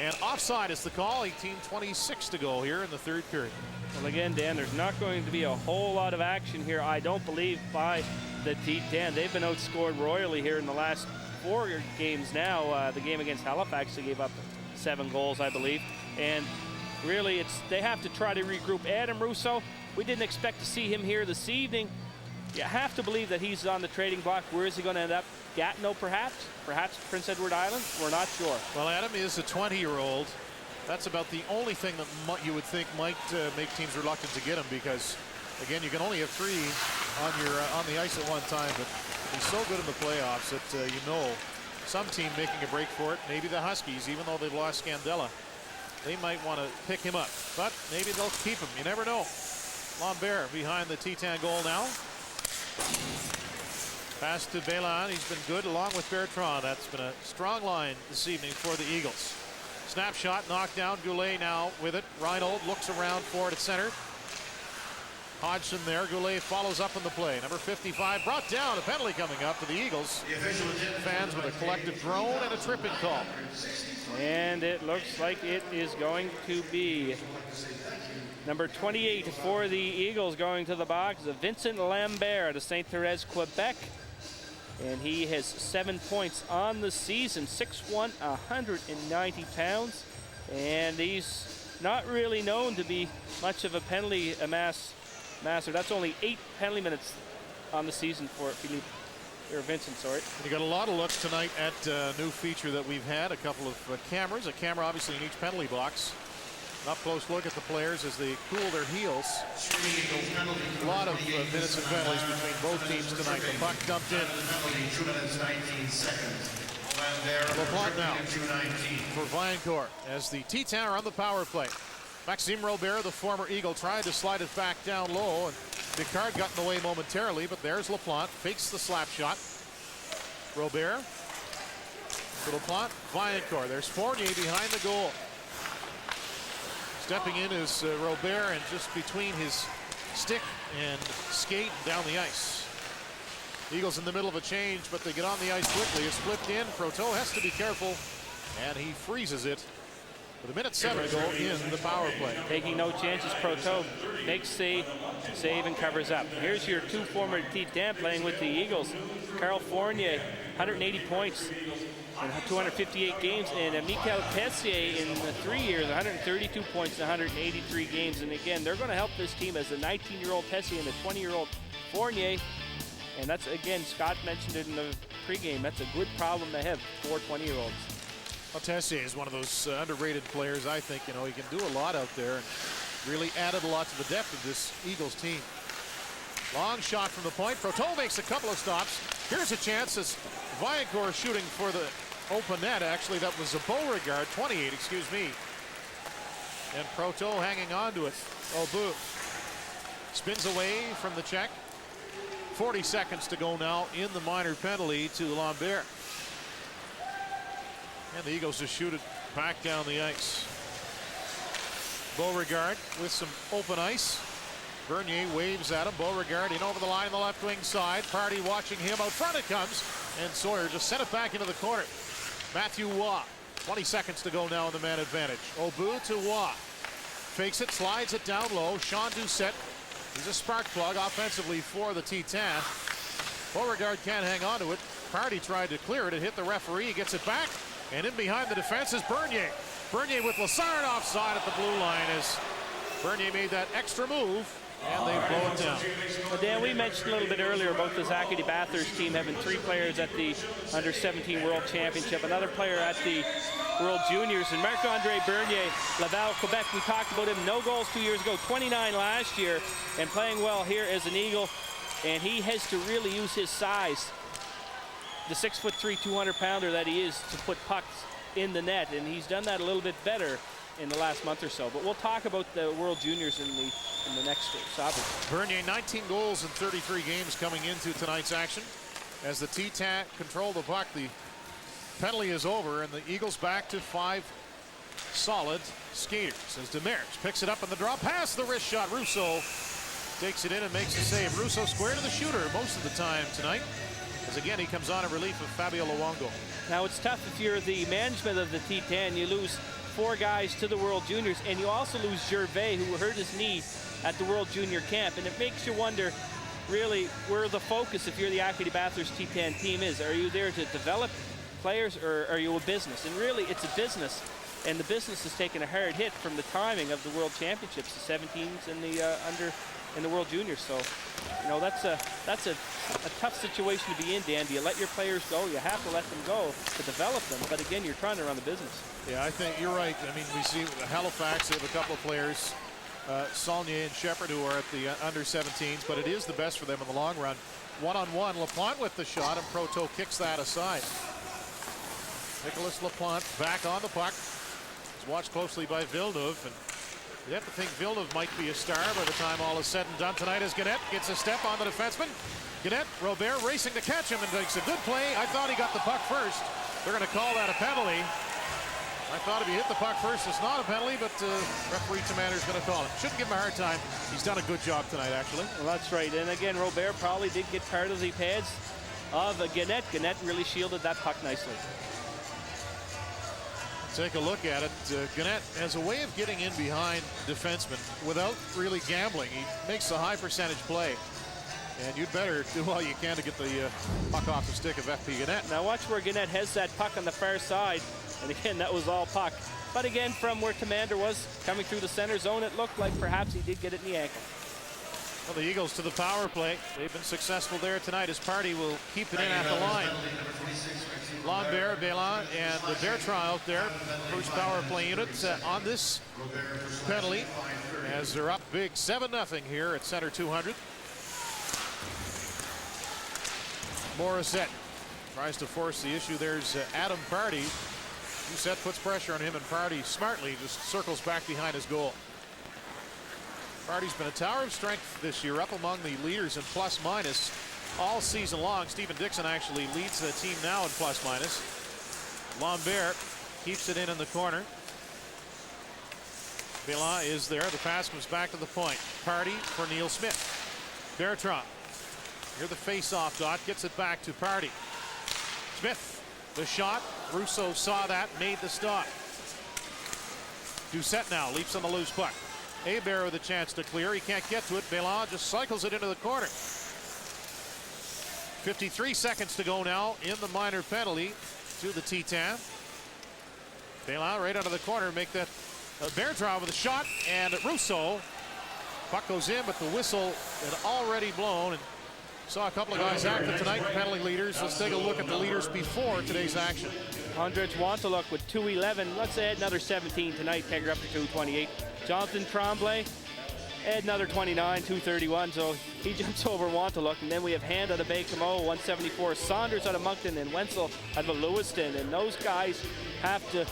And offside is the call. 18:26 to go here in the third period. Well, again, Dan, there's not going to be a whole lot of action here, I don't believe, by the T10. They've been outscored royally here in the last 4 games now. The game against Halifax, they gave up 7 goals, I believe. And really, they have to try to regroup. Adam Russo, we didn't expect to see him here this evening. You have to believe that he's on the trading block. Where is he going to end up? Gatineau, perhaps? Perhaps Prince Edward Island? We're not sure. Well, Adam is a 20-year-old. That's about the only thing that you would think might make teams reluctant to get him, because, again, you can only have 3 on the ice at one time, but he's so good in the playoffs that you know some team making a break for it, maybe the Huskies, even though they've lost Scandella, they might want to pick him up, but maybe they'll keep him. You never know. Lambert behind the Titan goal now. Pass to Bélan. He's been good along with Bertrand. That's been a strong line this evening for the Eagles. Snapshot knocked down. Goulet now with it. Reinold looks around for it at center. Hodgson there. Goulet follows up on the play. Number 55 brought down. A penalty coming up to the Eagles. Fans with a collective groan and a tripping call. And it looks like it is going to be number 28 for the Eagles going to the box. Vincent Lambert of St. Thérèse, Quebec. And he has 7 points on the season, 6'1", 190 pounds. And he's not really known to be much of a penalty master. That's only 8 penalty minutes on the season for Vincent, sorry. You got a lot of looks tonight at a new feature that we've had, a couple of cameras, a camera obviously in each penalty box. An up-close look at the players as they cool their heels. A lot of minutes and penalties between both teams tonight. The puck dumped in. LaPlante now for Viancourt as the Titan are on the power play. Maxime Robert, the former Eagle, tried to slide it back down low, and Picard got in the way momentarily, but there's LaPlante, fakes the slap shot. Robert to LaPlante, Viancourt. There's Fournier behind the goal. Stepping in is Robert, and just between his stick and skate down the ice. Eagles in the middle of a change, but they get on the ice quickly. It's flipped in. Proteau has to be careful, and he freezes it with 1:07 to go in the power play. Taking no chances, Proteau makes the save and covers up. Here's your 2 former Titan playing with the Eagles. Carl Fournier, 180 points in 258 games, and Michael Tessier in 3 years, 132 points in 183 games. And again, they're going to help this team as the 19-year-old Tessier and the 20-year-old Fournier. And that's, again, Scott mentioned it in the pregame, that's a good problem to have, 4 20-year-olds. Well, Tessier is one of those underrated players, I think. You know, he can do a lot out there and really added a lot to the depth of this Eagles team. Long shot from the point. Proteau makes a couple of stops. Here's a chance as Viancourt shooting for the open net. Actually, that was a Beauregard, 28, excuse me. And Proteau hanging on to it. Obu spins away from the check. 40 seconds to go now in the minor penalty to Lambert. And the Eagles just shoot it back down the ice. Beauregard with some open ice. Bernier waves at him. Beauregard in over the line on the left wing side. Party watching him. Out front it comes. And Sawyer just sent it back into the corner. Matthew Waugh. 20 seconds to go now in the man advantage. Obu to Waugh. Fakes it, slides it down low. Sean Doucette. He's a spark plug offensively for the Titan. Beauregard can't hang on to it. Party tried to clear it. It hit the referee. He gets it back. And in behind the defense is Bernier. Bernier with Lassard offside at the blue line as Bernier made that extra move. And they blow it down. Well, Dan, we mentioned a little bit earlier about this Acadie-Bathhurst team having 3 players at the Under-17 World Championship, another player at the World Juniors, and Marc-Andre Bernier, Laval, Quebec. We talked about him. No goals 2 years ago, 29 last year, and playing well here as an Eagle. And he has to really use his size, the 6'3", 200-pounder that he is, to put pucks in the net, and he's done that a little bit better in the last month or so. But we'll talk about the World Juniors in the next topic. Bernier, 19 goals in 33 games coming into tonight's action. As the Titan control the puck, the penalty is over, and the Eagles back to 5 solid skaters. As Demers picks it up in the draw, past the wrist shot. Rousseau takes it in and makes the save. Rousseau square to the shooter most of the time tonight, as again he comes on in relief of Fabio Luongo. Now it's tough if you're the management of the Titan. You lose 4 guys to the World Juniors, and you also lose Gervais, who hurt his knee at the World Junior Camp, and it makes you wonder really where the focus, if you're the Acadie-Bathhurst Titan team, is. Are you there to develop players, or are you a business? And really it's a business, and the business has taken a hard hit from the timing of the World Championships, the 17s and the in the World Juniors. So, you know, that's a tough situation to be in, Dan. Do you let your players go? You have to let them go to develop them, but again, you're trying to run the business. Yeah, I think you're right. I mean, we see Halifax, they have a couple of players, Saulnier and Shepard, who are at the under-17s, but it is the best for them in the long run. One-on-one, LaPlante with the shot, and Proto kicks that aside. Nicolas LaPlante back on the puck. He's watched closely by Villeneuve, and you have to think Villeneuve might be a star by the time all is said and done tonight, as Gannett gets a step on the defenseman. Gannett, Robert racing to catch him and makes a good play. I thought he got the puck first. They're going to call that a penalty. I thought if he hit the puck first, it's not a penalty, but referee Commander's going to call it. Shouldn't give him a hard time. He's done a good job tonight, actually. Well, that's right. And again, Robert probably did get part of the pads of Gannett. Gannett really shielded that puck nicely. Take a look at it. Gannett has a way of getting in behind defensemen without really gambling. He makes a high percentage play. And you'd better do all you can to get the puck off the stick of FP Gannett. Now watch where Gannett has that puck on the far side. And again, that was all puck. But again, from where Commander was coming through the center zone, it looked like perhaps he did get it in the ankle. Well, the Eagles to the power play. They've been successful there tonight, as Party will keep it in at the line. Lambert, Bélan, and the Bertrand out there. First power play unit on this penalty, as they're up big 7-0 here at center 200. Morissette tries to force the issue. There's Adam Party. Doucette puts pressure on him, and Party smartly just circles back behind his goal. Party's been a tower of strength this year, up among the leaders in plus-minus all season long. Stephen Dixon actually leads the team now in plus-minus. Lambert keeps it in the corner. Bélan is there. The pass comes back to the point. Party for Neil Smith. Bertrand. Here the face-off dot. Gets it back to Party. Smith, the shot. Rousseau saw that, made the stop. Doucette now leaps on the loose puck. Hebert with a chance to clear. He can't get to it. Bélan just cycles it into the corner. 53 seconds to go now in the minor penalty to the Titan. Bélan right out of the corner, make that Bertrand with a shot, and Rousseau. Puck goes in, but the whistle had already blown. And saw a couple of guys active tonight, penalty leaders. Let's take a look at the leaders before today's action. Andrej Wanteluk with 211. Let's add another 17 tonight, take her up to 228. Jonathan Tremblay, add another 29, 231. So he jumps over Wanteluk. And then we have Hand out of Baie-Comeau, 174. Saunders out of Moncton, and Wenzel out of Lewiston. And those guys have to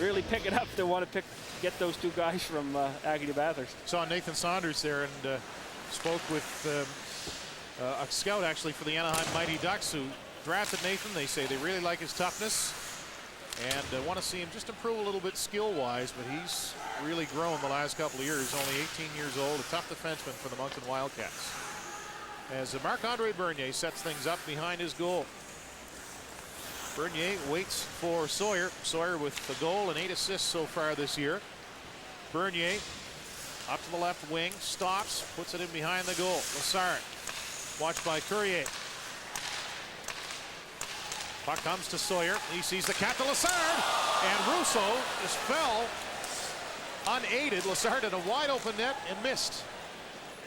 really pick it up. They want to get those 2 guys from Acadie-Bathhurst. Saw Nathan Saunders there and spoke with a scout actually for the Anaheim Mighty Ducks who drafted Nathan. They say they really like his toughness. And want to see him just improve a little bit skill-wise, but he's really grown the last couple of years. Only 18 years old, a tough defenseman for the Moncton Wildcats. As Marc-Andre Bernier sets things up behind his goal. Bernier waits for Sawyer. Sawyer with the goal and 8 assists so far this year. Bernier up to the left wing, stops, puts it in behind the goal. Lassard, watched by Courier. Puck comes to Sawyer. He sees the cat to Lassard, and Rousseau just fell unaided. Lassard in a wide open net and missed.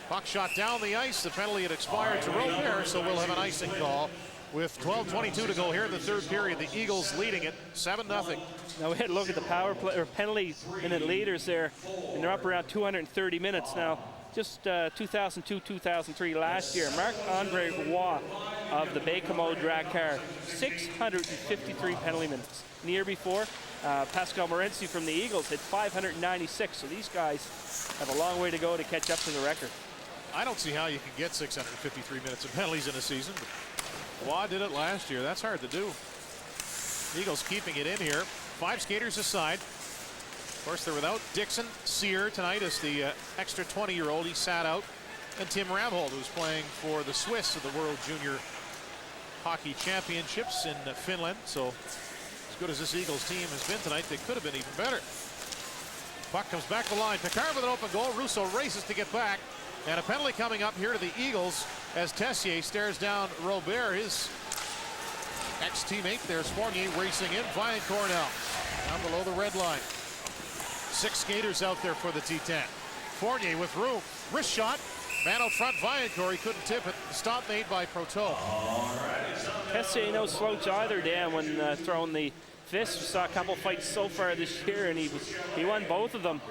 Puck shot down the ice. The penalty had expired to Robert, so we'll have an icing call with 12:22 to go here in the third period. The Eagles leading it 7-0. Now we had a look at the power play or penalty minute leaders there, and they're up around 230 minutes now. Just 2002-2003 last year, Marc-Andre Roy of the Baie-Comeau drag car, 653 penalty minutes. The year before, Pascal Morency from the Eagles had 596. So these guys have a long way to go to catch up to the record. I don't see how you can get 653 minutes of penalties in a season. But Roy did it last year. That's hard to do. Eagles keeping it in here. 5 skaters aside. Of course, they're without Dixon. Sear tonight is the extra 20-year-old. He sat out. And Tim Ramhold, who's playing for the Swiss of the World Junior Hockey Championships in Finland. So as good as this Eagles team has been tonight, they could have been even better. Puck comes back the line. Picard with an open goal. Rousseau races to get back. And a penalty coming up here to the Eagles as Tessier stares down Robert, his ex-teammate. There's Fournier racing in. Vaillancourt now down below the red line. 6 skaters out there for the T10. Fournier with room. Wrist shot. Man out front, Vaillancourt. He couldn't tip it. Stop made by Proteau. Tessier no slouch either, Dan, when throwing the fist. We saw a couple fights so far this year, and he won both of them.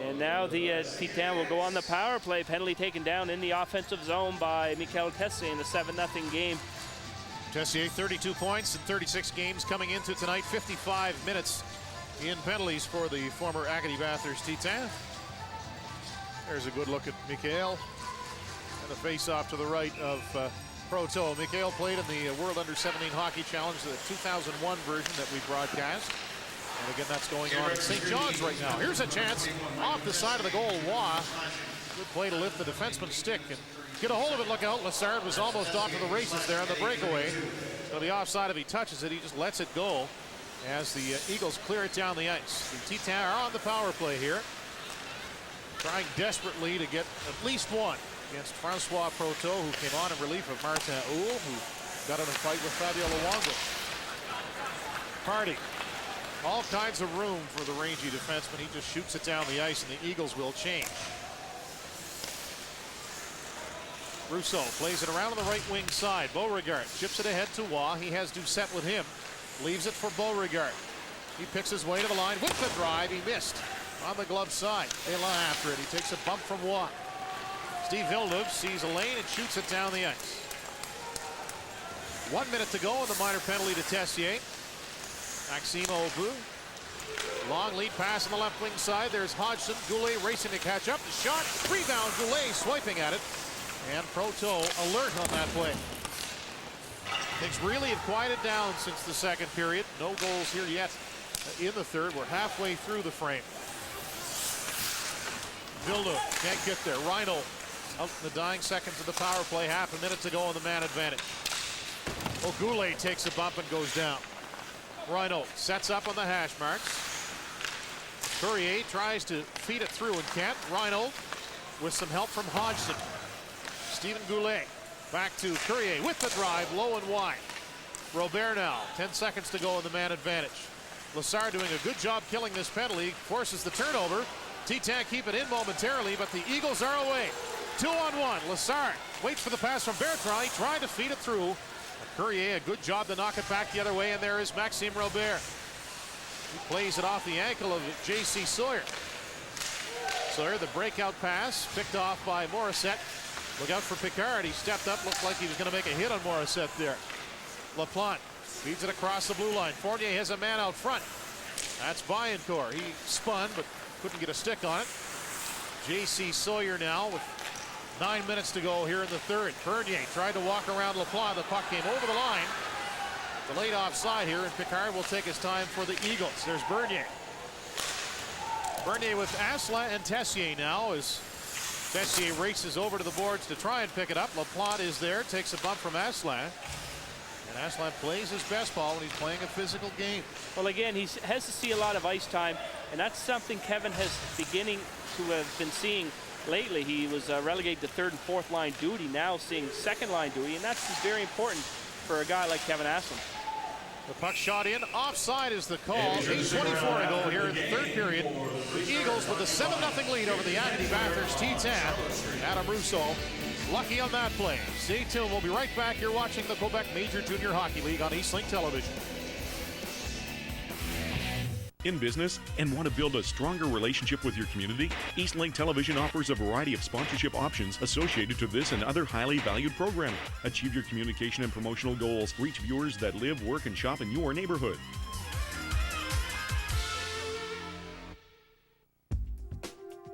And now the T10 will go on the power play. Penalty taken down in the offensive zone by Michael Tessier in the 7-0 game. Tessier 32 points in 36 games coming into tonight. 55 minutes in penalties for the former Acadie-Bathhurst T10. There's a good look at Michael. And a face-off to the right of Proteau. Michael played in the World Under-17 Hockey Challenge, the 2001 version that we broadcast. And again, that's going on at St. John's right now. Here's a chance off the side of the goal. Roy. Good play to lift the defenseman's stick and get a hold of it. Look out. Lassard was almost off to the races there on the breakaway. So the offside, if he touches it, he just lets it go as the Eagles clear it down the ice. The T10 are on the power play here, trying desperately to get at least one against Francois Proteau, who came on in relief of Martin Houle, who got in a fight with Fabio Luongo. Party. All kinds of room for the rangy defenseman. He just shoots it down the ice, and the Eagles will change. Rousseau plays it around on the right wing side. Beauregard chips it ahead to Roy. He has Doucette with him. Leaves it for Beauregard. He picks his way to the line with the drive. He missed on the glove side. They line after it. He takes a bump from Roy. Steve Villeneuve sees a lane and shoots it down the ice. 1 minute to go on the minor penalty to Tessier. Maxime Aubu. Long lead pass on the left wing side. There's Hodgson. Goulet racing to catch up. The shot. Rebound. Goulet swiping at it. And Proteau alert on that play. Things really have quieted down since the second period. No goals here yet in the third. We're halfway through the frame. Villeneuve can't get there. Rhino out in the dying seconds of the power play. Half a minute to go on the man advantage. Goulet takes a bump and goes down. Rhino sets up on the hash marks. Courier tries to feed it through and can't. Rhino with some help from Hodgson. Stephen Goulet back to Courier with the drive, low and wide. Robert now, 10 seconds to go in the man advantage. Lassard doing a good job killing this penalty, forces the turnover. T10 keep it in momentarily, but the Eagles are away. 2-on-1. Lassard waits for the pass from Bertrand. He tried to feed it through. Courier, a good job to knock it back the other way, and there is Maxime Robert. He plays it off the ankle of J.C. Sawyer. Sawyer, the breakout pass, picked off by Morissette. Look out for Picard. He stepped up, looked like he was going to make a hit on Morissette there. LaPlante feeds it across the blue line. Fournier has a man out front. That's Vaillancourt. He spun, but couldn't get a stick on it. J.C. Sawyer now with 9 minutes to go here in the third. Bernier tried to walk around LaPlante. The puck came over the line. The late offside here, and Picard will take his time for the Eagles. There's Bernier. Bernier with Asselin and Tessier now as Tessier races over to the boards to try and pick it up. Laplante is there, takes a bump from Asselin. And Asselin plays his best ball when he's playing a physical game. Well, again, he has to see a lot of ice time, and that's something Kevin has beginning to have been seeing lately. He was relegated to third and fourth line duty, now seeing second line duty, and that's very important for a guy like Kevin Asselin. The puck shot in. Offside is the call. 8:24 to go here in the third period. The Eagles with a 7-0 lead over the Acadie-Bathhurst T10. Adam Russo lucky on that play. Stay tuned. We'll be right back. You're watching the Quebec Major Junior Hockey League on Eastlink Television. In business and want to build a stronger relationship with your community? Eastlink Television offers a variety of sponsorship options associated to this and other highly valued programming. Achieve your communication and promotional goals. Reach viewers that live, work, and shop in your neighborhood.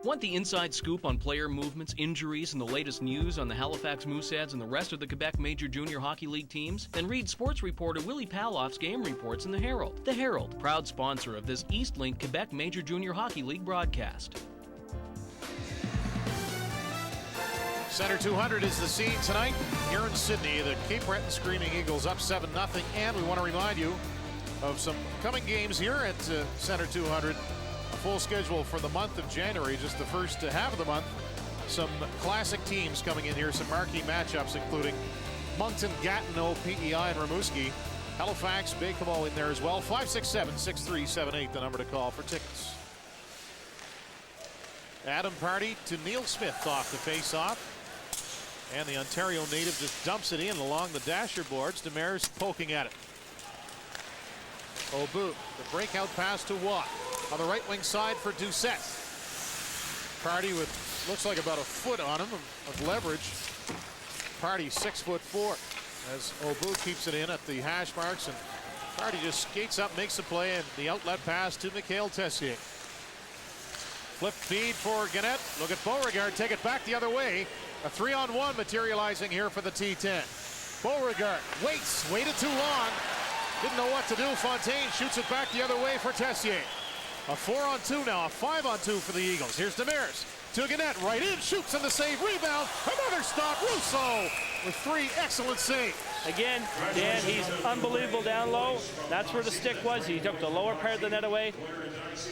Want the inside scoop on player movements, injuries, and the latest news on the Halifax Mooseheads and the rest of the Quebec Major Junior Hockey League teams? Then read sports reporter Willie Paloff's game reports in the Herald. The Herald, proud sponsor of this Eastlink Quebec Major Junior Hockey League broadcast. Center 200 is the scene tonight here in Sydney. The Cape Breton Screaming Eagles up 7-0, and we want to remind you of some coming games here at Center 200. A full schedule for the month of January, just the first half of the month. Some classic teams coming in here, some marquee matchups, including Moncton, Gatineau, PEI, and Rimouski. Halifax, Baie-Comeau in there as well. 567-6378, the number to call for tickets. Adam Party to Neil Smith off the face-off. And the Ontario native just dumps it in along the dasher boards. Demers poking at it. Obu, the breakout pass to Watt. On the right wing side for Doucette. Party with looks like about a foot on him of leverage. Party 6'4" as Obu keeps it in at the hash marks, and Party just skates up, makes a play, and the outlet pass to Mikhail Tessier. Flip feed for Gannett. Look at Beauregard take it back the other way. A 3-on-1 materializing here for the T10. Beauregard waited too long. Didn't know what to do. Fontaine shoots it back the other way for Tessier. A 4-on-2 now, a 5-on-2 for the Eagles. Here's Demers to Gannett, right in, shoots in the save, rebound, another stop, Russo with 3 excellent saves. Again, Dan, he's unbelievable down low. That's where the stick was. He took the lower part of the net away.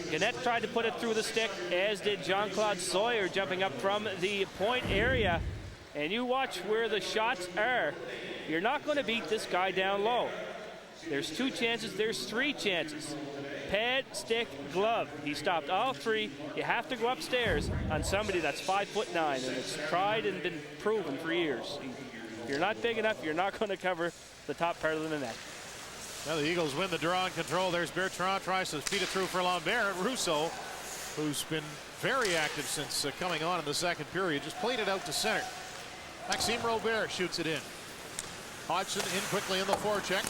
Gannett tried to put it through the stick, as did Jean-Claude Sawyer jumping up from the point area. And you watch where the shots are. You're not going to beat this guy down low. There's 2 chances, there's 3 chances. Pad, stick, glove. He stopped all 3. You have to go upstairs on somebody that's 5'9", and it's tried and been proven for years. If you're not big enough, you're not going to cover the top part of the net. Now the Eagles win the draw and control. There's Bertrand, tries to feed it through for Lambert. Russo, who's been very active since coming on in the second period, just played it out to center. Maxime Robert shoots it in. Hodgson in quickly in the forecheck.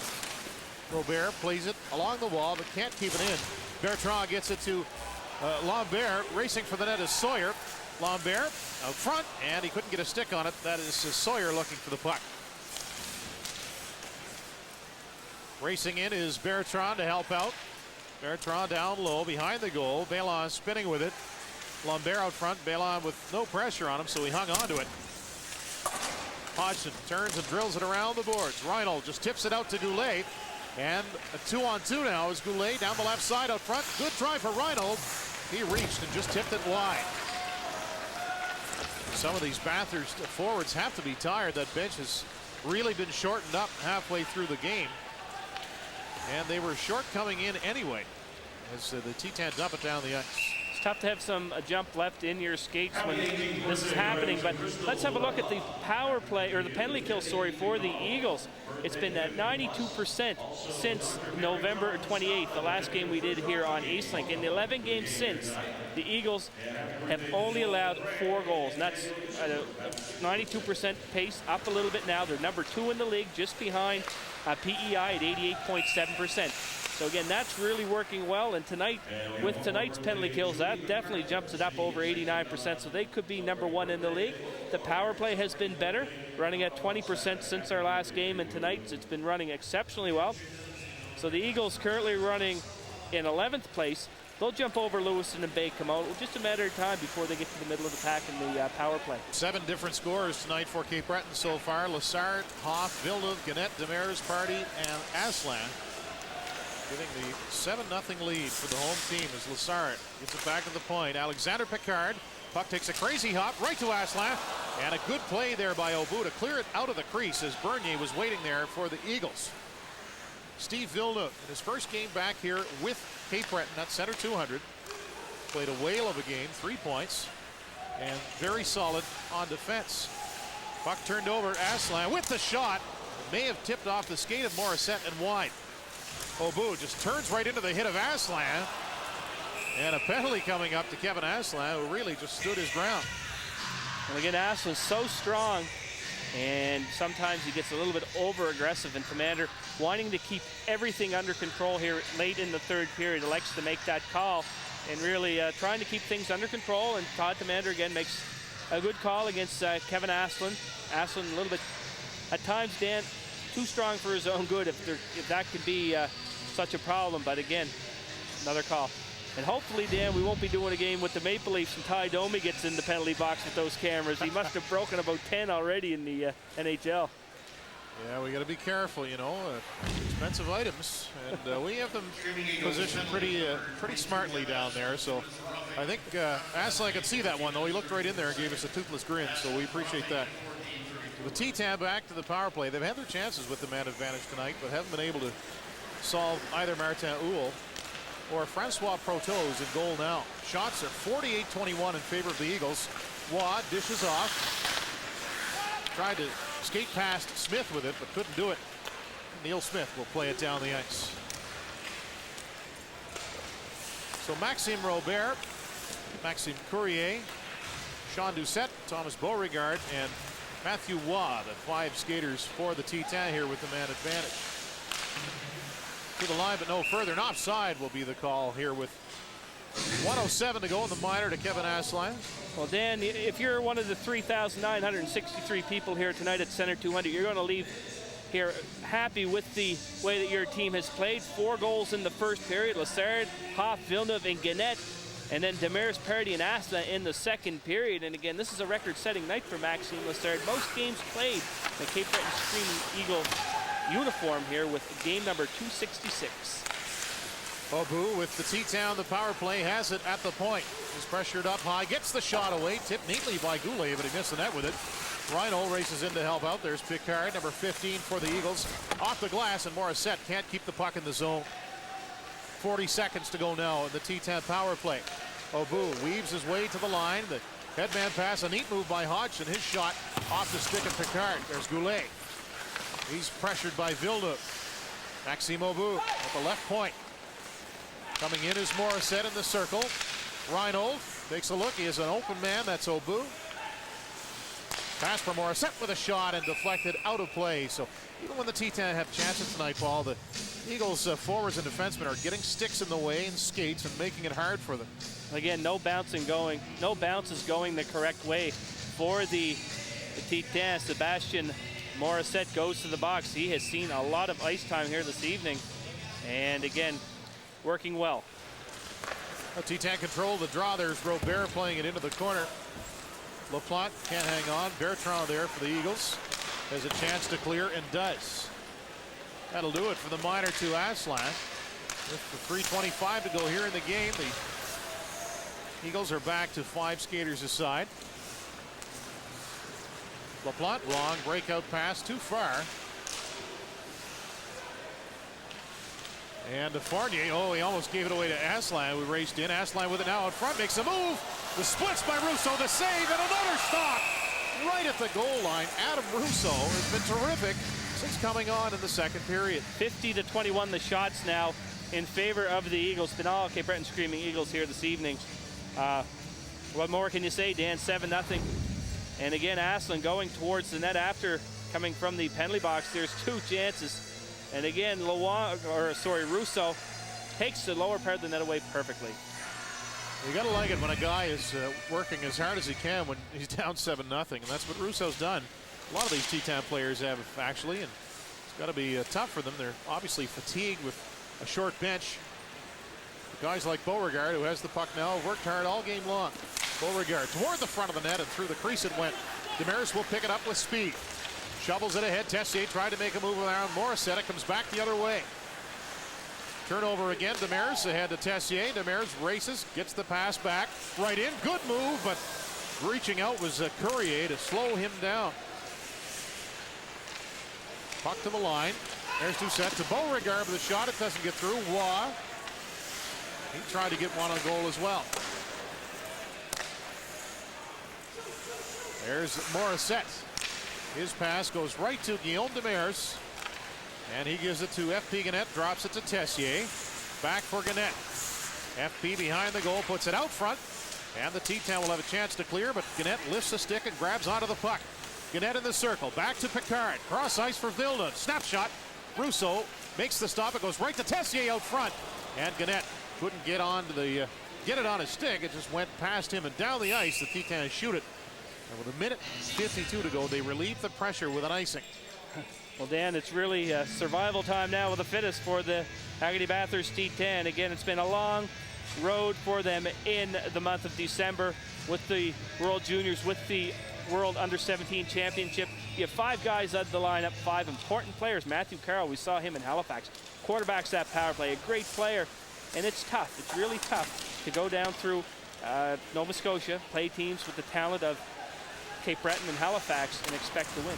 Robert plays it along the wall, but can't keep it in. Bertrand gets it to Lambert. Racing for the net is Sawyer. Lambert out front, and he couldn't get a stick on it. That is Sawyer looking for the puck. Racing in is Bertrand to help out. Bertrand down low behind the goal. Bailon spinning with it. Lambert out front. Bailon with no pressure on him, so he hung on to it. Hodgson turns and drills it around the boards. Reinhold just tips it out to Goulet. And a 2-on-2 now is Goulet down the left side out front. Good try for Reinhold. He reached and just tipped it wide. Some of these Bathurst forwards have to be tired. That bench has really been shortened up halfway through the game. And they were short coming in anyway as the T10 dump it down the ice. It's tough to have some jump left in your skates when this is happening, but let's have a look at the power play, or the penalty kill, sorry, for the Eagles. It's been at 92% since November 28th, the last game we did here on Eastlink. In the 11 games since, the Eagles have only allowed 4 goals, and that's at a 92% pace, up a little bit now. They're number 2 in the league, just behind PEI at 88.7%. So again, that's really working well, and tonight, with tonight's penalty kills, that definitely jumps it up over 89%, so they could be #1 in the league. The power play has been better, running at 20% since our last game, and tonight it's been running exceptionally well. So the Eagles currently running in 11th place. They'll jump over Lewiston and Baie-Comeau. Just a matter of time before they get to the middle of the pack in the power play. 7 different scores tonight for Cape Breton so far. Lessard, Hoff, Villeneuve, Gannett, Demers, Party, and Aslan. Giving the 7-0 lead for the home team as Lessard gets it back to the point. Alexander Picard. Puck takes a crazy hop right to Aslan. And a good play there by Obu to clear it out of the crease as Bernier was waiting there for the Eagles. Steve Villeneuve in his first game back here with Cape Breton at center 200. Played a whale of a game, 3 points. And very solid on defense. Puck turned over. Aslan with the shot. May have tipped off the skate of Morissette and wide. Obu just turns right into the hit of Aslan. And a penalty coming up to Kevin Aslan, who really just stood his ground. And again, Aslan's so strong, and sometimes he gets a little bit over-aggressive, and Commander, wanting to keep everything under control here late in the third period, elects to make that call, and really trying to keep things under control, and Todd Commander again makes a good call against Kevin Aslan. Aslan a little bit, at times, Dan, too strong for his own good if that could be such a problem, but again, another call. And hopefully, Dan, we won't be doing a game with the Maple Leafs and Ty Domi gets in the penalty box with those cameras. He must have broken about 10 already in the NHL. Yeah, we got to be careful, you know, expensive items, and we have them positioned pretty smartly down there. So I think Aslan could see that one, though. He looked right in there and gave us a toothless grin, so we appreciate that. The T-Tan back to the power play. They've had their chances with the man advantage tonight, but haven't been able to solve either Martin Houle or Francois Protos in goal now. Shots are 48-21 in favor of the Eagles. Waugh dishes off. Tried to skate past Smith with it, but couldn't do it. Neil Smith will play it down the ice. So Maxime Robert, Maxime Courrier, Sean Doucette, Thomas Beauregard, and Matthew Waugh, the 5 skaters for the T-10 here with the man advantage. To the line, but no further. And offside will be the call here with 1:07 to go in the minor to Kevin Aslan. Well, Dan, if you're one of the 3,963 people here tonight at Center 200, you're going to leave here happy with the way that your team has played. 4 goals in the first period. Lessard, Hoff, Villeneuve, and Gannett. And then Demers, Pardy, and Aslan in the second period. And again, this is a record-setting night for Maxime Lessard. Most games played in the Cape Breton Screaming Eagle uniform here with game number 266. Obu with the T-Town, the power play, has it at the point. He's pressured up high, gets the shot away, tipped neatly by Goulet, but he missed the net with it. Rhino races in to help out. There's Picard, number 15 for the Eagles. Off the glass, and Morissette can't keep the puck in the zone. 40 seconds to go now in the T-10 power play. Obu weaves his way to the line. The headman pass, a neat move by Hodgson. His shot off the stick of Picard. There's Goulet. He's pressured by Villeneuve. Maxime Obu at the left point. Coming in is Morissette in the circle. Reinhold takes a look. He is an open man. That's Obu. Pass for Morissette with a shot and deflected out of play. So even when the T-10 have chances tonight, Paul, the Eagles forwards and defensemen are getting sticks in the way and skates and making it hard for them. Again, no bounces going the correct way for the T-10. Sebastian Morissette goes to the box. He has seen a lot of ice time here this evening. And again, working well. T-10 control the draw. There's Robert playing it into the corner. LaPlante can't hang on. Bertrand there for the Eagles. Has a chance to clear and does. That'll do it for the minor to Aslan. With 3:25 to go here in the game, the Eagles are back to 5 skaters aside. LaPlante, long breakout pass, too far. And to Fournier, he almost gave it away to Aslan. We raced in. Aslan with it now in front, makes a move. The splits by Russo, the save, and another stop right at the goal line. Adam Russo has been terrific since coming on in the second period. 50-21 the shots now in favor of the Eagles. Been all Cape Breton Screaming Eagles here this evening. What more can you say, Dan? 7-0. And again, Aslan going towards the net after coming from the penalty box. There's 2 chances And again, Russo takes the lower part of the net away perfectly. You gotta like it when a guy is working as hard as he can when he's down 7-0, and that's what Russo's done. A lot of these T-Town players have, actually, and it's gotta be tough for them. They're obviously fatigued with a short bench. Guys like Beauregard, who has the puck now, have worked hard all game long. Beauregard toward the front of the net, and through the crease it went. Demers will pick it up with speed. Shovels it ahead. Tessier tried to make a move around Morissette. It comes back the other way. Turnover again. Demers ahead to Tessier. Demers races, gets the pass back. Right in. Good move, but reaching out was Courier to slow him down. Puck to the line. There's Doucette to Beauregard with a shot. It doesn't get through. Waugh. He tried to get one on goal as well. There's Morissette. His pass goes right to Guillaume Demers. And he gives it to FP Gannett, drops it to Tessier. Back for Gannett. FP behind the goal, puts it out front. And the T-Town will have a chance to clear, but Gannett lifts the stick and grabs onto the puck. Gannett in the circle, back to Picard. Cross ice for Villeneuve. Snapshot. Russo makes the stop. It goes right to Tessier out front. And Gannett couldn't get it on his stick. It just went past him and down the ice. The T-Town shoot it. And with 1:52 to go, they relieve the pressure with an icing. Well, Dan, it's really survival time now with the fittest for the Acadie-Bathhurst T10. Again, it's been a long road for them in the month of December with the World Juniors, with the World Under-17 Championship. You have 5 guys out of the lineup, 5 important players. Matthew Carroll, we saw him in Halifax. Quarterbacks that power play, a great player. And it's tough. It's really tough to go down through Nova Scotia, play teams with the talent of Cape Breton and Halifax, and expect to win.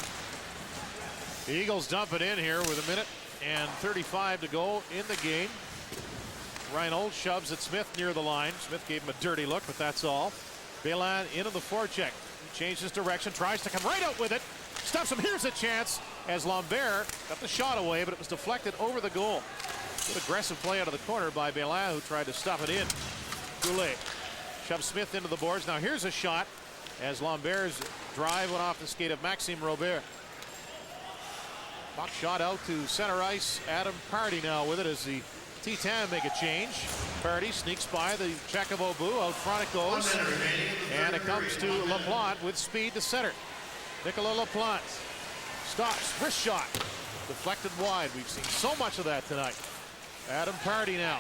The Eagles dump it in here with 1:35 to go in the game. Reinold shoves at Smith near the line. Smith gave him a dirty look, but that's all. Belin into the forecheck. He changes direction, tries to come right out with it. Stops him. Here's a chance as Lambert got the shot away, but it was deflected over the goal. Good aggressive play out of the corner by Belin, who tried to stop it in. Goulet shoves Smith into the boards. Now here's a shot as Lambert's drive went off the skate of Maxime Robert. Puck shot out to center ice. Adam Pardy now with it as the T-Town make a change. Pardy sneaks by the check of Obu. Out front it goes. And it comes to LaPlante with speed to center. Nicolas LaPlante stops. Wrist shot. Deflected wide. We've seen so much of that tonight. Adam Pardy now.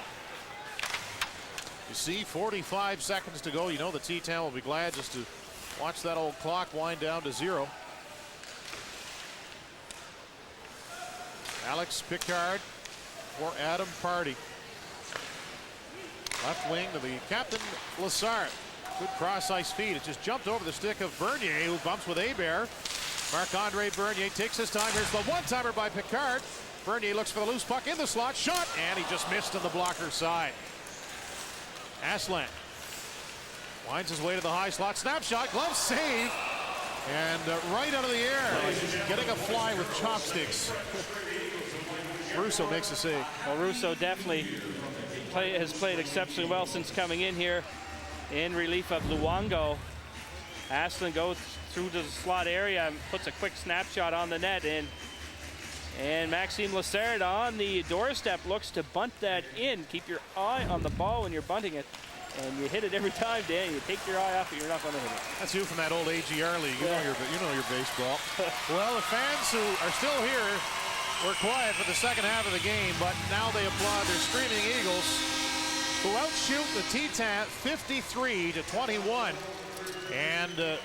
You see 45 seconds to go. You know the T-Town will be glad just to watch that old clock wind down to 0. Alex Picard for Adam Pardy. Left wing to the captain, Lassard. Good cross-ice feed. It just jumped over the stick of Bernier, who bumps with Hebert. Marc-Andre Bernier takes his time. Here's the one-timer by Picard. Bernier looks for the loose puck in the slot. Shot, and he just missed on the blocker side. Aslan winds his way to the high slot. Snapshot, glove save. And right out of the air, getting a fly with chopsticks. Russo makes a save. Well, Russo definitely has played exceptionally well since coming in here in relief of Luongo. Aslan goes through to the slot area and puts a quick snapshot on the net. And Maxime Lassard on the doorstep looks to bunt that in. Keep your eye on the ball when you're bunting it. And you hit it every time, Dan. You take your eye off it, you're not going to hit it. That's you from that old AGR league. You know your baseball. Well, the fans who are still here were quiet for the second half of the game, but now they applaud their screaming Eagles, who outshoot the T-Town 53-21 and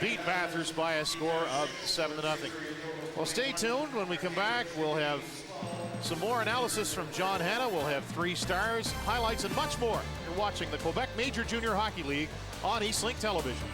beat Bathurst by a score of 7-0. Well, stay tuned. When we come back, we'll have some more analysis from John Hanna. We'll have 3 stars, highlights, and much more. You're watching the Quebec Major Junior Hockey League on Eastlink Television.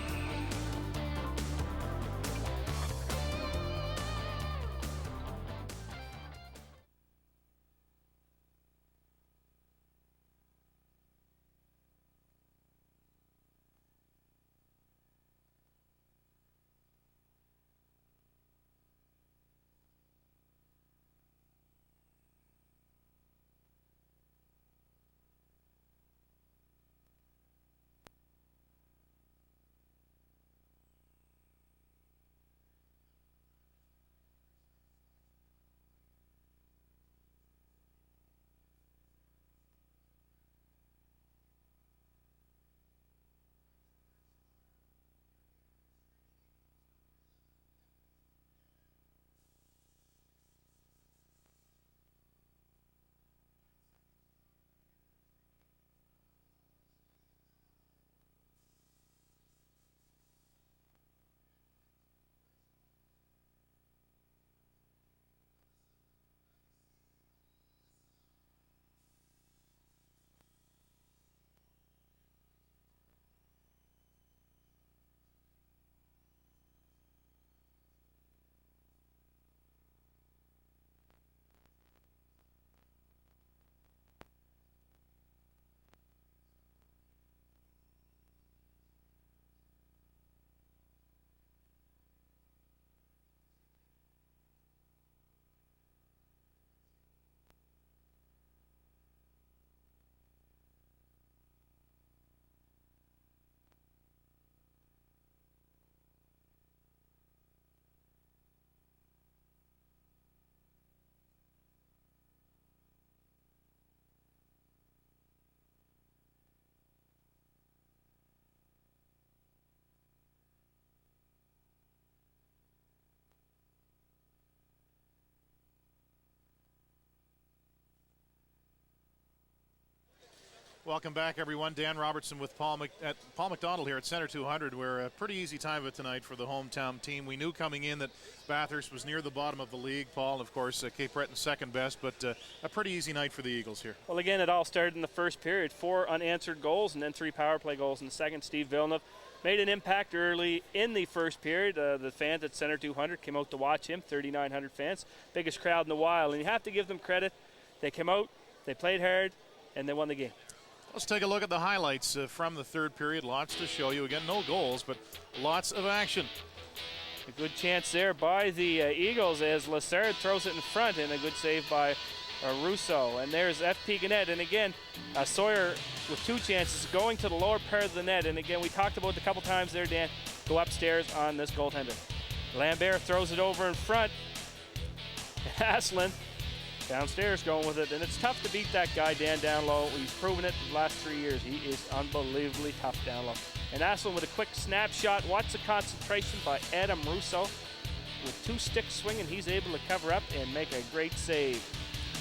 Welcome back, everyone. Dan Robertson with Paul McDonald here at Center 200. We're a pretty easy time of it tonight for the hometown team. We knew coming in that Bathurst was near the bottom of the league, Paul, and of course Cape Breton second best, but a pretty easy night for the Eagles here. Well, again, it all started in the first period. 4 unanswered goals and then 3 power play goals in the second. Steve Villeneuve made an impact early in the first period. The fans at Center 200 came out to watch him, 3,900 fans, biggest crowd in the while, and you have to give them credit. They came out, they played hard, and they won the game. Let's take a look at the highlights from the third period. Lots to show you. Again, no goals, but lots of action. A good chance there by the Eagles as Lassard throws it in front, and a good save by Russo. And there's FP Gannett. And again, Sawyer with 2 chances going to the lower part of the net. And again, we talked about it a couple times there, Dan. Go upstairs on this goaltender. Lambert throws it over in front. Haslin downstairs going with it, and it's tough to beat that guy, Dan, down low. He's proven it the last 3 years. He is unbelievably tough down low. And Aslan with a quick snapshot. Watch the concentration by Adam Russo. With 2 sticks swinging, he's able to cover up and make a great save.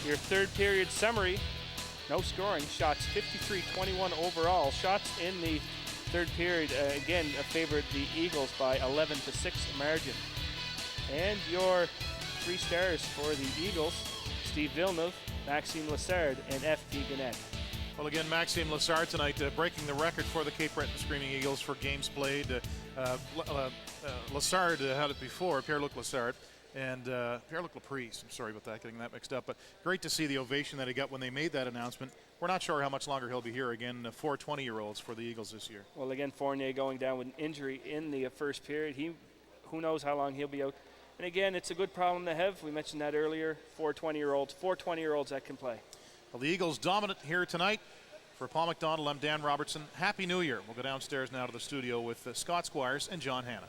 Your third period summary, no scoring. Shots 53-21 overall. Shots in the third period, again, favored the Eagles by 11-6 margin. And your 3 stars for the Eagles, Steve Villeneuve, Maxime Lassard, and F.P. Gannett. Well, again, Maxime Lassard tonight breaking the record for the Cape Breton Screaming Eagles for games played. Lassard had it before, Pierre-Luc Lassard, and Pierre-Luc Laprise. I'm sorry about that, getting that mixed up. But great to see the ovation that he got when they made that announcement. We're not sure how much longer he'll be here. Again, 4 20-year-olds for the Eagles this year. Well, again, Fournier going down with an injury in the first period. Who knows how long he'll be out. And again, it's a good problem to have. We mentioned that earlier. 4 20-year-olds that can play. Well, the Eagles dominant here tonight. For Paul McDonald, I'm Dan Robertson. Happy New Year. We'll go downstairs now to the studio with Scott Squires and John Hanna.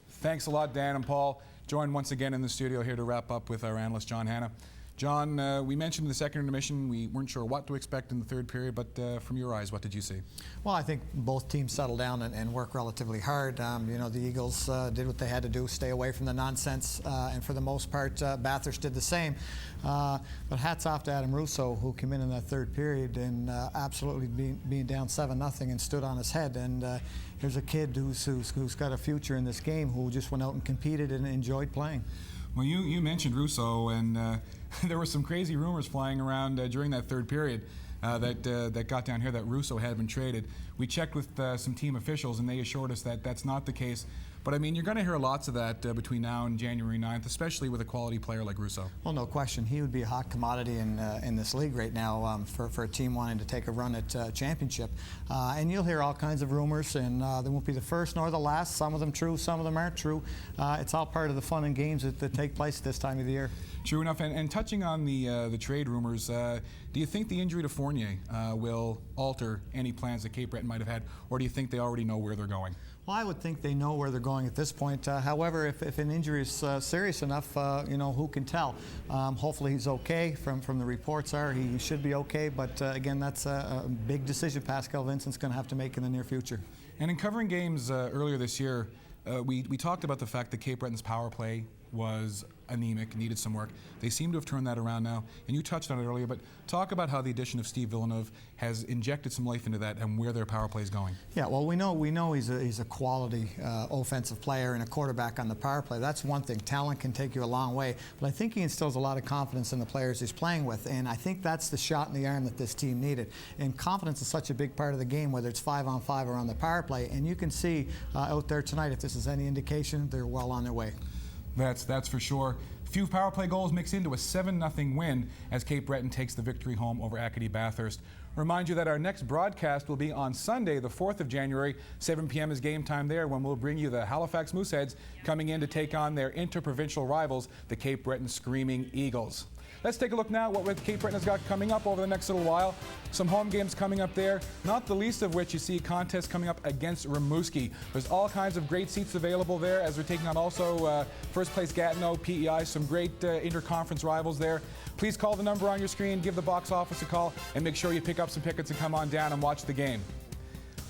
Thanks a lot, Dan and Paul. Joined once again in the studio here to wrap up with our analyst, John Hanna. John, we mentioned in the second intermission we weren't sure what to expect in the third period, but from your eyes, what did you see? Well, I think both teams settled down and worked relatively hard. You know, the Eagles did what they had to do, stay away from the nonsense, and for the most part, Bathurst did the same. But hats off to Adam Russo, who came in that third period and absolutely being down 7-0 and stood on his head. And here's a kid who's got a future in this game, who just went out and competed and enjoyed playing. Well, you mentioned Russo, and there were some crazy rumors flying around during that third period that got down here that Russo had been traded. We checked with some team officials, and they assured us that that's not the case. But I mean, you're going to hear lots of that between now and January 9th, especially with a quality player like Russo. Well, no question. He would be a hot commodity in this league right now for a team wanting to take a run at championship. And you'll hear all kinds of rumors, and they won't be the first nor the last. Some of them true, some of them aren't true. It's all part of the fun and games that take place at this time of the year. True enough. And touching on the trade rumors, do you think the injury to Fournier will alter any plans that Cape Breton might have had, or do you think they already know where they're going? Well, I would think they know where they're going at this point. However, if an injury is serious enough, you know, who can tell? Hopefully he's okay. From the reports are he should be okay. But again, that's a big decision Pascal Vincent's going to have to make in the near future. And in covering games earlier this year, we talked about the fact that Cape Breton's power play was anemic, needed some work. They seem to have turned that around now, and you touched on it earlier, but talk about how the addition of Steve Villeneuve has injected some life into that and where their power play is going. Yeah, well, we know he's a quality offensive player and a quarterback on the power play. That's one thing. Talent can take you a long way, but I think he instills a lot of confidence in the players he's playing with, and I think that's the shot in the arm that this team needed. And confidence is such a big part of the game, whether it's 5-on-5 or on the power play, and you can see out there tonight, if this is any indication, they're well on their way. That's for sure. Few power play goals mix into a 7-0 win as Cape Breton takes the victory home over Acadie-Bathhurst. Remind you that our next broadcast will be on Sunday, the 4th of January. 7 p.m. is game time there, when we'll bring you the Halifax Mooseheads coming in to take on their interprovincial rivals, the Cape Breton Screaming Eagles. Let's take a look now at what Cape Breton has got coming up over the next little while. Some home games coming up there, not the least of which you see contests coming up against Rimouski. There's all kinds of great seats available there as we're taking on also first place Gatineau, PEI, some great interconference rivals there. Please call the number on your screen, give the box office a call, and make sure you pick up some tickets and come on down and watch the game.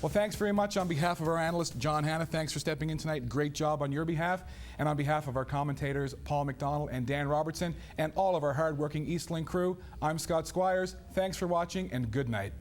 Well, thanks very much on behalf of our analyst, John Hanna. Thanks for stepping in tonight. Great job on your behalf. And on behalf of our commentators, Paul McDonald and Dan Robertson, and all of our hard-working Eastlink crew, I'm Scott Squires. Thanks for watching, and good night.